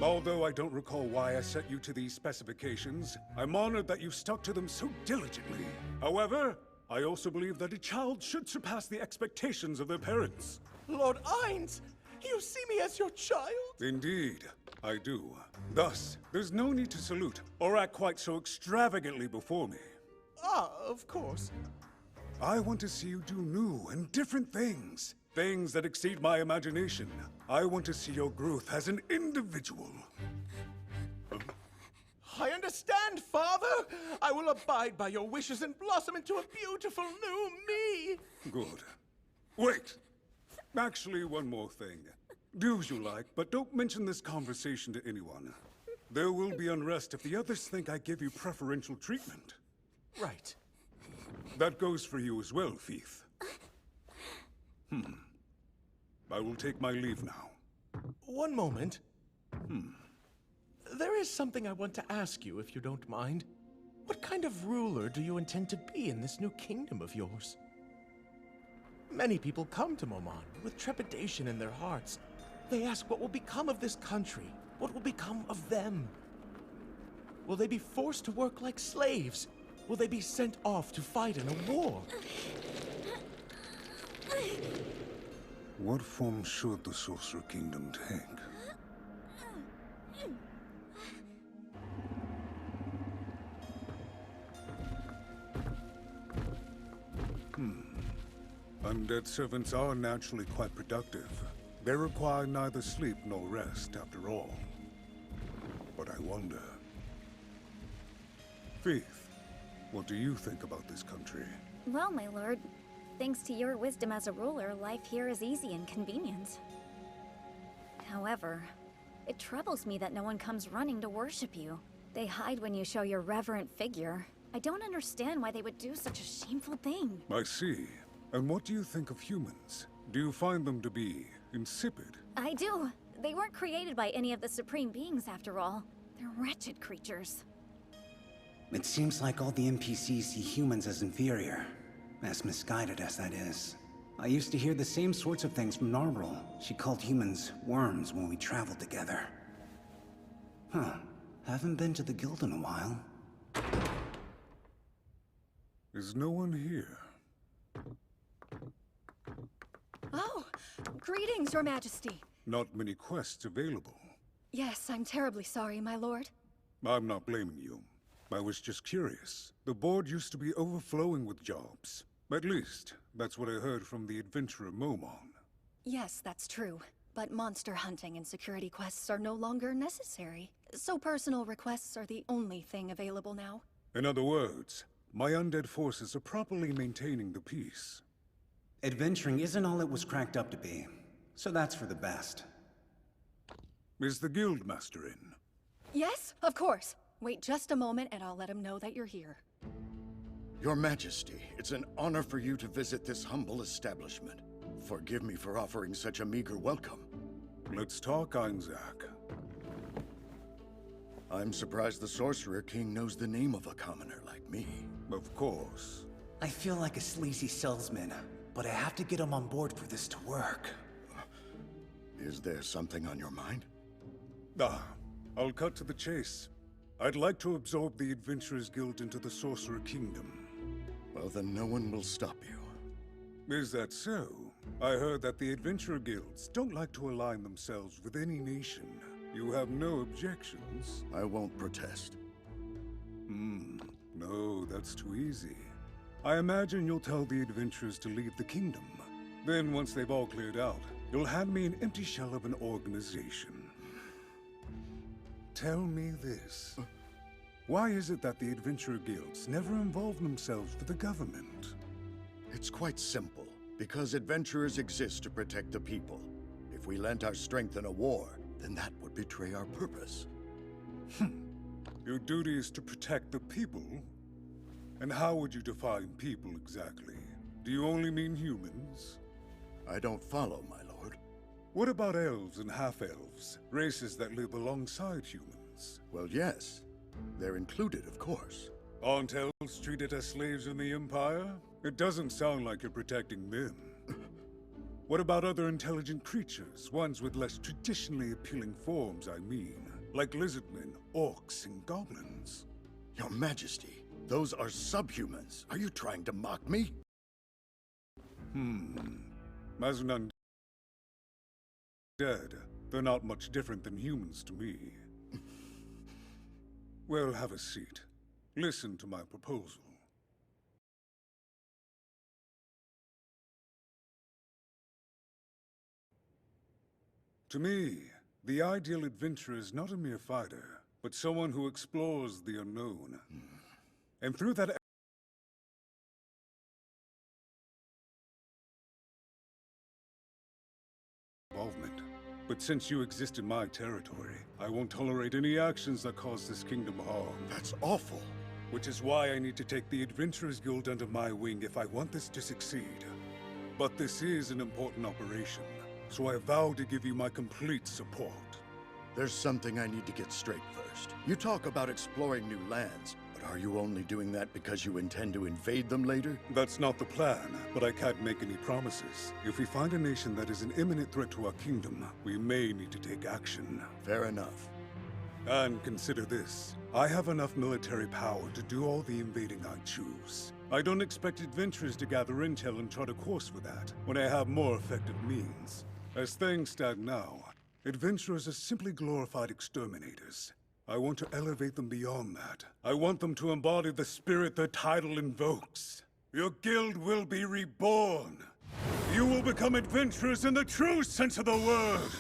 Although I don't recall why I set you to these specifications, I'm honored that you stuck to them so diligently. However, I also believe that a child should surpass the expectations of their parents. Lord Ainz, you see me as your child? Indeed, I do. Thus, there's no need to salute or act quite so extravagantly before me. Ah, of course. I want to see you do new and different things. Things that exceed my imagination. I want to see your growth as an individual. I understand, Father. I will abide by your wishes and blossom into a beautiful new me. Good. Wait! Actually, one more thing. Do as you like, but don't mention this conversation to anyone. There will be unrest if the others think I give you preferential treatment. Right. That goes for you as well, Fief. I will take my leave now. One moment. There is something I want to ask you, if you don't mind. What kind of ruler do you intend to be in this new kingdom of yours? Many people come to Momon with trepidation in their hearts. They ask what will become of this country, what will become of them. Will they be forced to work like slaves? Will they be sent off to fight in a war? What form should the Sorcerer Kingdom take? Undead servants are naturally quite productive. They require neither sleep nor rest, after all. But I wonder... Faith, what do you think about this country? Well, my lord, thanks to your wisdom as a ruler, life here is easy and convenient. However, it troubles me that no one comes running to worship you. They hide when you show your reverent figure. I don't understand why they would do such a shameful thing. I see. And what do you think of humans? Do you find them to be insipid? I do. They weren't created by any of the supreme beings, after all. They're wretched creatures. It seems like all the NPCs see humans as inferior. As misguided as that is. I used to hear the same sorts of things from Narbril. She called humans worms when we traveled together. Haven't been to the guild in a while. Is no one here? Oh, greetings, Your Majesty. Not many quests available. Yes, I'm terribly sorry, my lord. I'm not blaming you. I was just curious. The board used to be overflowing with jobs. At least, that's what I heard from the adventurer Momon. Yes, that's true. But monster hunting and security quests are no longer necessary. So personal requests are the only thing available now. In other words, my undead forces are properly maintaining the peace. Adventuring isn't all it was cracked up to be. So that's for the best. Is the Guildmaster in? Yes, of course. Wait just a moment and I'll let him know that you're here. Your Majesty, it's an honor for you to visit this humble establishment. Forgive me for offering such a meager welcome. Let's talk, Einzak. I'm surprised the Sorcerer King knows the name of a commoner like me. Of course. I feel like a sleazy salesman, but I have to get him on board for this to work. Is there something on your mind? I'll cut to the chase. I'd like to absorb the Adventurers Guild into the Sorcerer Kingdom. Well, then no one will stop you. Is that so? I heard that the adventurer guilds don't like to align themselves with any nation. You have no objections? I won't protest. No, that's too easy. I imagine you'll tell the adventurers to leave the kingdom. Then, once they've all cleared out, you'll hand me an empty shell of an organization. Tell me this. Why is it that the adventurer guilds never involve themselves with the government? It's quite simple. Because adventurers exist to protect the people. If we lent our strength in a war, then that would betray our purpose. Your duty is to protect the people? And how would you define people exactly? Do you only mean humans? I don't follow, my lord. What about elves and half-elves, races that live alongside humans? Well, yes. They're included, of course. Aren't elves treated as slaves in the Empire? It doesn't sound like you're protecting them. What about other intelligent creatures, ones with less traditionally appealing forms, I mean? Like lizardmen, orcs, and goblins? Your Majesty, those are subhumans. Are you trying to mock me? As an undead, they're not much different than humans to me. Well, have a seat. Listen to my proposal. To me, the ideal adventurer is not a mere fighter, but someone who explores the unknown. And through that involvement. But since you exist in my territory, I won't tolerate any actions that cause this kingdom harm. That's awful. Which is why I need to take the Adventurers Guild under my wing if I want this to succeed. But this is an important operation, so I vow to give you my complete support. There's something I need to get straight first. You talk about exploring new lands, but are you only doing that because you intend to invade them later? That's not the plan, but I can't make any promises. If we find a nation that is an imminent threat to our kingdom, we may need to take action. Fair enough. And consider this. I have enough military power to do all the invading I choose. I don't expect adventurers to gather intel and chart a course for that, when I have more effective means. As things stand now, adventurers are simply glorified exterminators. I want to elevate them beyond that. I want them to embody the spirit their title invokes. Your guild will be reborn. You will become adventurers in the true sense of the word.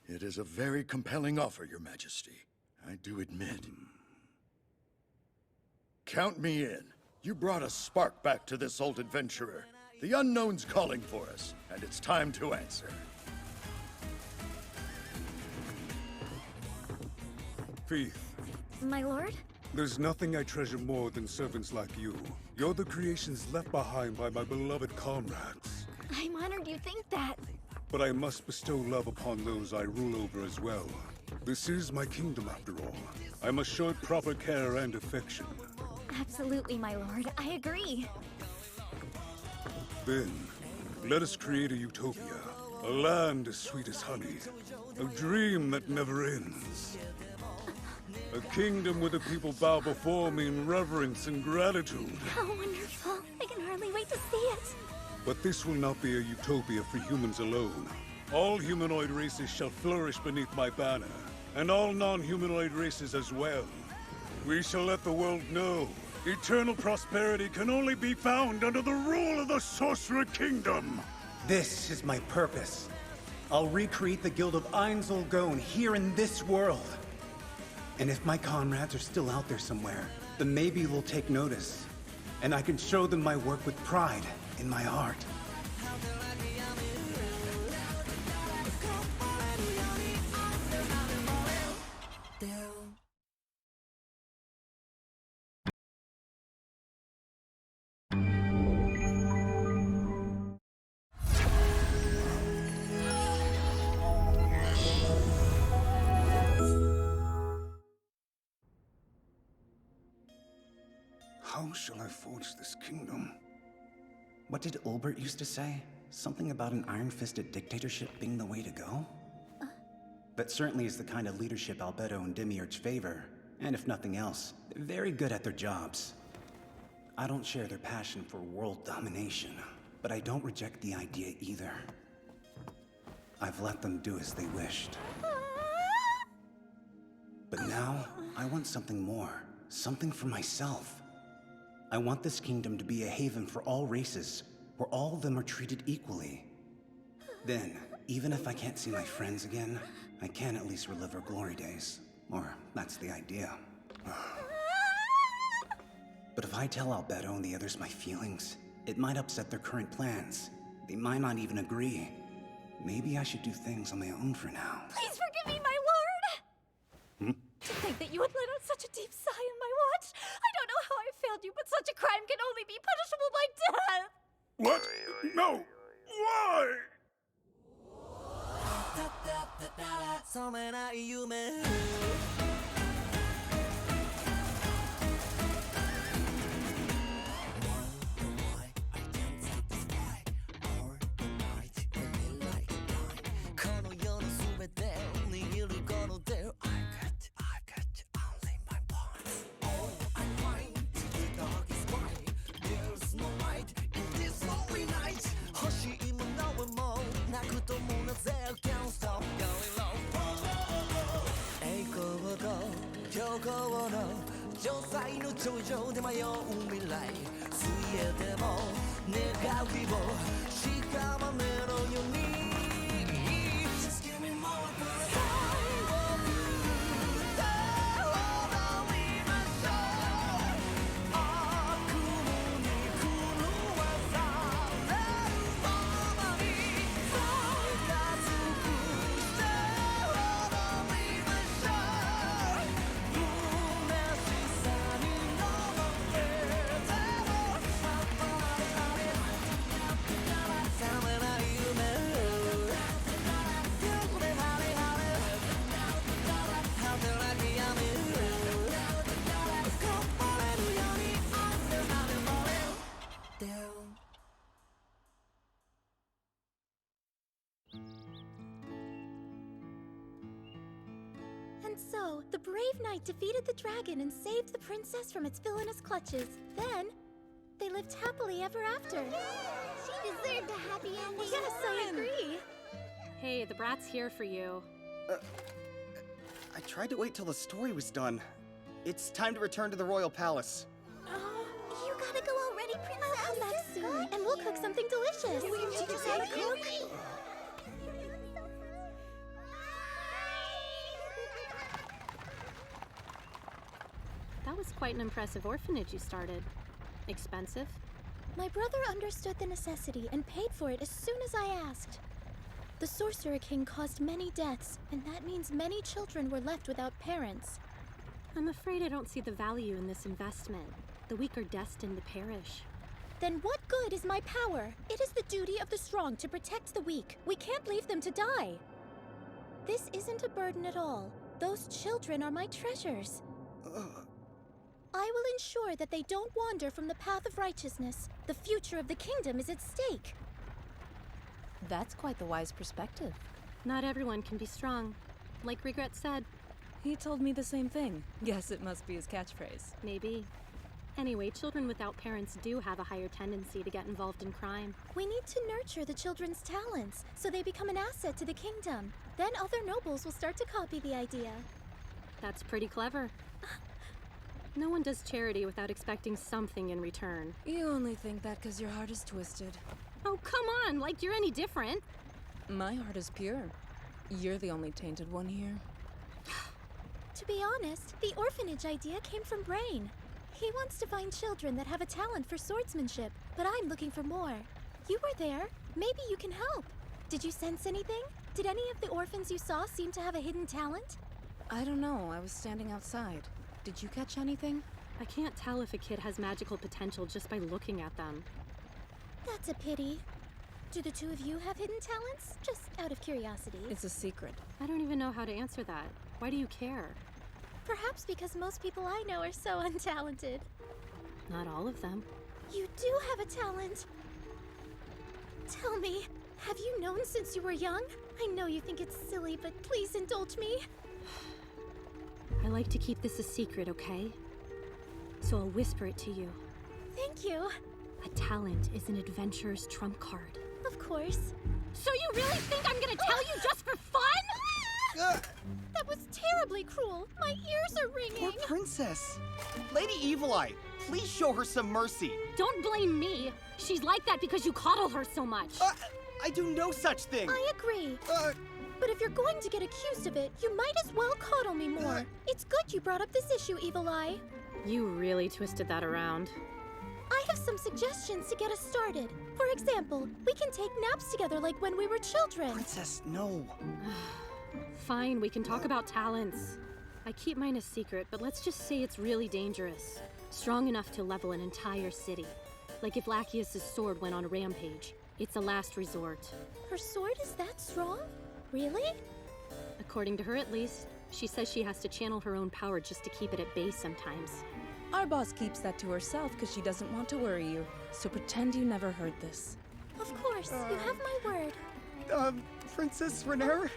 It is a very compelling offer, Your Majesty. I do admit. Count me in. You brought a spark back to this old adventurer. The unknown's calling for us, and it's time to answer. Faith. My lord? There's nothing I treasure more than servants like you. You're the creations left behind by my beloved comrades. I'm honored you think that. But I must bestow love upon those I rule over as well. This is my kingdom, after all. I must show it proper care and affection. Absolutely, my lord. I agree. Then, let us create a utopia. A land as sweet as honey. A dream that never ends. A kingdom where the people bow before me in reverence and gratitude. How wonderful. I can hardly wait to see it. But this will not be a utopia for humans alone. All humanoid races shall flourish beneath my banner, and all non-humanoid races as well. We shall let the world know eternal prosperity can only be found under the rule of the Sorcerer Kingdom. This is my purpose. I'll recreate the Guild of Ainz-Ul-Gown here in this world. And if my comrades are still out there somewhere, then maybe they'll take notice. And I can show them my work with pride in my heart. How shall I forge this kingdom? What did Ulbert used to say? Something about an iron-fisted dictatorship being the way to go? but certainly is the kind of leadership Albedo and Demiurge favor. And if nothing else, they're very good at their jobs. I don't share their passion for world domination, but I don't reject the idea either. I've let them do as they wished. But now, I want something more. Something for myself. I want this kingdom to be a haven for all races, where all of them are treated equally. Then, even if I can't see my friends again, I can at least relive our glory days. Or, that's the idea. But if I tell Albedo and the others my feelings, it might upset their current plans. They might not even agree. Maybe I should do things on my own for now. Please forgive me, my lord! To think that you would let out such a deep sigh on my watch. I don't know how I failed you, but such a crime can only be punishable by death! What? No! Why? And so, the brave knight defeated the dragon and saved the princess from its villainous clutches. Then, they lived happily ever after. She deserved a happy ending. Yes, I agree. Hey, the brat's here for you. I tried to wait till the story was done. It's time to return to the royal palace. You gotta go already, princess. I'll come back soon, and we'll cook something delicious. Will you teach us how to cook? That was quite an impressive orphanage you started. Expensive? My brother understood the necessity and paid for it as soon as I asked. The Sorcerer King caused many deaths, and that means many children were left without parents. I'm afraid I don't see the value in this investment. The weak are destined to perish. Then what good is my power? It is the duty of the strong to protect the weak. We can't leave them to die. This isn't a burden at all. Those children are my treasures. I will ensure that they don't wander from the path of righteousness. The future of the kingdom is at stake. That's quite the wise perspective. Not everyone can be strong. Like Regret said. He told me the same thing. Guess it must be his catchphrase. Maybe. Anyway, children without parents do have a higher tendency to get involved in crime. We need to nurture the children's talents, so they become an asset to the kingdom. Then other nobles will start to copy the idea. That's pretty clever. No one does charity without expecting something in return. You only think that because your heart is twisted. Oh, come on, like you're any different. My heart is pure. You're the only tainted one here. To be honest, the orphanage idea came from Brain. He wants to find children that have a talent for swordsmanship, but I'm looking for more. You were there. Maybe you can help. Did you sense anything? Did any of the orphans you saw seem to have a hidden talent? I don't know. I was standing outside. Did you catch anything? I can't tell if a kid has magical potential just by looking at them. That's a pity. Do the two of you have hidden talents? Just out of curiosity. It's a secret. I don't even know how to answer that. Why do you care? Perhaps because most people I know are so untalented. Not all of them. You do have a talent. Tell me, Have you known since you were young? I know you think it's silly, but please indulge me. I like to keep this a secret, okay? So I'll whisper it to you. Thank you. A talent is an adventurer's trump card. Of course. So you really think I'm gonna tell you just for fun? That was terribly cruel. My ears are ringing. Poor princess. Lady Evil Eye, please show her some mercy. Don't blame me. She's like that because you coddle her so much. I do no such thing. I agree. But if you're going to get accused of it, you might as well coddle me more. It's good you brought up this issue, Evil Eye. You really twisted that around. I have some suggestions to get us started. For example, we can take naps together like when we were children. Princess, no. Fine, we can talk about talents. I keep mine a secret, but let's just say it's really dangerous. Strong enough to level an entire city. Like if Lachius' sword went on a rampage. It's a last resort. Her sword is that strong? Really? According to her at least. She says she has to channel her own power just to keep it at bay sometimes. Our boss keeps that to herself because she doesn't want to worry you. So pretend you never heard this. Of course, you have my word. Princess Renair?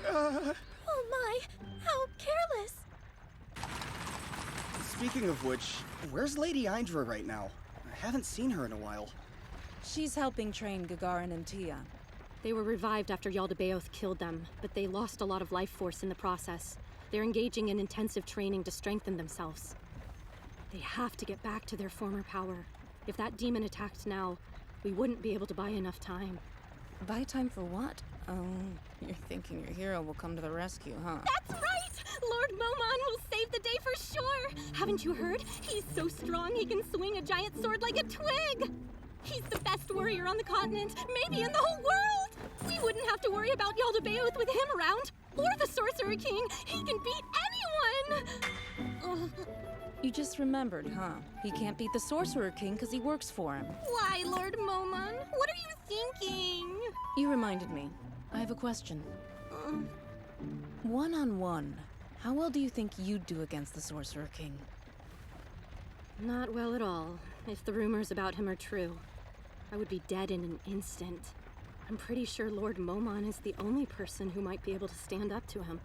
Oh my, how careless. Speaking of which, where's Lady Indra right now? I haven't seen her in a while. She's helping train Gagarin and Tia. They were revived after Yaldabaoth killed them, but they lost a lot of life force in the process. They're engaging in intensive training to strengthen themselves. They have to get back to their former power. If that demon attacked now, we wouldn't be able to buy enough time. Buy time for what? Oh, you're thinking your hero will come to the rescue, huh? That's right! Lord Momon will save the day for sure! Haven't you heard? He's so strong he can swing a giant sword like a twig! He's the best warrior on the continent, maybe in the whole world! We wouldn't have to worry about Yaldabaoth with him around! Or the Sorcerer King! He can beat anyone! You just remembered, huh? He can't beat the Sorcerer King because he works for him. Why, Lord Momon? What are you thinking? You reminded me. I have a question. One-on-one, how well do you think you'd do against the Sorcerer King? Not well at all, if the rumors about him are true. I would be dead in an instant. I'm pretty sure Lord Momon is the only person who might be able to stand up to him.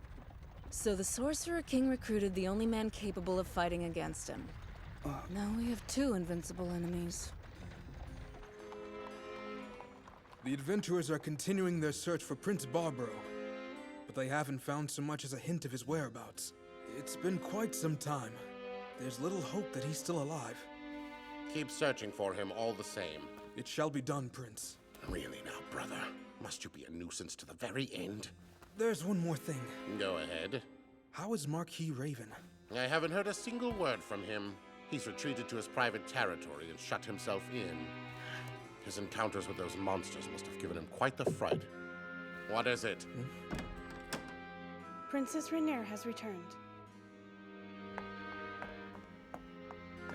So the Sorcerer King recruited the only man capable of fighting against him. Now we have two invincible enemies. The adventurers are continuing their search for Prince Barbaro, but they haven't found so much as a hint of his whereabouts. It's been quite some time. There's little hope that he's still alive. Keep searching for him all the same. It shall be done, Prince. Really now, brother? Must you be a nuisance to the very end? There's one more thing. Go ahead. How is Marquis Raven? I haven't heard a single word from him. He's retreated to his private territory and shut himself in. His encounters with those monsters must have given him quite the fright. What is it? Princess Renair has returned.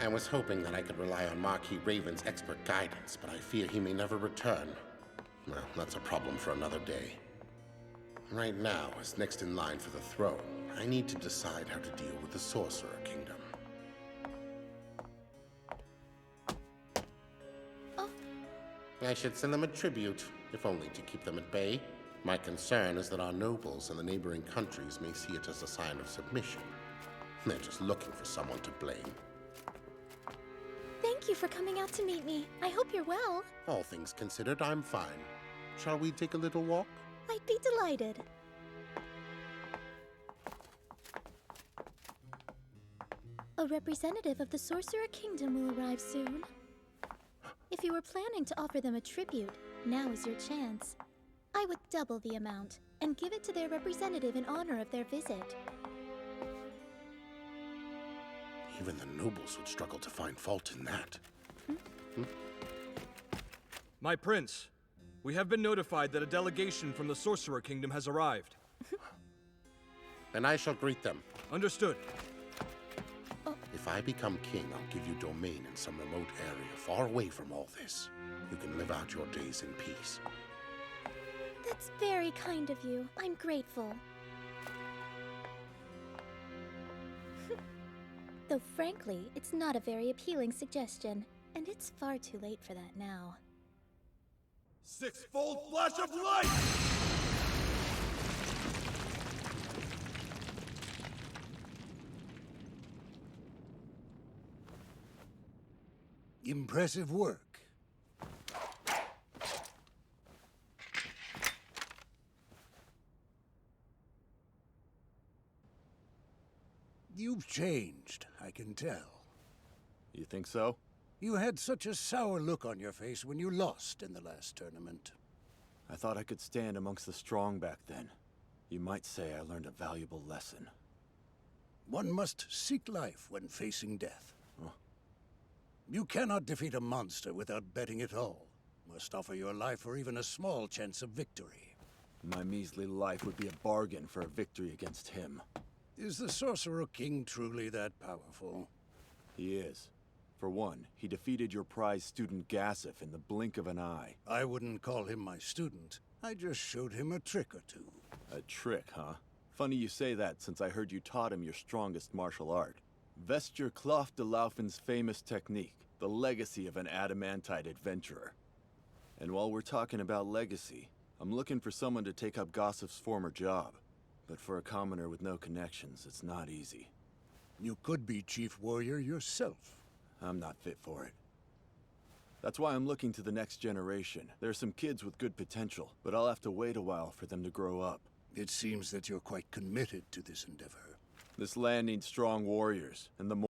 I was hoping that I could rely on Marquis Raven's expert guidance, but I fear he may never return. Well, that's a problem for another day. Right now, as next in line for the throne, I need to decide how to deal with the Sorcerer Kingdom. I should send them a tribute, if only to keep them at bay. My concern is that our nobles in the neighboring countries may see it as a sign of submission. They're just looking for someone to blame. Thank you for coming out to meet me. I hope you're well. All things considered, I'm fine. Shall we take a little walk? I'd be delighted. A representative of the Sorcerer Kingdom will arrive soon. If you were planning to offer them a tribute, now is your chance. I would double the amount and give it to their representative in honor of their visit. Even the nobles would struggle to find fault in that. My prince, we have been notified that a delegation from the Sorcerer Kingdom has arrived. And I shall greet them. Understood. If I become king, I'll give you domain in some remote area, far away from all this. You can live out your days in peace. That's very kind of you. I'm grateful. Though frankly, it's not a very appealing suggestion, and it's far too late for that now. Sixfold flash of light! Impressive work. You've changed, I can tell. You think so? You had such a sour look on your face when you lost in the last tournament. I thought I could stand amongst the strong back then. You might say I learned a valuable lesson. One must seek life when facing death. Huh? You cannot defeat a monster without betting it all. Must offer your life for even a small chance of victory. My measly life would be a bargain for a victory against him. Is the Sorcerer King truly that powerful? He is. For one, he defeated your prize student Gassif in the blink of an eye. I wouldn't call him my student. I just showed him a trick or two. A trick, huh? Funny you say that, since I heard you taught him your strongest martial art. Vesture Cloth de Laufen's famous technique, the legacy of an adamantite adventurer. And while we're talking about legacy, I'm looking for someone to take up Gossif's former job. But for a commoner with no connections, it's not easy. You could be Chief Warrior yourself. I'm not fit for it. That's why I'm looking to the next generation. There are some kids with good potential, but I'll have to wait a while for them to grow up. It seems that you're quite committed to this endeavor. This land needs strong warriors, and the more